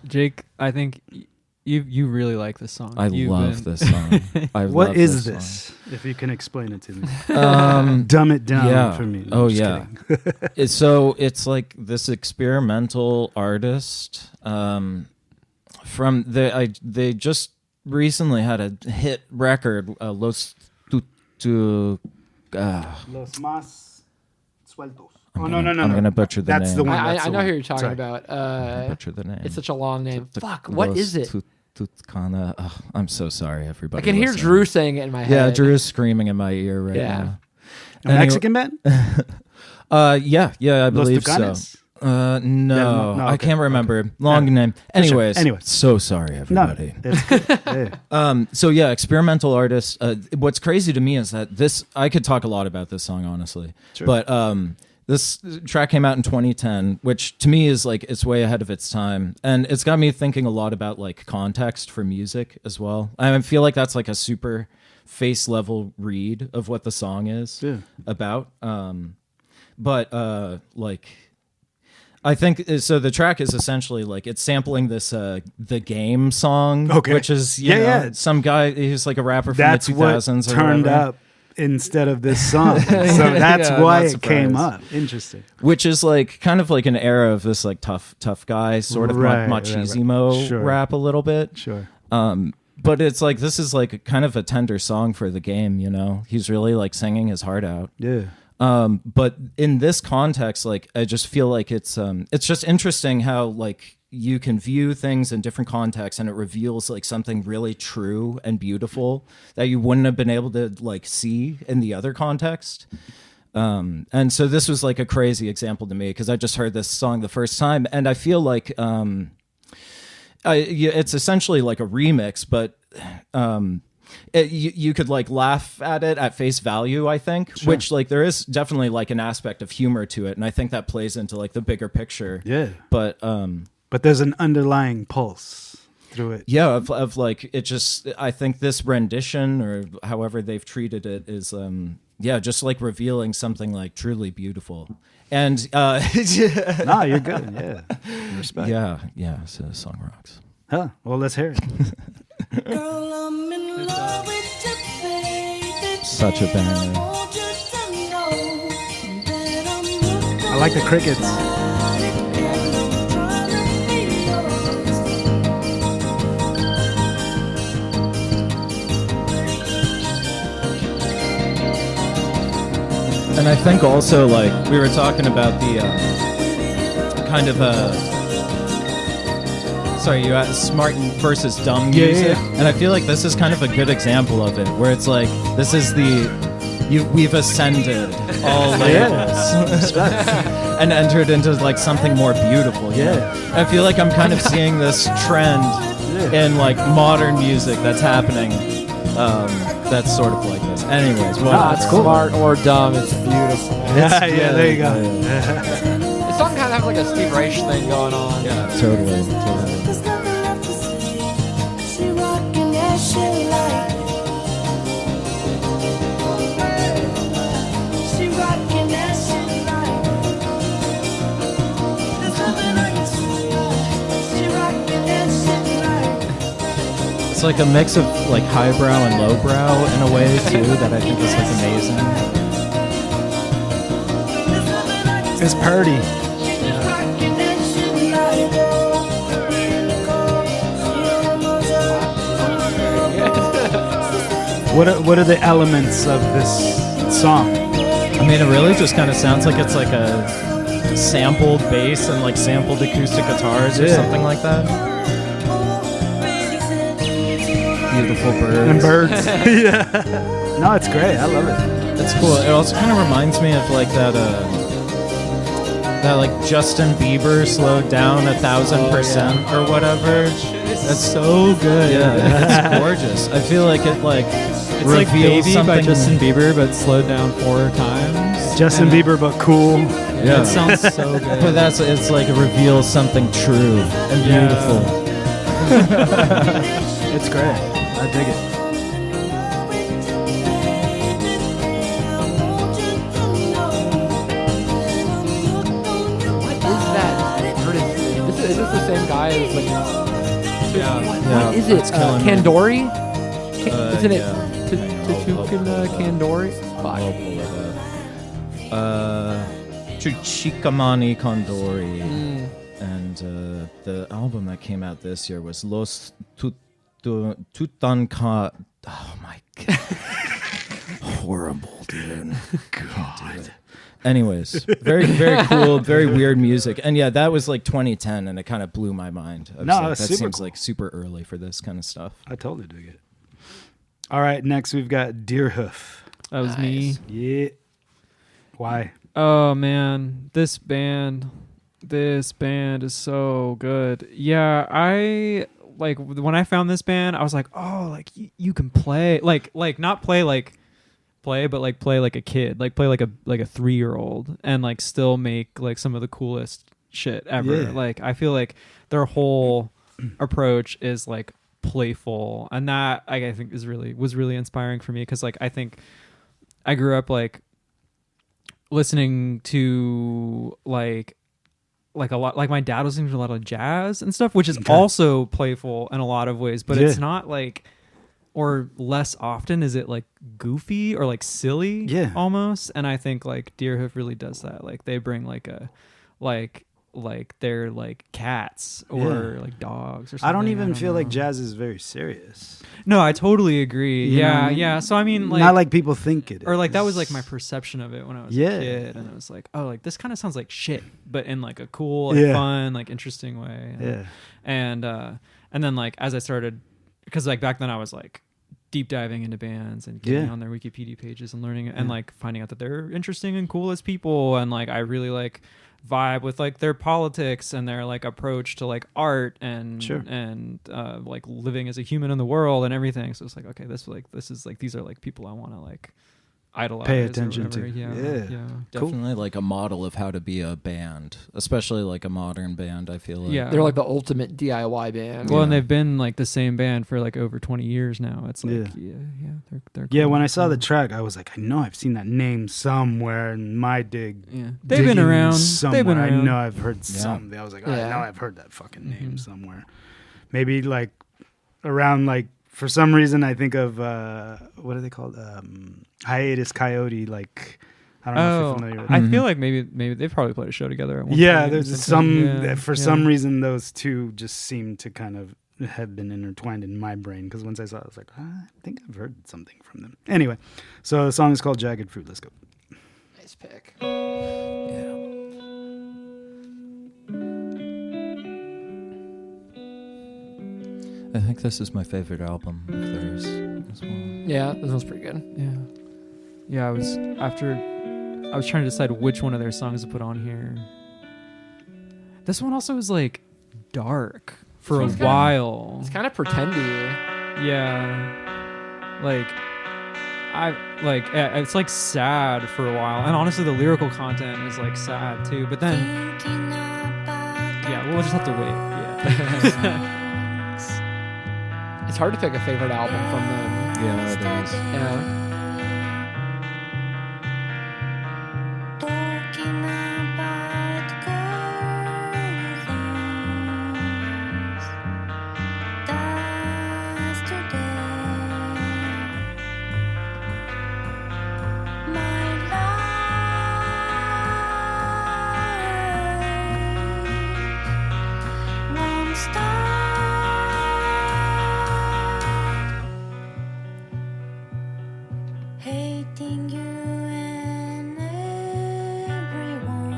[SPEAKER 5] Jake, I think you really like this song.
[SPEAKER 3] I love this song.
[SPEAKER 2] What
[SPEAKER 3] love
[SPEAKER 2] is
[SPEAKER 3] this
[SPEAKER 2] this? If you can explain it to me.
[SPEAKER 3] song.
[SPEAKER 2] Dumb it down
[SPEAKER 3] yeah.
[SPEAKER 2] for me.
[SPEAKER 3] Oh,
[SPEAKER 2] Just
[SPEAKER 3] yeah.
[SPEAKER 2] kidding.
[SPEAKER 3] So it's like this experimental artist they just recently had a hit record, Los
[SPEAKER 2] Más Sueltos.
[SPEAKER 3] I'm gonna butcher the
[SPEAKER 2] That's
[SPEAKER 3] name.
[SPEAKER 2] the one.
[SPEAKER 4] I know who you're talking
[SPEAKER 2] Sorry.
[SPEAKER 4] about.
[SPEAKER 3] Butcher the name.
[SPEAKER 4] It's such a long name.
[SPEAKER 3] The-
[SPEAKER 4] Fuck, what
[SPEAKER 3] Los
[SPEAKER 4] is it?
[SPEAKER 3] Tutkana. I'm so sorry, everybody.
[SPEAKER 4] I can hear
[SPEAKER 3] listening.
[SPEAKER 4] Drew saying it in my head.
[SPEAKER 3] Yeah, Drew is screaming in my ear right
[SPEAKER 4] Yeah.
[SPEAKER 3] now.
[SPEAKER 2] A Mexican band?
[SPEAKER 3] Yeah, I
[SPEAKER 2] Los
[SPEAKER 3] believe so.
[SPEAKER 2] Tucanes?
[SPEAKER 3] No,
[SPEAKER 2] no,
[SPEAKER 3] I
[SPEAKER 2] okay,
[SPEAKER 3] can't remember. Long
[SPEAKER 2] Yeah.
[SPEAKER 3] name.
[SPEAKER 2] sure.
[SPEAKER 3] Anyways,
[SPEAKER 2] Anyway.
[SPEAKER 3] so sorry,
[SPEAKER 2] No,
[SPEAKER 3] everybody.
[SPEAKER 2] it's good. Yeah.
[SPEAKER 3] So yeah, experimental artist. What's crazy to me is that I could talk a lot about this song, honestly.
[SPEAKER 2] Sure.
[SPEAKER 3] But this track came out in 2010, which to me is like, it's way ahead of its time. And it's got me thinking a lot about like context for music as well. I feel like that's like a super face level read of what the song is about. But like, I think so. The track is essentially like it's sampling this the game song, which is you know, some guy who's like a rapper from
[SPEAKER 2] That's
[SPEAKER 3] the
[SPEAKER 2] what
[SPEAKER 3] 2000s.
[SPEAKER 2] turned up instead of this song. So that's
[SPEAKER 3] Yeah,
[SPEAKER 2] why
[SPEAKER 3] not
[SPEAKER 2] it came
[SPEAKER 3] surprised.
[SPEAKER 2] up. Interesting.
[SPEAKER 3] Which is like kind of like an era of this like tough guy sort of
[SPEAKER 2] Right,
[SPEAKER 3] machismo
[SPEAKER 2] Sure.
[SPEAKER 3] rap a little bit.
[SPEAKER 2] Sure.
[SPEAKER 3] But it's like this is like kind of a tender song for the game. You know, he's really like singing his heart out.
[SPEAKER 2] Yeah.
[SPEAKER 3] But in this context, like I just feel like it's just interesting how like you can view things in different contexts and it reveals like something really true and beautiful that you wouldn't have been able to like see in the other context. And so this was like a crazy example to me because I just heard this song the first time and I feel like it's essentially like a remix, but you could like laugh at it at face value, I think, which like there is definitely like an aspect of humor to it. And I think that plays into like the bigger picture.
[SPEAKER 2] Yeah.
[SPEAKER 3] But
[SPEAKER 2] But there's an underlying pulse through it.
[SPEAKER 3] Yeah, of like it just. I think this rendition or however they've treated it is, just like revealing something like truly beautiful. And
[SPEAKER 2] Nah, you're good. Yeah, respect.
[SPEAKER 3] yeah. So the song rocks.
[SPEAKER 2] Huh? Well, let's hear it.
[SPEAKER 6] Girl, I'm in love with you, baby.
[SPEAKER 3] Such a banger.
[SPEAKER 2] I like the crickets.
[SPEAKER 3] And I think also, like, we were talking about the kind of you asked smart versus dumb music.
[SPEAKER 2] Yeah.
[SPEAKER 3] And I feel like this is kind of a good example of it, where it's like, this is we've ascended all levels and entered into like something more beautiful. I feel like I'm kind of seeing this trend in like modern music that's happening. That's sort of like this. Anyways, well,
[SPEAKER 4] It's cool. Smart or dumb, it's beautiful.
[SPEAKER 2] Yeah, there you go.
[SPEAKER 4] This song kind of has like a Steve Reich thing going on.
[SPEAKER 3] Yeah, totally.
[SPEAKER 6] She rockin' that shit like. She rockin' that shit like. There's nothing I can see. She rockin' that shit like.
[SPEAKER 3] It's like a mix of like highbrow and lowbrow in a way too that I think is like amazing.
[SPEAKER 2] It's purdy.
[SPEAKER 6] Rockin' that shit like.
[SPEAKER 2] What are the elements of this song?
[SPEAKER 3] I mean, it really just kind of sounds like it's like a sampled bass and like sampled acoustic guitars or something like that. Beautiful birds.
[SPEAKER 2] And birds. Yeah. No, it's great. I love it.
[SPEAKER 3] It's cool. It also kind of reminds me of like that like Justin Bieber slowed down 1,000% or whatever. That's so good. Yeah, it's gorgeous. I feel like it like
[SPEAKER 5] It's like Baby by Justin Bieber, but slowed down 4 times.
[SPEAKER 2] Justin Bieber, but cool.
[SPEAKER 3] Yeah,
[SPEAKER 5] It sounds so good.
[SPEAKER 3] but it's like it reveals something true and beautiful.
[SPEAKER 2] It's great. I dig it.
[SPEAKER 4] What is that? Is this the same guy as like? What is it?
[SPEAKER 3] it's killing me.
[SPEAKER 4] Kandori? Isn't it
[SPEAKER 3] yeah.
[SPEAKER 4] Tutukin Kandori?
[SPEAKER 3] I'll pull it up. Chuchikamani Kondori. And the album that came out this year was Los Tutanka. Oh my god. Horrible, dude. God. Anyways, very, very cool, very weird music. And yeah, that was like 2010 and it kind of blew my mind. I was
[SPEAKER 2] No,
[SPEAKER 3] like,
[SPEAKER 2] it's
[SPEAKER 3] that
[SPEAKER 2] super
[SPEAKER 3] seems
[SPEAKER 2] cool.
[SPEAKER 3] like super early for this kind of stuff.
[SPEAKER 2] I totally dig it. All right, next we've got Deerhoof.
[SPEAKER 5] That was me.
[SPEAKER 2] Yeah. Why?
[SPEAKER 5] Oh man, this band is so good. Yeah, I like when I found this band, I was like, oh, like you can play, like not play like play, but like play like a kid, like play like a 3-year-old, and like still make like some of the coolest shit ever.
[SPEAKER 2] Yeah.
[SPEAKER 5] Like I feel like their whole approach is like playful, and that I think was really inspiring for me, because like I think I grew up like listening to like a lot, like my dad was listening to a lot of jazz and stuff, which is also playful in a lot of ways, but it's not like, or less often is it like goofy or like silly almost. And I think like Deerhoof really does that. Like they bring like a like they're like cats or like dogs or something.
[SPEAKER 2] I don't even feel
[SPEAKER 5] know.
[SPEAKER 2] like jazz is very serious.
[SPEAKER 5] No, I totally agree.
[SPEAKER 2] You know what I mean?
[SPEAKER 5] Yeah. So I mean, like,
[SPEAKER 2] not like people think it is.
[SPEAKER 5] or like that was like my perception of it when I was a kid, and it was like, oh, like this kind of sounds like shit, but in like a cool, like, fun, like interesting way. And then like as I started, because like back then I was like deep diving into bands and getting on their Wikipedia pages and learning and like finding out that they're interesting and cool as people, and like I really like vibe with like their politics and their like approach to like art and like living as a human in the world and everything. So it's like, okay, this is like these are like people I want to idolize.
[SPEAKER 2] Pay
[SPEAKER 5] or
[SPEAKER 2] attention to.
[SPEAKER 5] whatever.
[SPEAKER 2] Yeah. Cool.
[SPEAKER 3] Definitely like a model of how to be a band, especially like a modern band. I feel like.
[SPEAKER 5] Yeah.
[SPEAKER 4] They're like the ultimate DIY band.
[SPEAKER 5] Well, and they've been like the same band for like over 20 years now. It's like, they're
[SPEAKER 2] Yeah,
[SPEAKER 5] cool.
[SPEAKER 2] when I saw the track, I was like, I know I've seen that name somewhere in my dig.
[SPEAKER 5] Yeah. They've been
[SPEAKER 2] digging
[SPEAKER 5] around.
[SPEAKER 2] Somewhere.
[SPEAKER 5] They've been
[SPEAKER 2] I
[SPEAKER 5] around.
[SPEAKER 2] know I've heard
[SPEAKER 3] Yeah.
[SPEAKER 2] something. I was like, I
[SPEAKER 4] Yeah.
[SPEAKER 2] know I've heard that fucking name somewhere. Maybe like around like, for some reason, I think of, what are they called? Hiatus Coyote, like, I don't know if you're familiar with
[SPEAKER 5] I feel like maybe they've probably played a show together. At one
[SPEAKER 2] Yeah,
[SPEAKER 5] point or
[SPEAKER 2] there's
[SPEAKER 5] something.
[SPEAKER 2] some, for some reason, those two just seem to kind of have been intertwined in my brain, because once I saw it, I was like, I think I've heard something from them. Anyway, so the song is called Jagged Fruit. Let's go.
[SPEAKER 4] Nice pick.
[SPEAKER 3] I think this is my favorite album of theirs as well.
[SPEAKER 4] Yeah, this one's pretty good.
[SPEAKER 5] Yeah. I was trying to decide which one of their songs to put on here. This one also is like dark for a while.
[SPEAKER 4] It's kind of pretendy.
[SPEAKER 5] Yeah. Like it's like sad for a while, and honestly the lyrical content is like sad too, but then we'll just have to wait. Yeah.
[SPEAKER 4] It's hard to pick a favorite album from them.
[SPEAKER 3] Yeah, it is.
[SPEAKER 4] Yeah.
[SPEAKER 6] Talking about girls, that's today. My life won't stop. Hating you and everyone.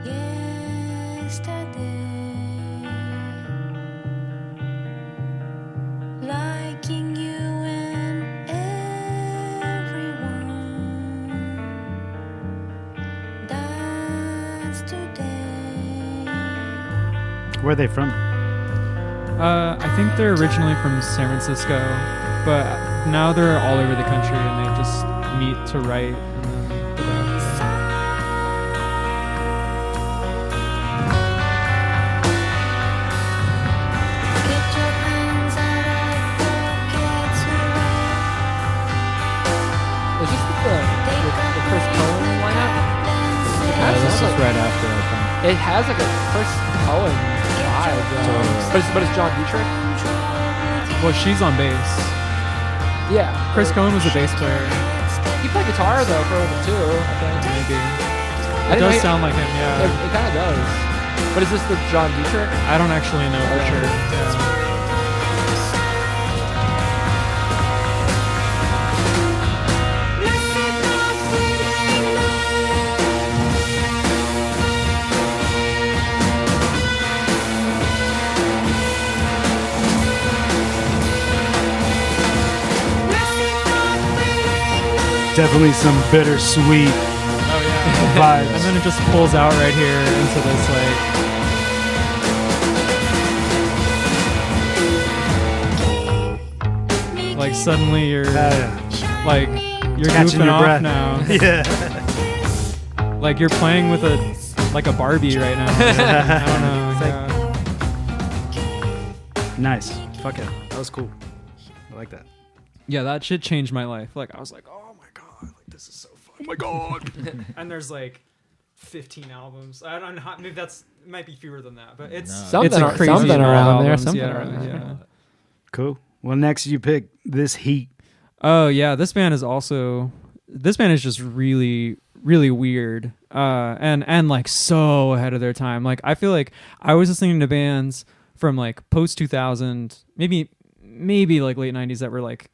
[SPEAKER 6] Yesterday, liking you and everyone. That's today.
[SPEAKER 2] Where are they from?
[SPEAKER 5] I think they're originally from San Francisco, but now they're all over the country and they just meet to write. And then put out.
[SPEAKER 6] Get your hands out of pockets.
[SPEAKER 4] Is this the Chris Cohen lineup?
[SPEAKER 3] This is right after, I think.
[SPEAKER 4] It has like a Chris Cohen vibe, but it's John Dietrich.
[SPEAKER 5] Well, she's on bass.
[SPEAKER 4] Yeah,
[SPEAKER 5] Chris Cohen was a bass player.
[SPEAKER 4] He played guitar though for a little bit too. I think.
[SPEAKER 5] Maybe.
[SPEAKER 4] I
[SPEAKER 5] It
[SPEAKER 4] didn't
[SPEAKER 5] does
[SPEAKER 4] know-
[SPEAKER 5] sound like him, yeah.
[SPEAKER 4] It kind of does. But is this the John Dietrich?
[SPEAKER 5] I don't actually know for
[SPEAKER 4] Okay.
[SPEAKER 5] sure. Yeah.
[SPEAKER 2] Definitely some bittersweet
[SPEAKER 5] Oh yeah.
[SPEAKER 2] vibes.
[SPEAKER 5] And then it just pulls out right here into this like suddenly you're like you're
[SPEAKER 2] Catching
[SPEAKER 5] goofing
[SPEAKER 2] your
[SPEAKER 5] off
[SPEAKER 2] breath.
[SPEAKER 5] now.
[SPEAKER 2] Yeah.
[SPEAKER 5] Like you're playing with a Barbie right now. I don't know. Yeah.
[SPEAKER 2] Nice. Fuck it. That was cool. I like that.
[SPEAKER 5] Yeah, that shit changed my life. Like I was like, oh my god, like this is so fun. Oh my god. And there's like 15 albums. I don't know. Maybe it might be fewer than that, but it's
[SPEAKER 4] Something
[SPEAKER 5] it's a
[SPEAKER 4] ar-
[SPEAKER 5] crazy
[SPEAKER 4] something
[SPEAKER 5] amount of
[SPEAKER 4] around there,
[SPEAKER 5] albums.
[SPEAKER 4] something
[SPEAKER 5] yeah,
[SPEAKER 4] around there.
[SPEAKER 5] yeah.
[SPEAKER 2] Cool. Well, next you pick This Heat.
[SPEAKER 5] Oh yeah, this band is just really really weird. And like so ahead of their time. Like I feel like I was listening to bands from like post 2000, maybe like late 90s that were like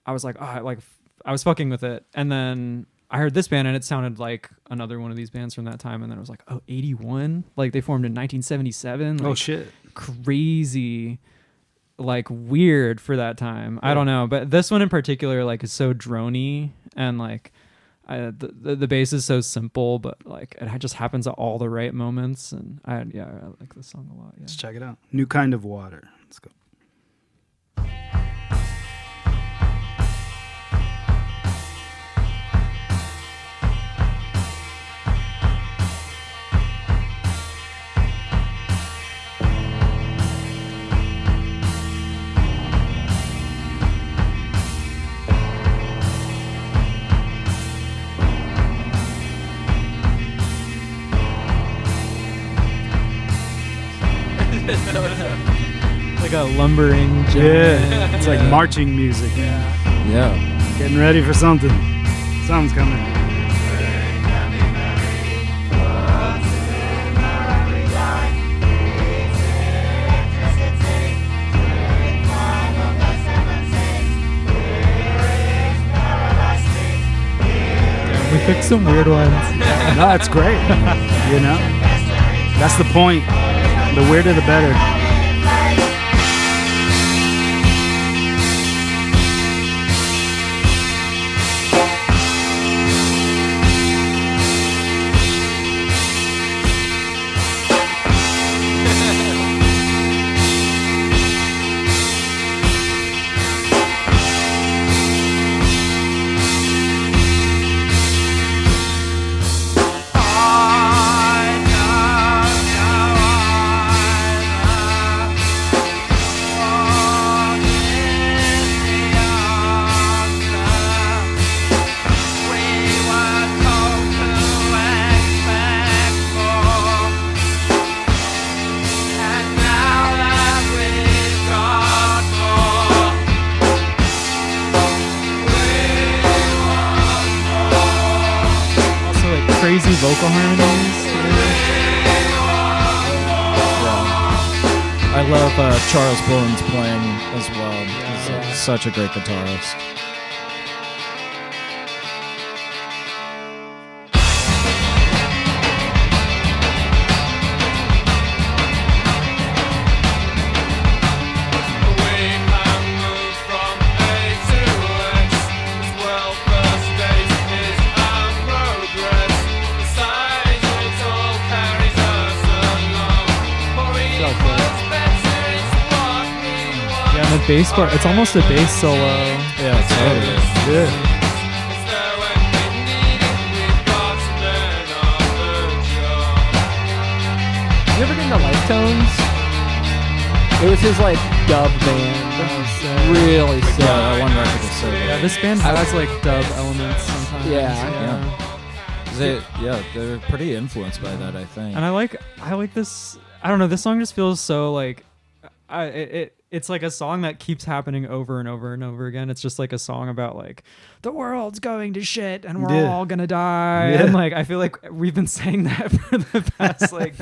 [SPEAKER 5] I was like, oh, like I was fucking with it. And then I heard this band and it sounded like another one of these bands from that time. And then I was like, oh, 81? Like they formed in 1977. Like,
[SPEAKER 2] Oh shit.
[SPEAKER 5] crazy, like weird for that time. I don't know. But this one in particular, like is so drony and like the bass is so simple, but like it just happens at all the right moments. And I like this song a lot. Yeah.
[SPEAKER 2] Let's check it out. New Kind of Water. Let's go.
[SPEAKER 5] like a lumbering giant.
[SPEAKER 2] Yeah, it's like marching music.
[SPEAKER 3] Yeah.
[SPEAKER 2] Getting ready for something. Something's coming.
[SPEAKER 5] We picked some weird ones.
[SPEAKER 2] No, that's great. You know, that's the point. The weirder, the better.
[SPEAKER 5] Also like crazy vocal harmonies.
[SPEAKER 3] I love Charles Bones playing as well. He's such a great guitarist.
[SPEAKER 5] Yeah, and the bass part, it's almost a bass solo.
[SPEAKER 3] Yeah, totally.
[SPEAKER 4] You ever get into Life Tones? It was his like dub band. Really sick.
[SPEAKER 3] Yeah, that one record is so good.
[SPEAKER 5] Yeah, this band has like dub elements sometimes.
[SPEAKER 4] Yeah.
[SPEAKER 3] They're pretty influenced by that, I think.
[SPEAKER 5] And I like this. I don't know. This song just feels so like, it's like a song that keeps happening over and over and over again. It's just like a song about like the world's going to shit and we're
[SPEAKER 2] Yeah.
[SPEAKER 5] all gonna die.
[SPEAKER 2] Yeah.
[SPEAKER 5] And like I feel like we've been saying that for the past like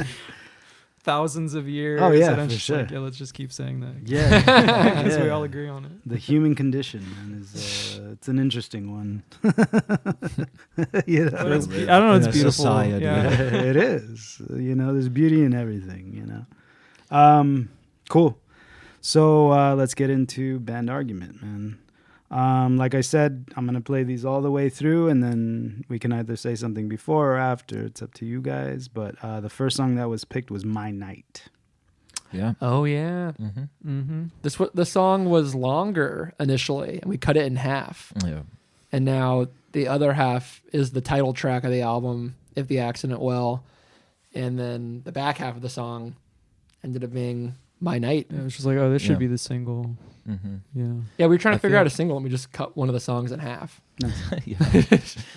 [SPEAKER 5] thousands of years.
[SPEAKER 2] Oh, yeah,
[SPEAKER 5] and I'm
[SPEAKER 2] for
[SPEAKER 5] just
[SPEAKER 2] sure.
[SPEAKER 5] like, yeah, let's just keep saying that.
[SPEAKER 2] Yeah,
[SPEAKER 5] Because we
[SPEAKER 2] Yeah.
[SPEAKER 5] all agree on it.
[SPEAKER 2] The human condition, man, is it's an interesting one. You know,
[SPEAKER 5] But it's,
[SPEAKER 3] live
[SPEAKER 5] I don't know.
[SPEAKER 3] in
[SPEAKER 5] It's
[SPEAKER 3] a
[SPEAKER 5] beautiful.
[SPEAKER 3] society.
[SPEAKER 5] Yeah.
[SPEAKER 2] it is. You know, there's beauty in everything. You know, cool. So let's get into band argument, man. Like I said, I'm gonna play these all the way through, and then we can either say something before or after. It's up to you guys. But the first song that was picked was "My Night."
[SPEAKER 3] Yeah.
[SPEAKER 4] Oh yeah. The song was longer initially, and we cut it in half.
[SPEAKER 3] Yeah.
[SPEAKER 4] And now the other half is the title track of the album, "If the Accident Will," and then the back half of the song ended up being "My Night."
[SPEAKER 5] Yeah, it was just like, oh, this should
[SPEAKER 3] Yeah.
[SPEAKER 5] be the single.
[SPEAKER 3] Mm-hmm.
[SPEAKER 5] Yeah.
[SPEAKER 4] Yeah, we were trying to
[SPEAKER 3] I
[SPEAKER 4] figure
[SPEAKER 3] feel-
[SPEAKER 4] out a single, and we just cut one of the songs in half.
[SPEAKER 3] Yeah.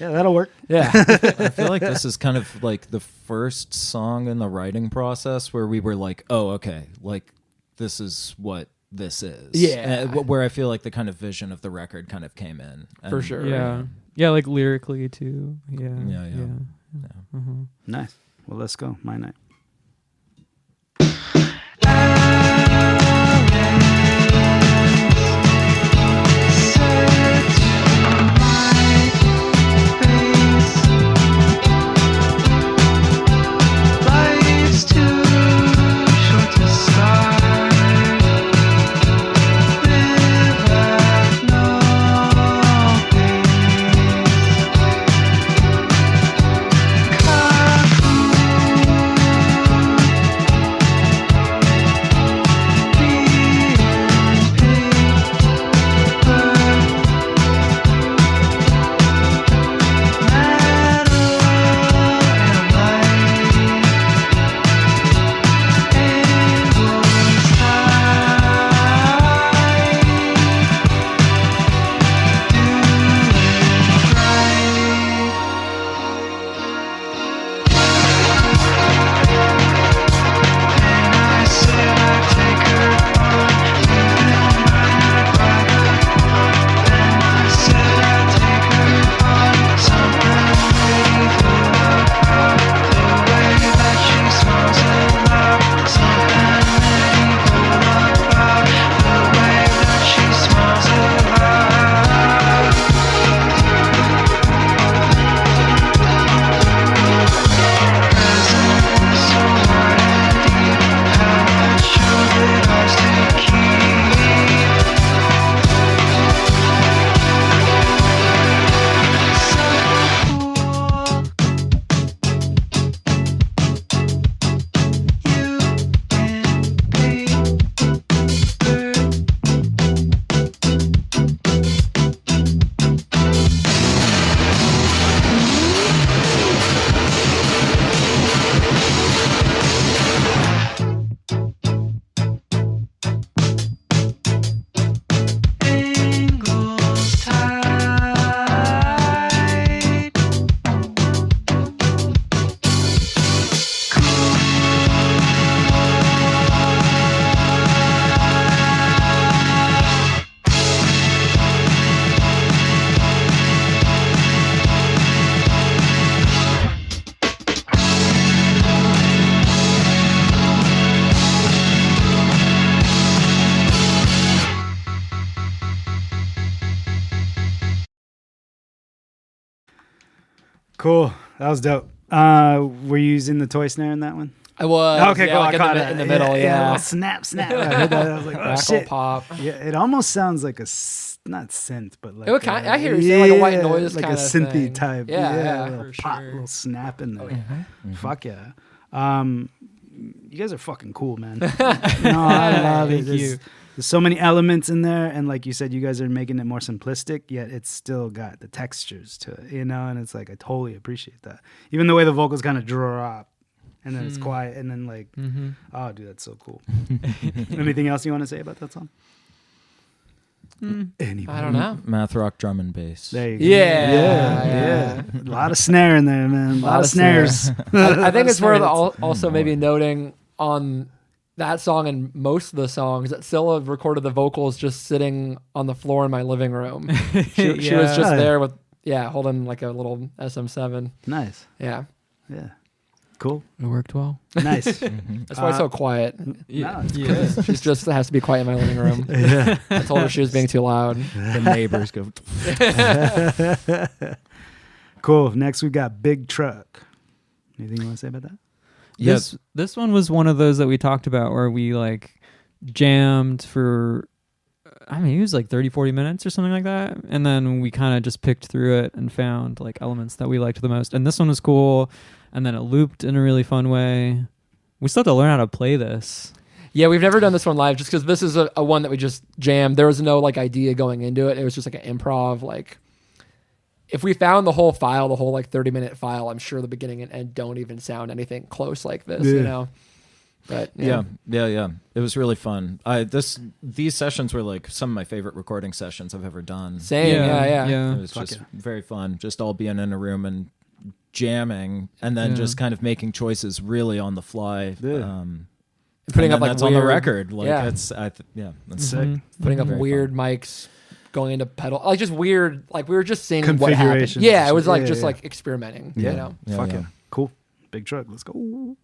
[SPEAKER 2] Yeah, that'll work.
[SPEAKER 4] Yeah.
[SPEAKER 3] I feel like this is kind of like the first song in the writing process where we were like, oh, okay, like this is what this is.
[SPEAKER 4] Yeah.
[SPEAKER 3] Where I feel like the kind of vision of the record kind of came in.
[SPEAKER 4] For
[SPEAKER 3] And-
[SPEAKER 4] sure.
[SPEAKER 5] Yeah. Yeah, like lyrically too. Yeah.
[SPEAKER 3] Yeah, yeah.
[SPEAKER 2] Nice. Well, let's go. "My Night."
[SPEAKER 6] Life's too short to start. Live at no pace.
[SPEAKER 2] Cool. That was dope. Were you using the toy snare in that one?
[SPEAKER 4] I was.
[SPEAKER 2] Okay,
[SPEAKER 4] yeah,
[SPEAKER 2] cool.
[SPEAKER 4] like
[SPEAKER 2] I caught
[SPEAKER 4] in,
[SPEAKER 2] it.
[SPEAKER 4] in the middle. Yeah.
[SPEAKER 2] little snap, snap. I heard that. I was like, oh
[SPEAKER 4] Crackle
[SPEAKER 2] shit.
[SPEAKER 4] pop.
[SPEAKER 2] Yeah, it almost sounds like not synth, but like
[SPEAKER 4] It would kind. I hear you saying like a white noise
[SPEAKER 2] like
[SPEAKER 4] kind
[SPEAKER 2] a
[SPEAKER 4] of
[SPEAKER 2] synthy
[SPEAKER 4] thing.
[SPEAKER 2] type.
[SPEAKER 4] Yeah,
[SPEAKER 2] a little
[SPEAKER 5] for
[SPEAKER 2] pop,
[SPEAKER 5] sure.
[SPEAKER 2] little snap in there.
[SPEAKER 4] Mm-hmm.
[SPEAKER 2] Fuck yeah. You guys are fucking cool, man. No, I love it.
[SPEAKER 5] Thank you.
[SPEAKER 2] There's so many elements in there, and like you said, you guys are making it more simplistic, yet it's still got the textures to it, and it's like I totally appreciate that. Even the way the vocals kind of drop, and then it's quiet, and then like, oh, dude, that's so cool. Anything else you want to say about that song? Anybody?
[SPEAKER 4] I don't know.
[SPEAKER 3] Math rock, drum and bass.
[SPEAKER 2] There you go.
[SPEAKER 4] Yeah.
[SPEAKER 2] A lot of snare in there, man. A lot of snares.
[SPEAKER 4] I think it's worth also maybe noting on that song and most of the songs that Scylla recorded the vocals just sitting on the floor in my living room. She was
[SPEAKER 5] Yeah.
[SPEAKER 4] just there with holding like a little SM7.
[SPEAKER 2] Nice.
[SPEAKER 4] Yeah,
[SPEAKER 2] Yeah. Cool.
[SPEAKER 5] It worked well.
[SPEAKER 2] Nice.
[SPEAKER 4] that's why it's so quiet.
[SPEAKER 2] No, it's
[SPEAKER 5] Yeah.
[SPEAKER 4] She just has to be quiet in my living room.
[SPEAKER 2] Yeah.
[SPEAKER 4] I told her she was being too loud.
[SPEAKER 3] The neighbors go.
[SPEAKER 2] Cool. Next, we got Big Truck. Anything you want to say about that?
[SPEAKER 5] This one was one of those that we talked about where we like jammed for, I mean, it was like 30, 40 minutes or something like that. And then we kind of just picked through it and found like elements that we liked the most. And this one was cool. And then it looped in a really fun way. We still have to learn how to play this.
[SPEAKER 4] Yeah, we've never done this one live just because this is a one that we just jammed. There was no like idea going into it. It was just like an improv. Like if we found the whole file, the whole like 30-minute file, I'm sure the beginning and end don't even sound anything close like this, you know? But
[SPEAKER 3] Yeah. It was really fun. These sessions were like some of my favorite recording sessions I've ever done.
[SPEAKER 4] Same, yeah.
[SPEAKER 3] It was just very fun, just all being in a room and jamming, and then just kind of making choices really on the fly.
[SPEAKER 4] Putting up like
[SPEAKER 3] that's
[SPEAKER 4] weird,
[SPEAKER 3] on the record. Like
[SPEAKER 4] yeah.
[SPEAKER 3] that's
[SPEAKER 2] Sick.
[SPEAKER 4] Putting up
[SPEAKER 3] Very
[SPEAKER 4] weird mics, going into pedal, like just weird. Like we were just seeing what happened.
[SPEAKER 2] Configurations.
[SPEAKER 4] Yeah, it was like
[SPEAKER 2] Yeah,
[SPEAKER 4] just
[SPEAKER 2] yeah.
[SPEAKER 4] like experimenting.
[SPEAKER 2] Yeah.
[SPEAKER 4] You know,
[SPEAKER 2] Fuck yeah. Cool. Big Truck. Let's go.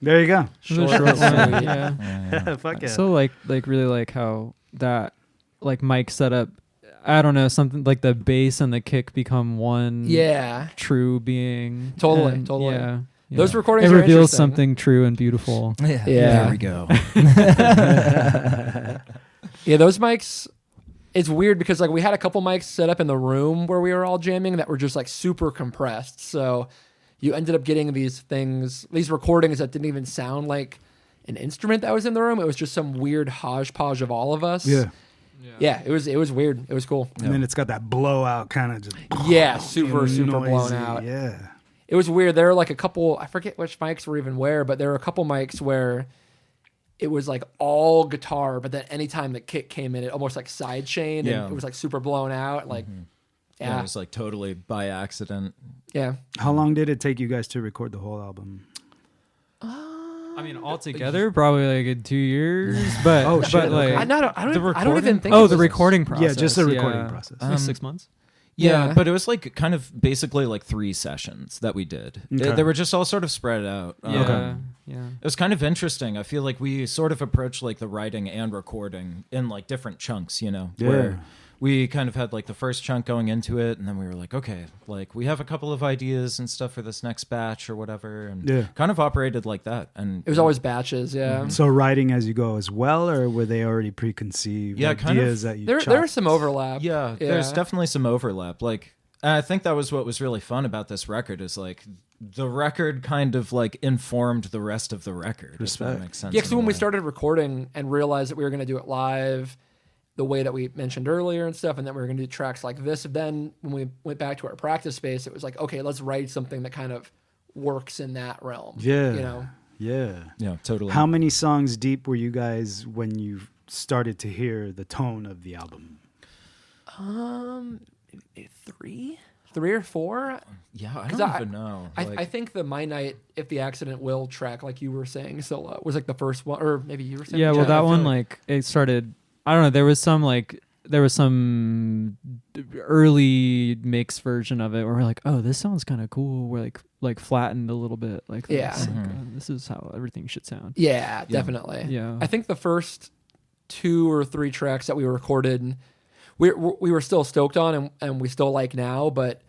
[SPEAKER 2] There you go.
[SPEAKER 5] It was a short one. Yeah.
[SPEAKER 2] Fuck yeah.
[SPEAKER 5] So like really like how that like mic setup, I don't know, something like the bass and the kick become one
[SPEAKER 4] yeah.
[SPEAKER 5] true being.
[SPEAKER 4] Totally,
[SPEAKER 5] And,
[SPEAKER 4] totally.
[SPEAKER 5] Yeah.
[SPEAKER 4] Those
[SPEAKER 5] yeah.
[SPEAKER 4] recordings
[SPEAKER 5] It
[SPEAKER 4] are
[SPEAKER 5] reveals
[SPEAKER 4] interesting.
[SPEAKER 5] something true and beautiful.
[SPEAKER 3] Yeah.
[SPEAKER 4] Yeah.
[SPEAKER 3] There we go.
[SPEAKER 4] Yeah, those mics. It's weird because like we had a couple mics set up in the room where we were all jamming that were just like super compressed. So you ended up getting these recordings that didn't even sound like an instrument that was in the room. It was just some weird hodgepodge of all of us.
[SPEAKER 2] Yeah.
[SPEAKER 4] Yeah, it was weird. It was cool.
[SPEAKER 2] And then it's got that blowout kind of just
[SPEAKER 4] Yeah, super blown
[SPEAKER 2] noisy.
[SPEAKER 4] out.
[SPEAKER 2] Yeah.
[SPEAKER 4] It was weird. There were like a couple, I forget which mics were even where, but there were a couple mics where it was like all guitar, but then anytime the kick came in, it almost like sidechained
[SPEAKER 3] Yeah.
[SPEAKER 4] and it was like super blown out. Like,
[SPEAKER 3] It was like totally by accident.
[SPEAKER 4] yeah.
[SPEAKER 2] How long did it take you guys to record the whole album?
[SPEAKER 5] I mean, all together, probably like in 2 years. But
[SPEAKER 2] Oh, shit,
[SPEAKER 5] but like
[SPEAKER 2] okay.
[SPEAKER 4] I don't even
[SPEAKER 3] recording?
[SPEAKER 4] think.
[SPEAKER 5] oh,
[SPEAKER 4] it
[SPEAKER 5] the
[SPEAKER 4] was-
[SPEAKER 5] recording process.
[SPEAKER 2] Yeah, just the recording process.
[SPEAKER 5] Like 6 months.
[SPEAKER 3] Yeah,
[SPEAKER 4] Yeah.
[SPEAKER 3] but it was like kind of basically like 3 sessions that we did.
[SPEAKER 2] Okay.
[SPEAKER 3] They were just all sort of spread out.
[SPEAKER 5] Yeah, yeah.
[SPEAKER 3] It was kind of interesting. I feel like we sort of approached like the writing and recording in like different chunks, you know,
[SPEAKER 2] Yeah.
[SPEAKER 3] where we kind of had like the first chunk going into it, and then we were like, okay, like we have a couple of ideas and stuff for this next batch or whatever, and
[SPEAKER 2] Yeah.
[SPEAKER 3] kind of operated like that. And
[SPEAKER 4] It was always batches. Yeah.
[SPEAKER 2] So writing as you go as well, or were they already preconceived
[SPEAKER 3] Yeah, kind of.
[SPEAKER 2] ideas that you
[SPEAKER 4] There
[SPEAKER 2] chopped?
[SPEAKER 4] was some overlap.
[SPEAKER 3] Yeah, there's definitely some overlap. Like, and I think that was what was really fun about this record is like the record kind of like informed the rest of the record. If
[SPEAKER 2] Respect.
[SPEAKER 3] that makes sense.
[SPEAKER 4] Yeah,
[SPEAKER 3] in
[SPEAKER 4] because
[SPEAKER 3] a
[SPEAKER 4] when we
[SPEAKER 3] way.
[SPEAKER 4] started recording and realized that we were going to do it live, the way that we mentioned earlier and stuff, and then we were going to do tracks like this. Then when we went back to our practice space, it was like, okay, let's write something that kind of works in that realm.
[SPEAKER 2] Yeah.
[SPEAKER 4] You know?
[SPEAKER 3] Yeah, totally.
[SPEAKER 2] How many songs deep were you guys when you started to hear the tone of the album?
[SPEAKER 4] Three or four.
[SPEAKER 3] Yeah, I
[SPEAKER 4] 'Cause
[SPEAKER 3] don't even know.
[SPEAKER 4] I think the My Night, If the Accident Will track, like you were saying, Scylla, was like the first one, or maybe you were saying.
[SPEAKER 5] Yeah, well,
[SPEAKER 4] I
[SPEAKER 5] that
[SPEAKER 4] feel
[SPEAKER 5] one, like, it started, I don't know, there was some early mix version of it where we're like, oh, this sounds kind of cool. We're like flattened a little bit. Like,
[SPEAKER 4] Yeah.
[SPEAKER 5] this, this is how everything should sound.
[SPEAKER 4] Yeah, definitely.
[SPEAKER 5] Yeah.
[SPEAKER 4] I think the first 2 or 3 tracks that we recorded, we were still stoked on and we still like now, but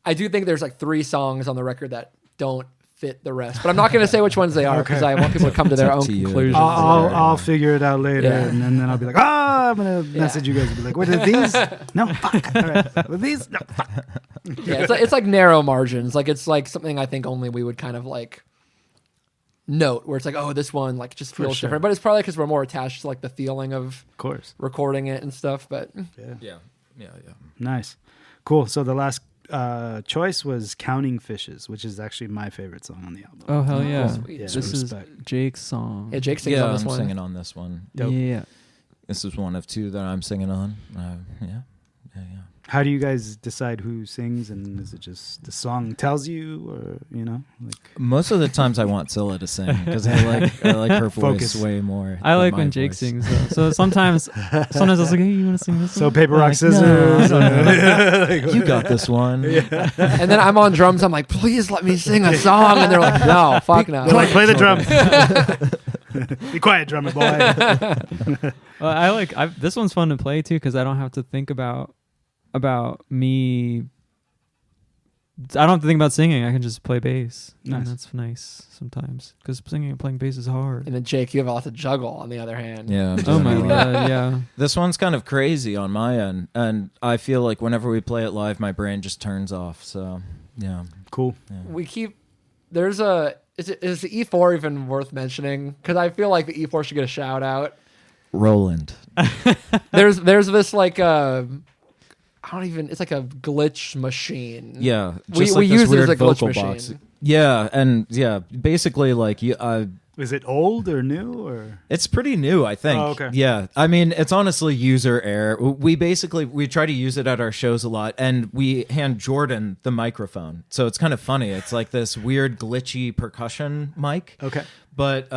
[SPEAKER 4] I do think there's like 3 songs on the record that don't fit the rest. But I'm not going to say which ones they are because I want people to come to their own
[SPEAKER 3] to you.
[SPEAKER 4] conclusions.
[SPEAKER 2] I'll figure it out later,
[SPEAKER 4] Yeah.
[SPEAKER 2] and then I'll be like, I'm gonna message you guys and be like, what are these? No, fuck. All right. Were these? No, fuck.
[SPEAKER 4] Yeah, it's like narrow margins. Like it's like something I think only we would kind of like note where it's like, oh, this one like just feels
[SPEAKER 2] sure.
[SPEAKER 4] different. But it's probably because we're more attached to like the feeling of
[SPEAKER 2] course.
[SPEAKER 4] recording it and stuff. But
[SPEAKER 3] Yeah.
[SPEAKER 2] Nice. Cool. So the last choice was Counting Fishes, which is actually my favorite song on the album.
[SPEAKER 5] Oh, hell yeah.
[SPEAKER 4] sweet.
[SPEAKER 2] Yeah,
[SPEAKER 5] This is
[SPEAKER 2] respect.
[SPEAKER 5] Jake's song.
[SPEAKER 4] yeah, Jake sings
[SPEAKER 3] Yeah,
[SPEAKER 4] on this
[SPEAKER 3] I'm
[SPEAKER 4] one.
[SPEAKER 3] singing on this one.
[SPEAKER 2] Dope.
[SPEAKER 5] Yeah.
[SPEAKER 3] This is one of 2 that I'm singing on. Yeah.
[SPEAKER 2] How do you guys decide who sings, and is it just the song tells you, or like
[SPEAKER 3] Most of the times I want Scylla to sing because I like her voice
[SPEAKER 2] Focus.
[SPEAKER 3] way more.
[SPEAKER 5] I
[SPEAKER 3] than
[SPEAKER 5] like
[SPEAKER 3] my
[SPEAKER 5] when Jake
[SPEAKER 3] voice.
[SPEAKER 5] sings, though. So sometimes I was like, hey, you want to sing this
[SPEAKER 2] so
[SPEAKER 5] one?
[SPEAKER 2] paper
[SPEAKER 5] I'm
[SPEAKER 2] rock
[SPEAKER 5] like,
[SPEAKER 2] scissors?
[SPEAKER 5] No.
[SPEAKER 3] You got this one.
[SPEAKER 4] And then I'm on drums. I'm like, please let me sing a song. And they're like, no, fuck no.
[SPEAKER 2] They're like, play the drums. Be quiet, drummer boy.
[SPEAKER 5] Well, this one's fun to play too because I don't have to think about me. I don't have to think about singing. I can just play bass.
[SPEAKER 2] Nice.
[SPEAKER 5] And that's nice sometimes because singing and playing bass is hard.
[SPEAKER 4] And then Jake, you have a lot to juggle on the other hand.
[SPEAKER 3] Yeah. I'm
[SPEAKER 5] Oh my
[SPEAKER 3] doing
[SPEAKER 5] god, yeah.
[SPEAKER 3] This one's kind of crazy on my end, and I feel like whenever we play it live, my brain just turns off. So yeah.
[SPEAKER 2] Cool.
[SPEAKER 4] We keep is the E4 even worth mentioning? Because I feel like the E4 should get a shout out.
[SPEAKER 3] Roland.
[SPEAKER 4] There's this like it's like a glitch machine.
[SPEAKER 3] Yeah.
[SPEAKER 4] We
[SPEAKER 3] just like this
[SPEAKER 4] use it as
[SPEAKER 3] weird
[SPEAKER 4] a glitch
[SPEAKER 3] vocal
[SPEAKER 4] machine.
[SPEAKER 3] box. Yeah, and basically like
[SPEAKER 2] Is it old or new or?
[SPEAKER 3] it's pretty new, I think.
[SPEAKER 2] Oh, okay.
[SPEAKER 3] Yeah. I mean, it's honestly user error. We try to use it at our shows a lot, and we hand Jordan the microphone. So it's kind of funny. It's like this weird glitchy percussion mic.
[SPEAKER 2] Okay.
[SPEAKER 3] But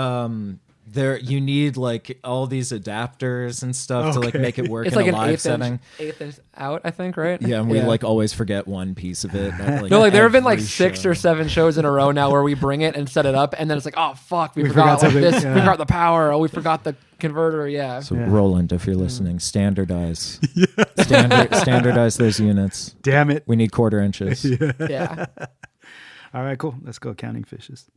[SPEAKER 3] you need like all these adapters and stuff to like
[SPEAKER 2] Okay.
[SPEAKER 3] make it work
[SPEAKER 4] It's
[SPEAKER 3] in
[SPEAKER 4] like
[SPEAKER 3] a
[SPEAKER 4] an
[SPEAKER 3] live
[SPEAKER 4] eighth
[SPEAKER 3] setting.
[SPEAKER 4] inch out, I think, right?
[SPEAKER 3] Yeah, and we like always forget one piece of it.
[SPEAKER 4] No, like there have been like
[SPEAKER 3] every
[SPEAKER 4] 6
[SPEAKER 3] show.
[SPEAKER 4] or 7 shows in a row now where we bring it and set it up, and then it's like, oh fuck, we
[SPEAKER 2] forgot
[SPEAKER 4] forgot like
[SPEAKER 2] something,
[SPEAKER 4] this,
[SPEAKER 2] yeah.
[SPEAKER 4] we forgot the power, oh we forgot the converter, yeah.
[SPEAKER 3] So
[SPEAKER 2] Yeah.
[SPEAKER 3] Roland, if you're listening, standardize. Standardize those units.
[SPEAKER 2] Damn it.
[SPEAKER 3] We need quarter inches.
[SPEAKER 4] Yeah.
[SPEAKER 2] All right, cool. Let's go Counting Fishes.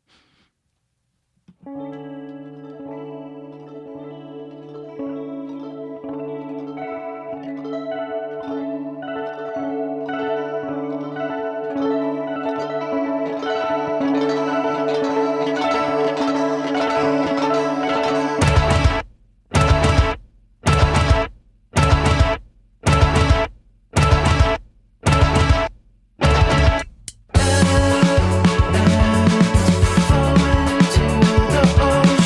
[SPEAKER 6] Fall into the ocean.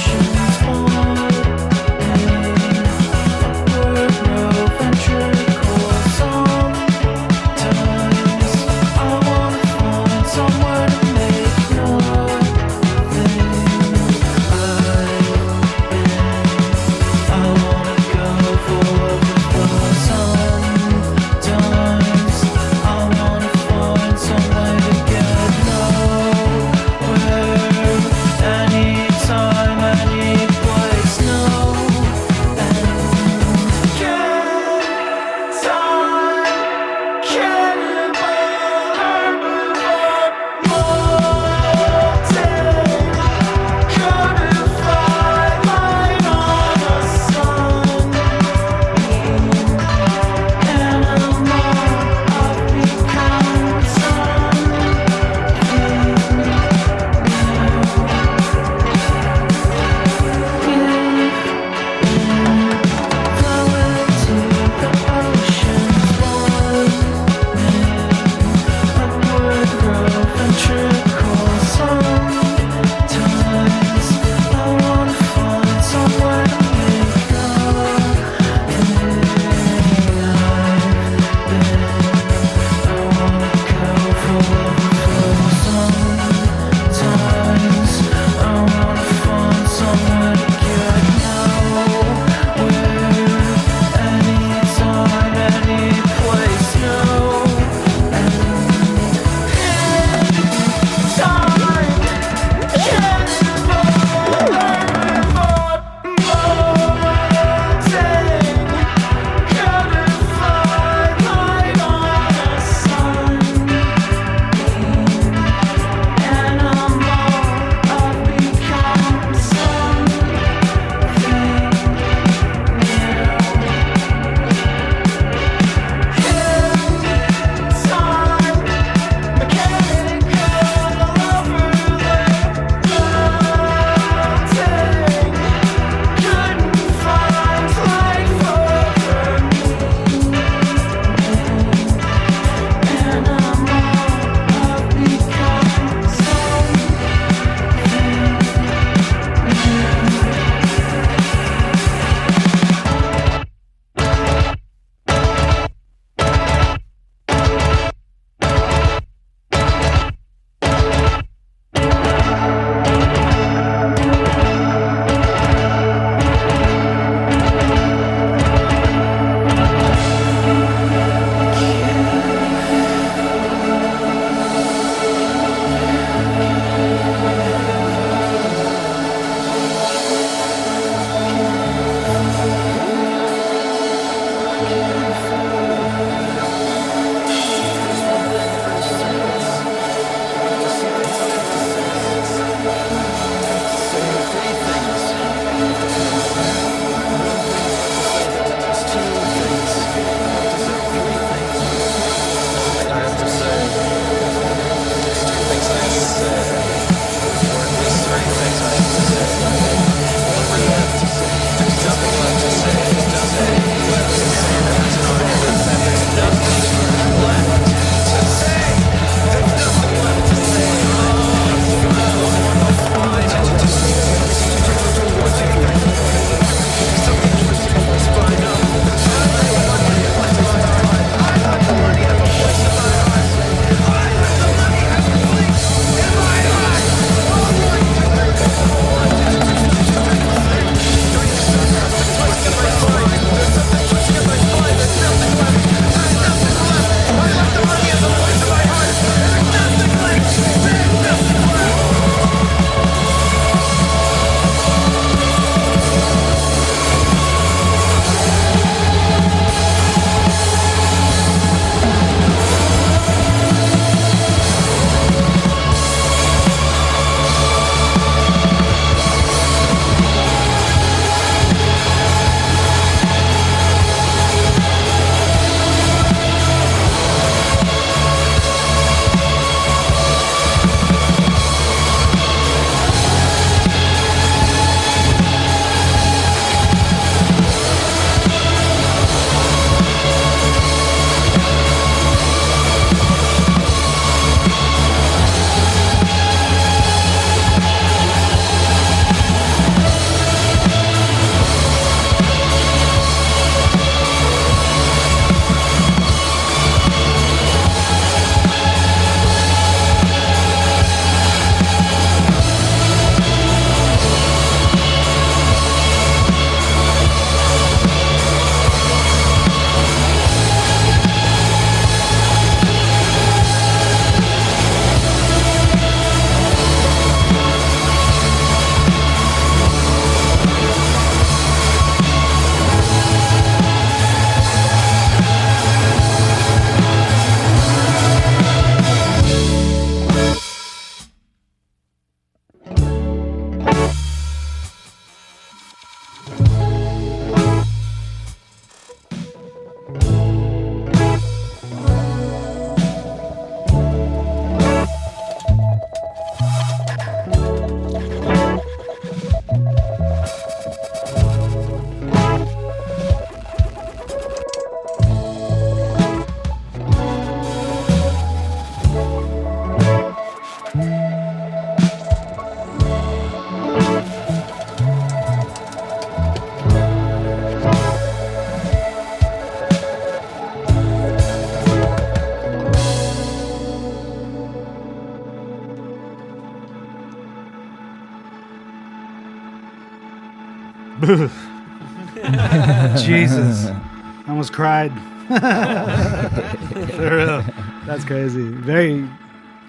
[SPEAKER 2] Jesus. I almost cried. For real. That's crazy. Very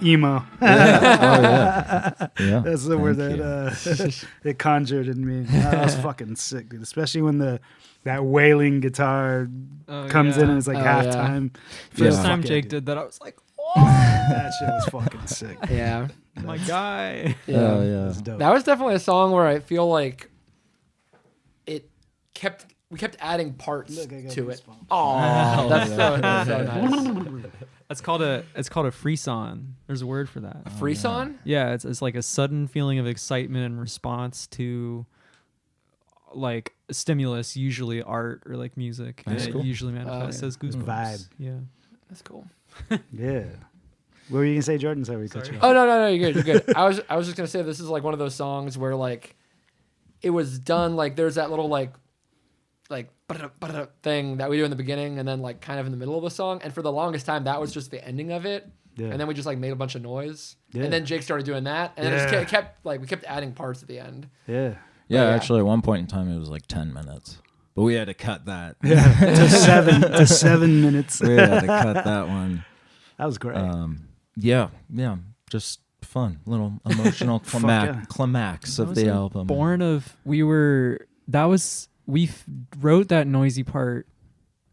[SPEAKER 2] emo.
[SPEAKER 3] Yeah.
[SPEAKER 2] That's the word
[SPEAKER 3] Thank
[SPEAKER 2] that it conjured in me. That was fucking sick, dude. Especially when that wailing guitar comes in and it's like halftime.
[SPEAKER 5] First
[SPEAKER 3] Yeah.
[SPEAKER 5] time
[SPEAKER 2] Fuck
[SPEAKER 5] Jake
[SPEAKER 2] yeah,
[SPEAKER 5] did that, I was like,
[SPEAKER 2] that shit was fucking sick.
[SPEAKER 4] Yeah.
[SPEAKER 5] my guy.
[SPEAKER 4] Yeah.
[SPEAKER 3] Oh yeah.
[SPEAKER 2] That's dope.
[SPEAKER 4] That was definitely a song where I feel like we kept adding parts
[SPEAKER 2] Look, I got
[SPEAKER 4] to it.
[SPEAKER 2] goosebumps.
[SPEAKER 4] Oh, that's so nice.
[SPEAKER 5] It's called a frisson. There's a word for that.
[SPEAKER 4] Frisson?
[SPEAKER 5] Yeah, it's like a sudden feeling of excitement in response to like a stimulus, usually art or like music.
[SPEAKER 3] That's
[SPEAKER 5] and
[SPEAKER 3] cool.
[SPEAKER 5] it usually manifests
[SPEAKER 4] yeah.
[SPEAKER 5] as goosebumps.
[SPEAKER 2] Vibe.
[SPEAKER 5] Yeah.
[SPEAKER 4] That's cool.
[SPEAKER 2] Yeah. What were you gonna say, Jordan? Sorry, we cut you off.
[SPEAKER 4] Oh no, you're good. You're good. I was just gonna say this is like one of those songs where like it was done like there's that little like ba-da-da thing that we do in the beginning and then like kind of in the middle of the song, and for the longest time that was just the ending of it.
[SPEAKER 2] Yeah.
[SPEAKER 4] And then we just like made a bunch of noise.
[SPEAKER 2] Yeah.
[SPEAKER 4] And then Jake started doing that, and then it
[SPEAKER 2] Yeah.
[SPEAKER 4] just kept like we kept adding parts at the end.
[SPEAKER 2] Yeah.
[SPEAKER 3] Yeah,
[SPEAKER 4] yeah.
[SPEAKER 3] actually, at one point in time, it was like 10 minutes, but we had to cut that.
[SPEAKER 2] Yeah. to 7 minutes.
[SPEAKER 3] We had to cut that one.
[SPEAKER 2] That was great.
[SPEAKER 3] Yeah, just fun, little emotional
[SPEAKER 2] yeah.
[SPEAKER 3] climax
[SPEAKER 5] That
[SPEAKER 3] of
[SPEAKER 5] was,
[SPEAKER 3] the
[SPEAKER 5] like,
[SPEAKER 3] album.
[SPEAKER 5] We wrote that noisy part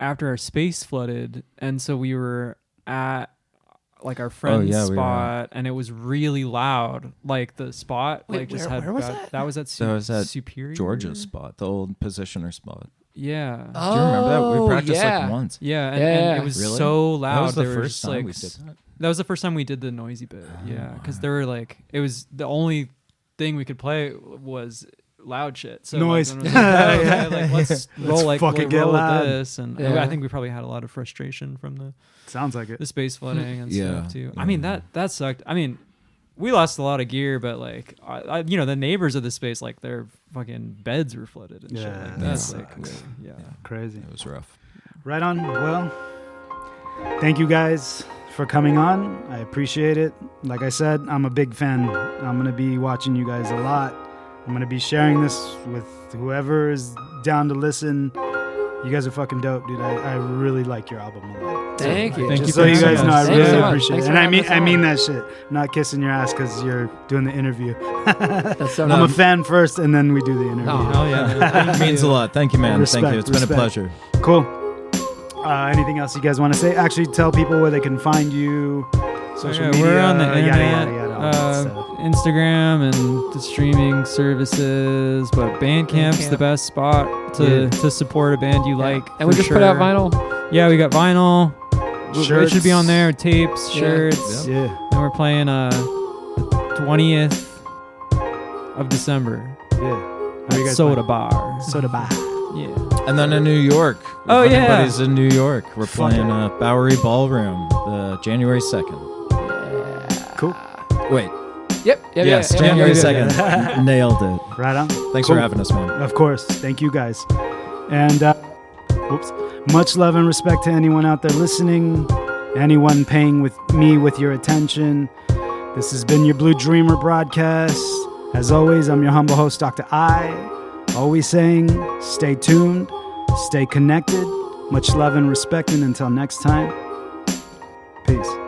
[SPEAKER 5] after our space flooded, and so we were at like our friend's
[SPEAKER 3] yeah, we were.
[SPEAKER 5] spot, and it was really loud. Like the spot,
[SPEAKER 4] Wait,
[SPEAKER 5] like just
[SPEAKER 4] where
[SPEAKER 5] had
[SPEAKER 4] was
[SPEAKER 5] bad-
[SPEAKER 4] that?
[SPEAKER 5] that was at
[SPEAKER 3] That was at
[SPEAKER 5] Superior,
[SPEAKER 3] Georgia's spot, the old positioner spot.
[SPEAKER 5] Yeah.
[SPEAKER 3] Do you remember that? We practiced
[SPEAKER 4] yeah.
[SPEAKER 3] like once.
[SPEAKER 5] Yeah, and
[SPEAKER 4] Yeah.
[SPEAKER 5] it was
[SPEAKER 3] Really?
[SPEAKER 5] so loud.
[SPEAKER 3] That was the
[SPEAKER 5] They were
[SPEAKER 3] first
[SPEAKER 5] just,
[SPEAKER 3] time
[SPEAKER 5] like,
[SPEAKER 3] we did that.
[SPEAKER 5] That was the first time we did the noisy bit. Yeah, because there were like it was the only thing we could play was loud shit. So
[SPEAKER 2] Noise.
[SPEAKER 5] Like, okay,
[SPEAKER 2] Yeah.
[SPEAKER 5] like let's roll like
[SPEAKER 2] fucking
[SPEAKER 5] we'll
[SPEAKER 2] get
[SPEAKER 5] roll
[SPEAKER 2] loud.
[SPEAKER 5] with this, and
[SPEAKER 4] Yeah.
[SPEAKER 5] I think we probably had a lot of frustration from the
[SPEAKER 2] Sounds like it.
[SPEAKER 5] space flooding and
[SPEAKER 3] Yeah.
[SPEAKER 5] stuff too.
[SPEAKER 3] Yeah.
[SPEAKER 5] I mean that sucked. I mean, we lost a lot of gear, but like the neighbors of the space, like their fucking beds were flooded and shit.
[SPEAKER 2] Yeah,
[SPEAKER 5] Like,
[SPEAKER 2] that
[SPEAKER 5] that's like
[SPEAKER 2] sucks.
[SPEAKER 5] yeah.
[SPEAKER 2] Crazy.
[SPEAKER 3] It was rough.
[SPEAKER 2] Right on. Well, thank you guys for coming on. I appreciate it. Like I said, I'm a big fan. I'm going to be watching you guys a lot. I'm going to be sharing this with whoever is down to listen. You guys are fucking dope, dude. I really like your album a lot.
[SPEAKER 4] Thank you.
[SPEAKER 5] Thank
[SPEAKER 2] Just
[SPEAKER 5] you
[SPEAKER 2] so
[SPEAKER 5] for
[SPEAKER 2] you
[SPEAKER 5] having
[SPEAKER 2] guys know, I
[SPEAKER 5] us.
[SPEAKER 2] really
[SPEAKER 4] Thanks so much.
[SPEAKER 2] appreciate
[SPEAKER 4] Thanks
[SPEAKER 2] it.
[SPEAKER 4] for
[SPEAKER 2] And
[SPEAKER 4] having us
[SPEAKER 2] I mean
[SPEAKER 4] on.
[SPEAKER 2] that shit. I'm not kissing your ass because you're doing the interview.
[SPEAKER 4] That's so
[SPEAKER 2] I'm a
[SPEAKER 4] nice.
[SPEAKER 2] fan first, and then we do the interview.
[SPEAKER 4] Oh.
[SPEAKER 5] Oh yeah.
[SPEAKER 3] It means a lot. Thank you, man.
[SPEAKER 2] Respect,
[SPEAKER 3] Thank you. It's been a
[SPEAKER 2] respect.
[SPEAKER 3] pleasure.
[SPEAKER 2] Cool. Anything else you guys want to say? Actually, tell people where they can find you. Social
[SPEAKER 5] Yeah,
[SPEAKER 2] media.
[SPEAKER 5] we're on the
[SPEAKER 2] yada,
[SPEAKER 5] internet,
[SPEAKER 2] yada, all that stuff.
[SPEAKER 5] Instagram, and the streaming services. But Bandcamp's the best spot to support a band you like.
[SPEAKER 4] And we
[SPEAKER 5] for
[SPEAKER 4] just put out
[SPEAKER 5] sure.
[SPEAKER 4] vinyl.
[SPEAKER 5] Yeah, we got vinyl. It should be on there. Tapes,
[SPEAKER 4] Yeah.
[SPEAKER 5] shirts.
[SPEAKER 3] Yeah.
[SPEAKER 2] Yeah,
[SPEAKER 5] And we're playing 20th of December
[SPEAKER 2] yeah. How you
[SPEAKER 5] at
[SPEAKER 2] guys
[SPEAKER 5] Soda
[SPEAKER 2] playing?
[SPEAKER 5] Bar.
[SPEAKER 2] Soda Bar.
[SPEAKER 5] Yeah.
[SPEAKER 3] And then in New York.
[SPEAKER 5] Oh,
[SPEAKER 3] if
[SPEAKER 5] yeah.
[SPEAKER 3] Everybody's in New York. We're
[SPEAKER 2] Fuck
[SPEAKER 3] playing
[SPEAKER 2] it.
[SPEAKER 3] Bowery Ballroom January 2nd.
[SPEAKER 2] Cool.
[SPEAKER 3] Wait.
[SPEAKER 4] Yep.
[SPEAKER 3] Yes,
[SPEAKER 4] yeah.
[SPEAKER 3] January
[SPEAKER 2] yeah.
[SPEAKER 3] 2nd. Nailed it.
[SPEAKER 2] Right on.
[SPEAKER 3] Thanks
[SPEAKER 2] Cool.
[SPEAKER 3] for having us, man.
[SPEAKER 2] Of course. Thank you guys. And much love and respect to anyone out there listening, anyone paying with your attention. This has been your Blue Dreamer broadcast. As always, I'm your humble host, Dr. I. Always saying, stay tuned, stay connected. Much love and respect, and until next time, peace.